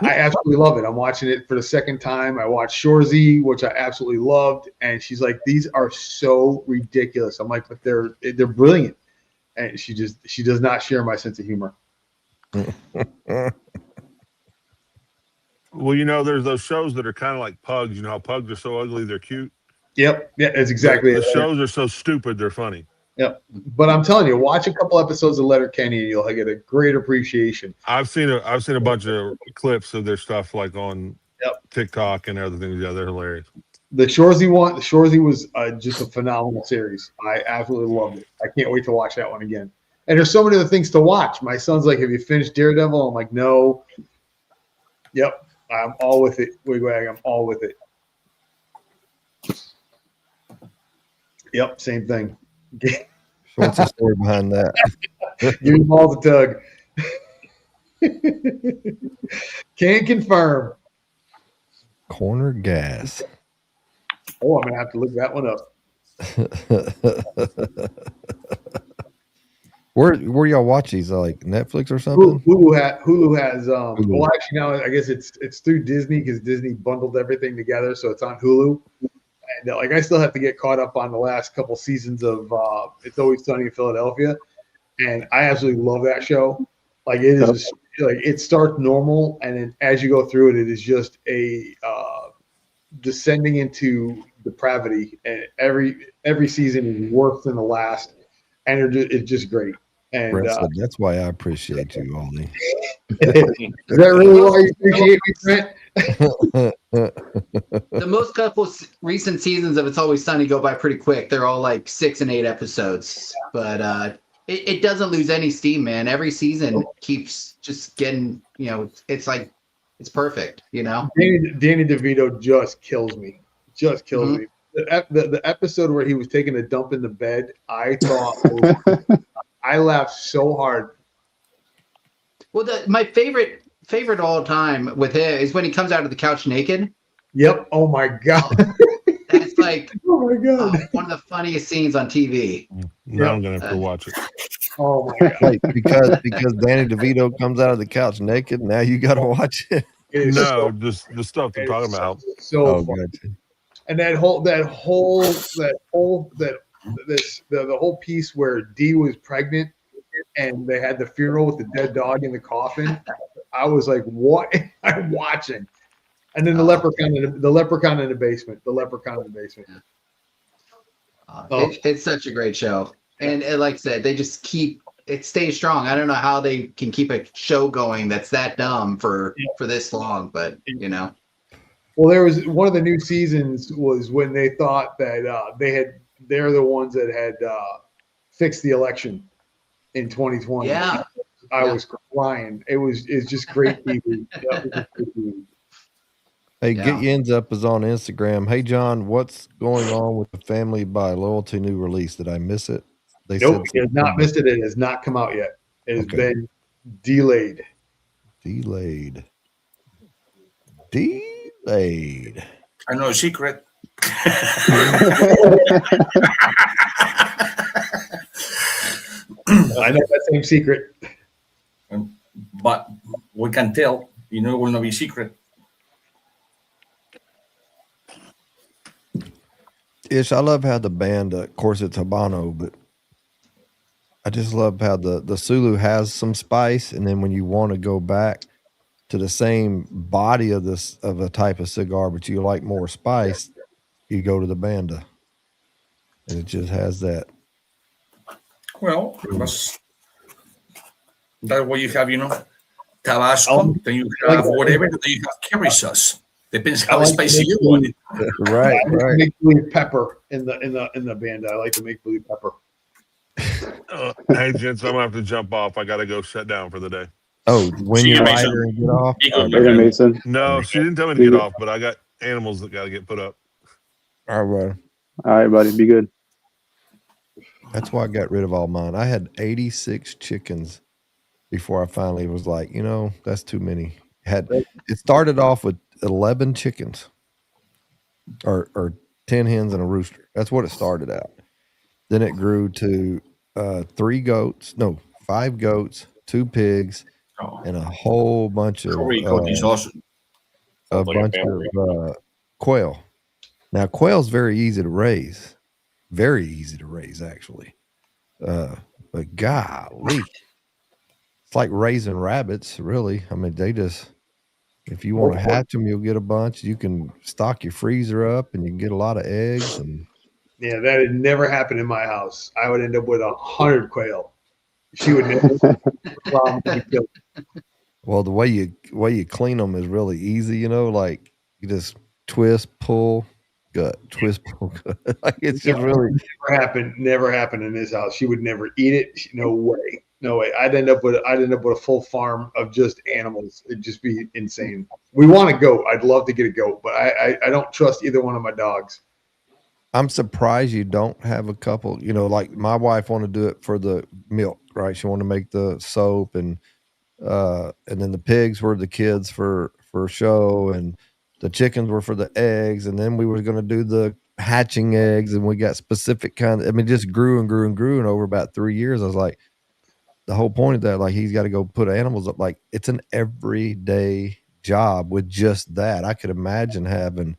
I absolutely love it. I'm watching it for the second time. I watched Shorzy, which I absolutely loved, and she's like, these are so ridiculous. I'm like, but they're brilliant, and she does not share my sense of humor. Well, there's those shows that are kind of like Pugs. You know how Pugs are so ugly, they're cute? Yep. Yeah, that's exactly the it. shows are so stupid, they're funny. Yep. But I'm telling you, watch a couple episodes of Letterkenny and you'll get a great appreciation. I've seen a bunch of clips of their stuff like on TikTok and other things. Yeah, they're hilarious. The Shorzy was just a phenomenal series. I absolutely loved it. I can't wait to watch that one again. And there's so many other things to watch. My son's like, have you finished Daredevil? I'm like, no. Yep. I'm all with it. Wigwag, I'm all with it. Yep, same thing. What's the story behind that? Give me balls a tug. Can't confirm. Corner gas. Oh, I'm gonna have to look that one up. Where y'all watch these? Like Netflix or something? Hulu has well, actually now I guess it's through Disney because Disney bundled everything together, so it's on Hulu. And like I still have to get caught up on the last couple seasons of It's Always Sunny in Philadelphia, and I absolutely love that show. Like it is like it starts normal, and then as you go through it, it is just a descending into depravity, and every season is worse than the last, and it's just great. And Brent said, that's why I appreciate you, Aldi. Is that really why you appreciate me, Brent? The most couple recent seasons of It's Always Sunny go by pretty quick. They're all like 6 and 8 episodes, but it doesn't lose any steam, man. Every season keeps just getting, it's like it's perfect, Danny DeVito just kills me. Just kills me. The episode where he was taking a dump in the bed, I thought I laughed so hard. Well, my favorite all time with him is when he comes out of the couch naked. Yep. Oh my god. That's like oh my god, one of the funniest scenes on TV. Now I'm gonna have to watch it. Oh my god. Wait, because Danny DeVito comes out of the couch naked. Now you got to watch it. No, just the stuff they're talking about. So fun. And the whole piece where Dee was pregnant and they had the funeral with the dead dog in the coffin. I was like, what am I watching? And then the leprechaun in the basement. It's such a great show. And like I said, they just it stays strong. I don't know how they can keep a show going that's that dumb for this long, but Well, there was one of the new seasons was when they thought that they're the ones that had fixed the election in 2020. Yeah. I was crying. It's just great TV. Hey, Get Yins Up is on Instagram. Hey, John, what's going on with the Family by Loyalty new release? Did I miss it? Nope, he has not missed it. It has not come out yet. It has been delayed. Delayed. Delayed. I know a secret. I know that same secret. But we can tell, it will not be secret. Ish, I love how the band, of course, it's Habano, but I just love how the Sulu has some spice, and then when you want to go back to the same body of a type of cigar, but you like more spice, you go to the Banda, and it just has that. Well, that's what you have, Tabasco. Then you have whatever. Then you have curry sauce. Depends how spicy you want it. Right, I like right. make believe pepper in the Banda. I like to make believe pepper. Hey, gents, I'm gonna have to jump off. I gotta go shut down for the day. Oh, when you lighter and get off. Later, Mason. No, she didn't tell me to get off, but I got animals that gotta get put up. All right. All right, buddy. Be good. That's why I got rid of all mine. I had 86 chickens before I finally was like, that's too many. It started off with 11 chickens or 10 hens and a rooster. That's what it started out. Then it grew to 5 goats, 2 pigs, and a whole bunch of quail. Now, quail's very easy to raise. Very easy to raise, actually. But golly, it's like raising rabbits, really. I mean, if you want to hatch them, you'll get a bunch. You can stock your freezer up, and you can get a lot of eggs. And yeah, that had never happened in my house. I would end up with 100 quail. She would never. Well, the way you clean them is really easy. Like you just twist, pull, gut, twist, pull, gut. Like it's just really never happened in this house. She would never eat it. No way. I'd end up with a full farm of just animals. It'd just be insane. We want a goat. I'd love to get a goat, but I don't trust either one of my dogs. I'm surprised you don't have a couple. Like my wife wanted to do it for the milk, right? She wanted to make the soap, and then the pigs were the kids for show, and the chickens were for the eggs, and then we were going to do the hatching eggs, and we got specific just grew and grew and grew, and over about 3 years, I was like, the whole point of that, like he's got to go put animals up. Like it's an everyday job with just that. I could imagine having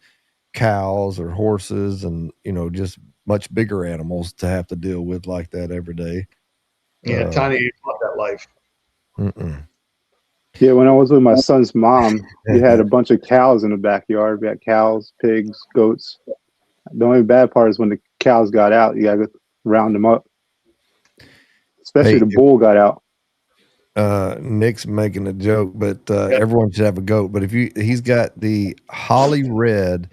cows or horses and just much bigger animals to have to deal with like that every day. Yeah, Tony ain't about that life. Yeah, when I was with my son's mom, we had a bunch of cows in the backyard. We had cows, pigs, goats. The only bad part is when the cows got out, you got to round them up. Especially the bull got out. Nick's making a joke, but everyone should have a goat. But he's got the Holly Red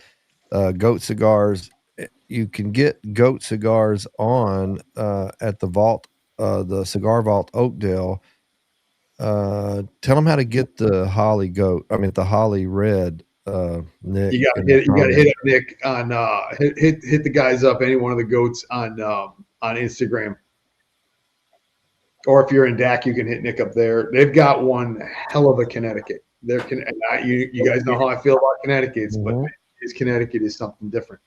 goat cigars. You can get goat cigars on at the vault, the Cigar Vault Oakdale. Tell them how to get the Holly the Holly Red. Nick, you got to hit up Nick on hit the guys up. Any one of the goats on Instagram, or if you're in DAC, you can hit Nick up there. They've got one hell of a Connecticut. You guys know how I feel about Connecticut's, but his Connecticut is something different.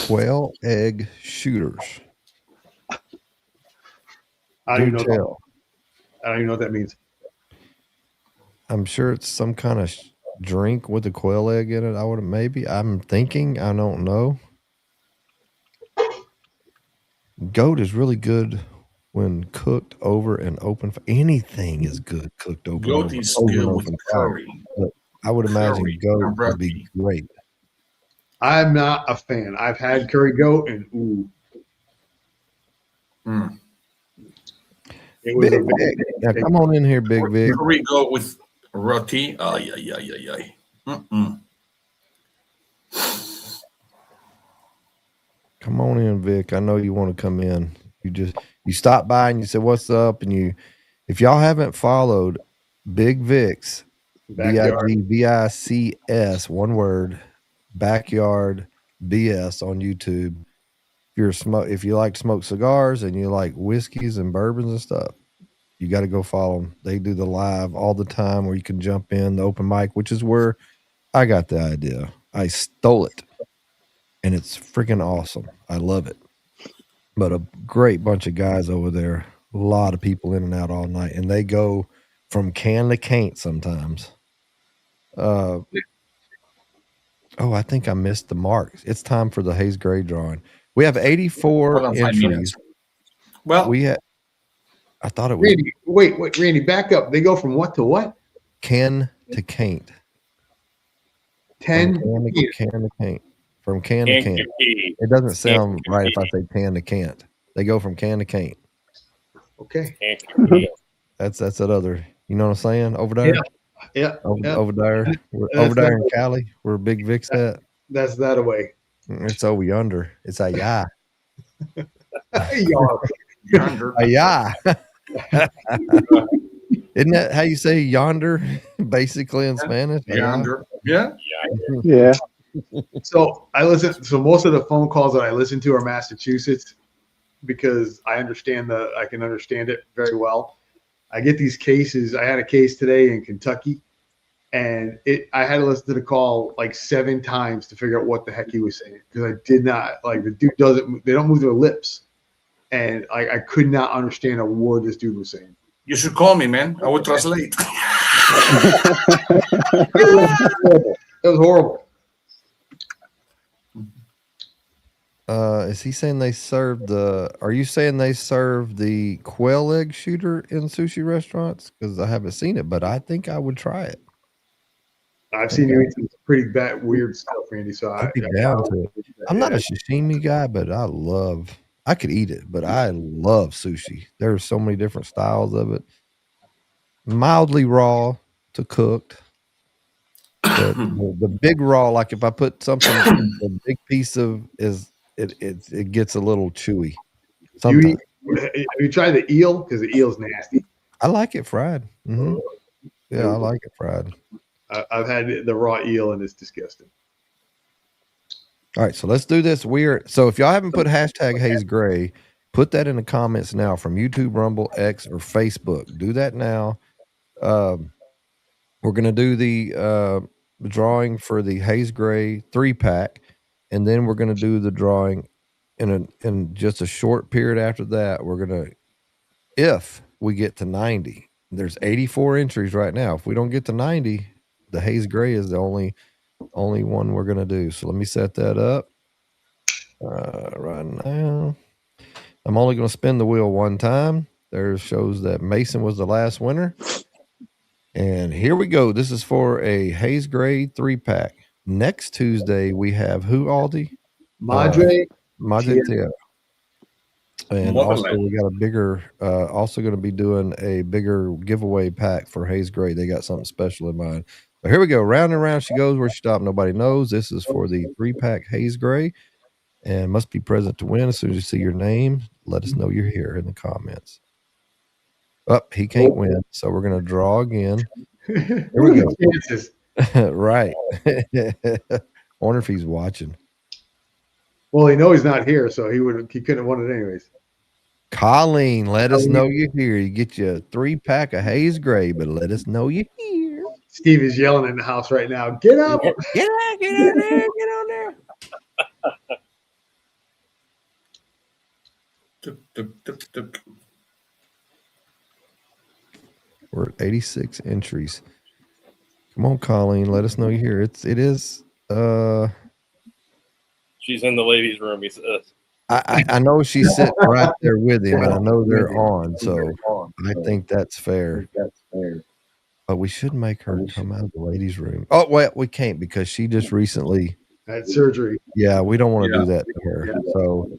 Quail egg shooters. I don't even know what that means. I'm sure it's some kind of drink with a quail egg in it. I'm thinking. I don't know. Goat is really good when cooked over an open fire. Anything is good cooked over. Goat is good with curry. But I would imagine goat would be great. I'm not a fan. I've had curry goat and ooh. It was Big Vic. Now come on in here, Big Vic. Curry goat with roti. Ay. Come on in, Vic. I know you want to come in. You stop by and you said, "What's up?" And if y'all haven't followed Big Vic's BIGVICS, one word, Backyard BS on YouTube. If if you like to smoke cigars and you like whiskeys and bourbons and stuff, you got to go follow them. They do the live all the time where you can jump in the open mic, which is where I got the idea. I stole it, and it's freaking awesome. I love it. But a great bunch of guys over there, a lot of people in and out all night, and they go from can to can't sometimes. Oh, I think I missed the marks. It's time for the Hayes Gray drawing. We have 84 entries. Well, I thought it was Randy. Wait, Randy, back up. They go from what to what? can to can't. 10 can to can't. From can to can't. It doesn't sound right if I say can to can't. They go from can to can't. Okay. That's that other. You know what I'm saying? Over there. Yeah. Over there. Over there in Cali, where Big Vic's at. That's that away. It's over yonder. It's a yeah. Yonder. A yeah. Isn't that how you say yonder, basically in Spanish? Yonder. Yeah. Yeah. So most of the phone calls that I listen to are Massachusetts because I can understand it very well. I get these cases. I had a case today in Kentucky, and I had to listen to the call like 7 times to figure out what the heck he was saying because I did not like the dude they don't move their lips, and I could not understand a word this dude was saying. You should call me, man. I would translate. It was horrible. Is he saying they serve are you saying they serve the quail egg shooter in sushi restaurants? Because I haven't seen it, but I think I would try it. I've seen you eat some pretty bad, weird stuff, Randy. So I'd be down to it. I'm not a sashimi guy, but I could eat it, but I love sushi. There's so many different styles of it. Mildly raw to cooked. The big raw, like if I put something, a big piece of it gets a little chewy. Have you tried the eel? Because the eel's nasty. I like it fried. Mm-hmm. Yeah, I like it fried. I've had the raw eel and it's disgusting. All right, so let's do this. So if y'all haven't put hashtag Hayes Gray, put that in the comments now from YouTube, Rumble, X, or Facebook. Do that now. We're gonna do the drawing for the Hayes Gray 3-pack, and then we're gonna do the drawing in just a short period after that. We're gonna, if we get to 90, there's 84 entries right now. If we don't get to 90, the Hayes Gray is the only one we're gonna do. So let me set that up right now. I'm only gonna spin the wheel one time. There shows that Mason was the last winner. And here we go. This is for a Hayes Gray 3-pack. Next Tuesday, we have who, Aldi? Madre. Tierra. And also, we got a bigger, also going to be doing a bigger giveaway pack for Hayes Gray. They got something special in mind. But here we go. Round and round she goes. Where she stopped, nobody knows. This is for the 3-pack Hayes Gray. And must be present to win. As soon as you see your name, let us know you're here in the comments. He can't win, so we're gonna draw again. Here we go. Right. Wonder if he's watching. Well, he knows he's not here, so he couldn't have won it anyways. Colleen, let us know you're here. You get you a 3-pack of Hayes Gray, but let us know you're here. Steve is yelling in the house right now. Get up! Get out there! Get on there! We're at 86 entries. Come on, Colleen. Let us know you're here. It is. She's in the ladies' room. He says. I know she's sitting right there with him, and I know they're on. So I think that's fair. But we should make her come out of the ladies' room. Oh, well, we can't because she just recently had surgery. Yeah, we don't want to do that to her. So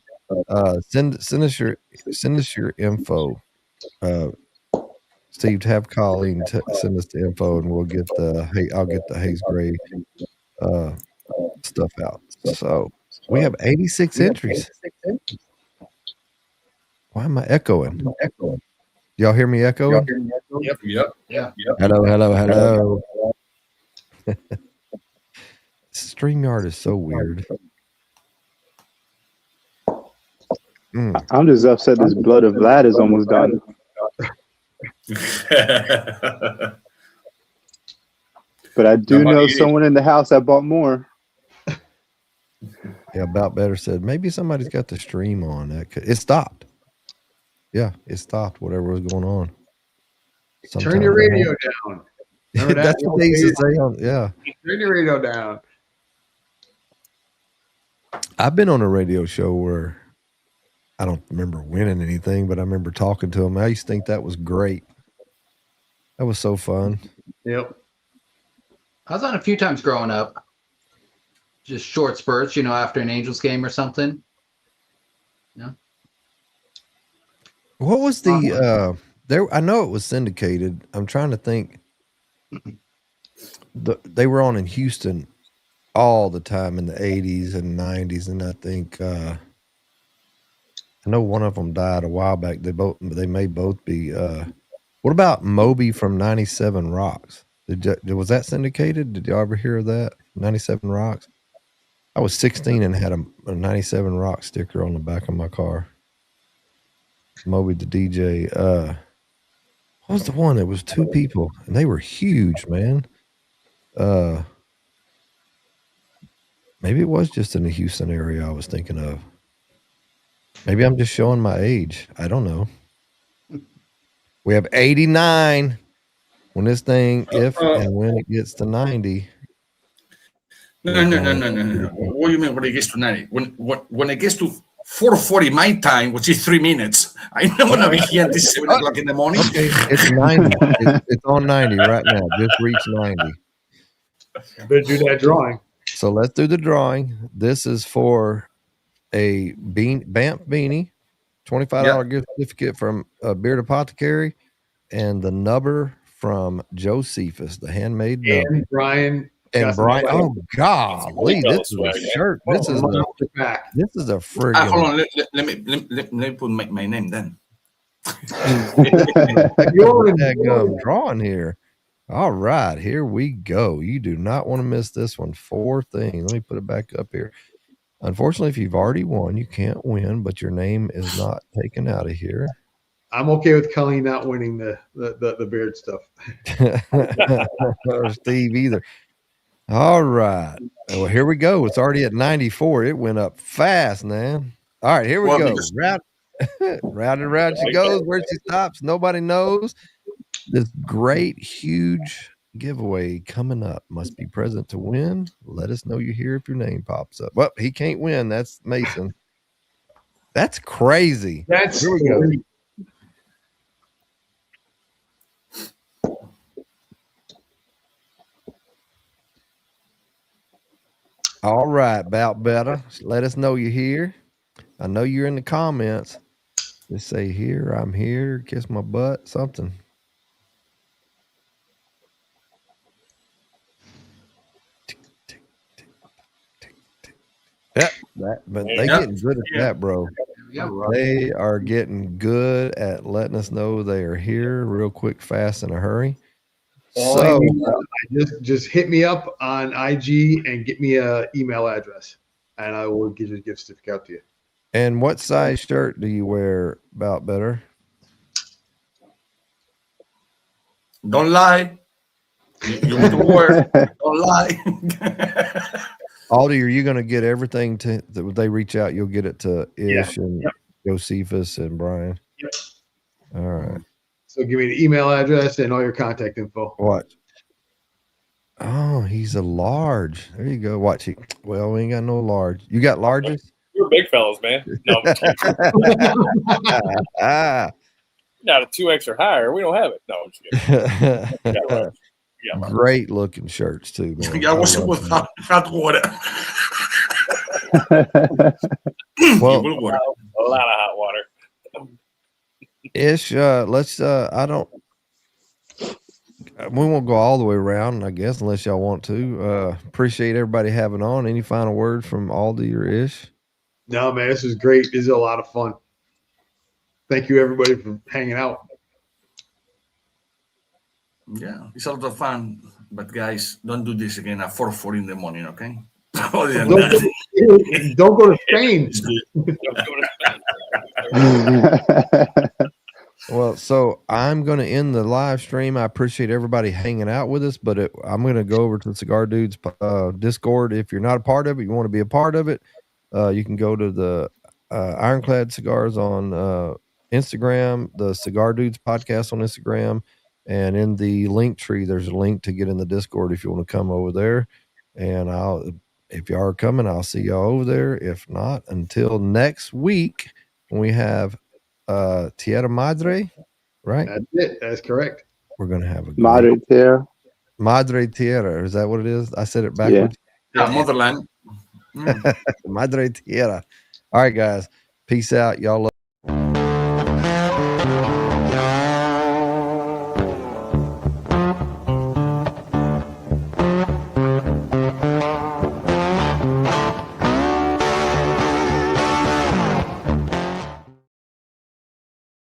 send us your info. Steve, have Colleen send us the info, and we'll get I'll get the Hayes Gray stuff out. So we have 86 entries. Why am I echoing? Y'all hear me echoing? Yep. Hello. StreamYard is so weird. I'm just upset this blood of Vlad is almost done. But I do know someone in the house that bought more. Yeah, About Better said maybe somebody's got the stream on. It stopped. Yeah, it stopped. Whatever was going on. Turn your radio down. Remember that? That's what they used to say on. Yeah, turn your radio down. I've been on a radio show where I don't remember winning anything, but I remember talking to him. I used to think that was great. That was so fun. Yep. I was on a few times growing up. Just short spurts, after an Angels game or something. Yeah. What was the there? I know it was syndicated. I'm trying to think. They were on in Houston all the time in the 80s and 90s, and I think I know one of them died a while back. They may both be. What about Moby from 97 Rocks? Was that syndicated? Did y'all ever hear of that? 97 Rocks. I was 16 and had a 97 Rock sticker on the back of my car. Moby the DJ. What was the one? It was two people, and they were huge, man. Maybe it was just in the Houston area I was thinking of. Maybe I'm just showing my age. I don't know. We have 89 when this thing, if and when it gets to 90. No. What do you mean when it gets to 90? When it gets to 4:40 my time, which is 3 minutes, I'm not going to be here until 7 o'clock in the morning. Okay, it's 90. It's on 90 right now. Just reached 90. Better do that drawing. So let's do the drawing. This is for a Banff beanie, $25 gift certificate from Beard Apothecary, and the nubber from Josephus, the handmade nubber. And Brian. Oh golly, this is a shirt. This is a friggin'. Hold on, let me put my name then. You're drawing here. All right, here we go. You do not want to miss this one. 4 things. Let me put it back up here. Unfortunately, if you've already won, you can't win, but your name is not taken out of here. I'm okay with Colleen not winning the beard stuff. Or Steve either. All right. Well, here we go. It's already at 94. It went up fast, man. All right, here we go. Round and round she goes. Where she stops, nobody knows. This great, huge giveaway coming up. Must be present to win. Let us know you're here if your name pops up. Well, he can't win. That's Mason. That's crazy. Here we go. All right, About Better. Let us know you're here. I know you're in the comments. Just say here, I'm here, kiss my butt, something. Yep, but they getting good at that, bro. They are getting good at letting us know they are here real quick, fast, in a hurry. So just hit me up on IG and get me a email address, and I will get a gift certificate out to you. And what size shirt do you wear, About Better? Don't lie. You want to work. Don't lie. Aldi, are you going to get everything to that they reach out? You'll get it to Ish and Josephus and Brian. Yep. All right. So give me the email address and all your contact info. What? Oh, he's a large. There you go. Watch it. Well, we ain't got no large. You got larges? We're big fellas, man. No, not a 2X or higher. We don't have it. No, I'm just kidding. Great looking shirts too, man. Yeah, what's it with hot water? Well, a lot of hot water. Ish, let's we won't go all the way around, I guess, unless y'all want to. Appreciate everybody having on. Any final words from Aldi or Ish? No, man, this is great. This is a lot of fun. Thank you, everybody, for hanging out. Yeah, it's a lot of fun. But guys, don't do this again at 4:40 in the morning, okay? Oh, yeah, don't go to Spain. Well, so I'm going to end the live stream. I appreciate everybody hanging out with us, but I'm going to go over to the Cigar Dudes Discord. If you're not a part of it, you want to be a part of it, you can go to the Ironclad Cigars on Instagram, the Cigar Dudes podcast on Instagram, and in the link tree, there's a link to get in the Discord if you want to come over there. And if you are coming, I'll see y'all over there. If not, until next week when we have Tierra Madre, right? That's it. That's correct. We're gonna have a Madre Tierra. Madre Tierra. Is that what it is? I said it backwards. Yeah, motherland. Madre Tierra. All right, guys. Peace out. Y'all love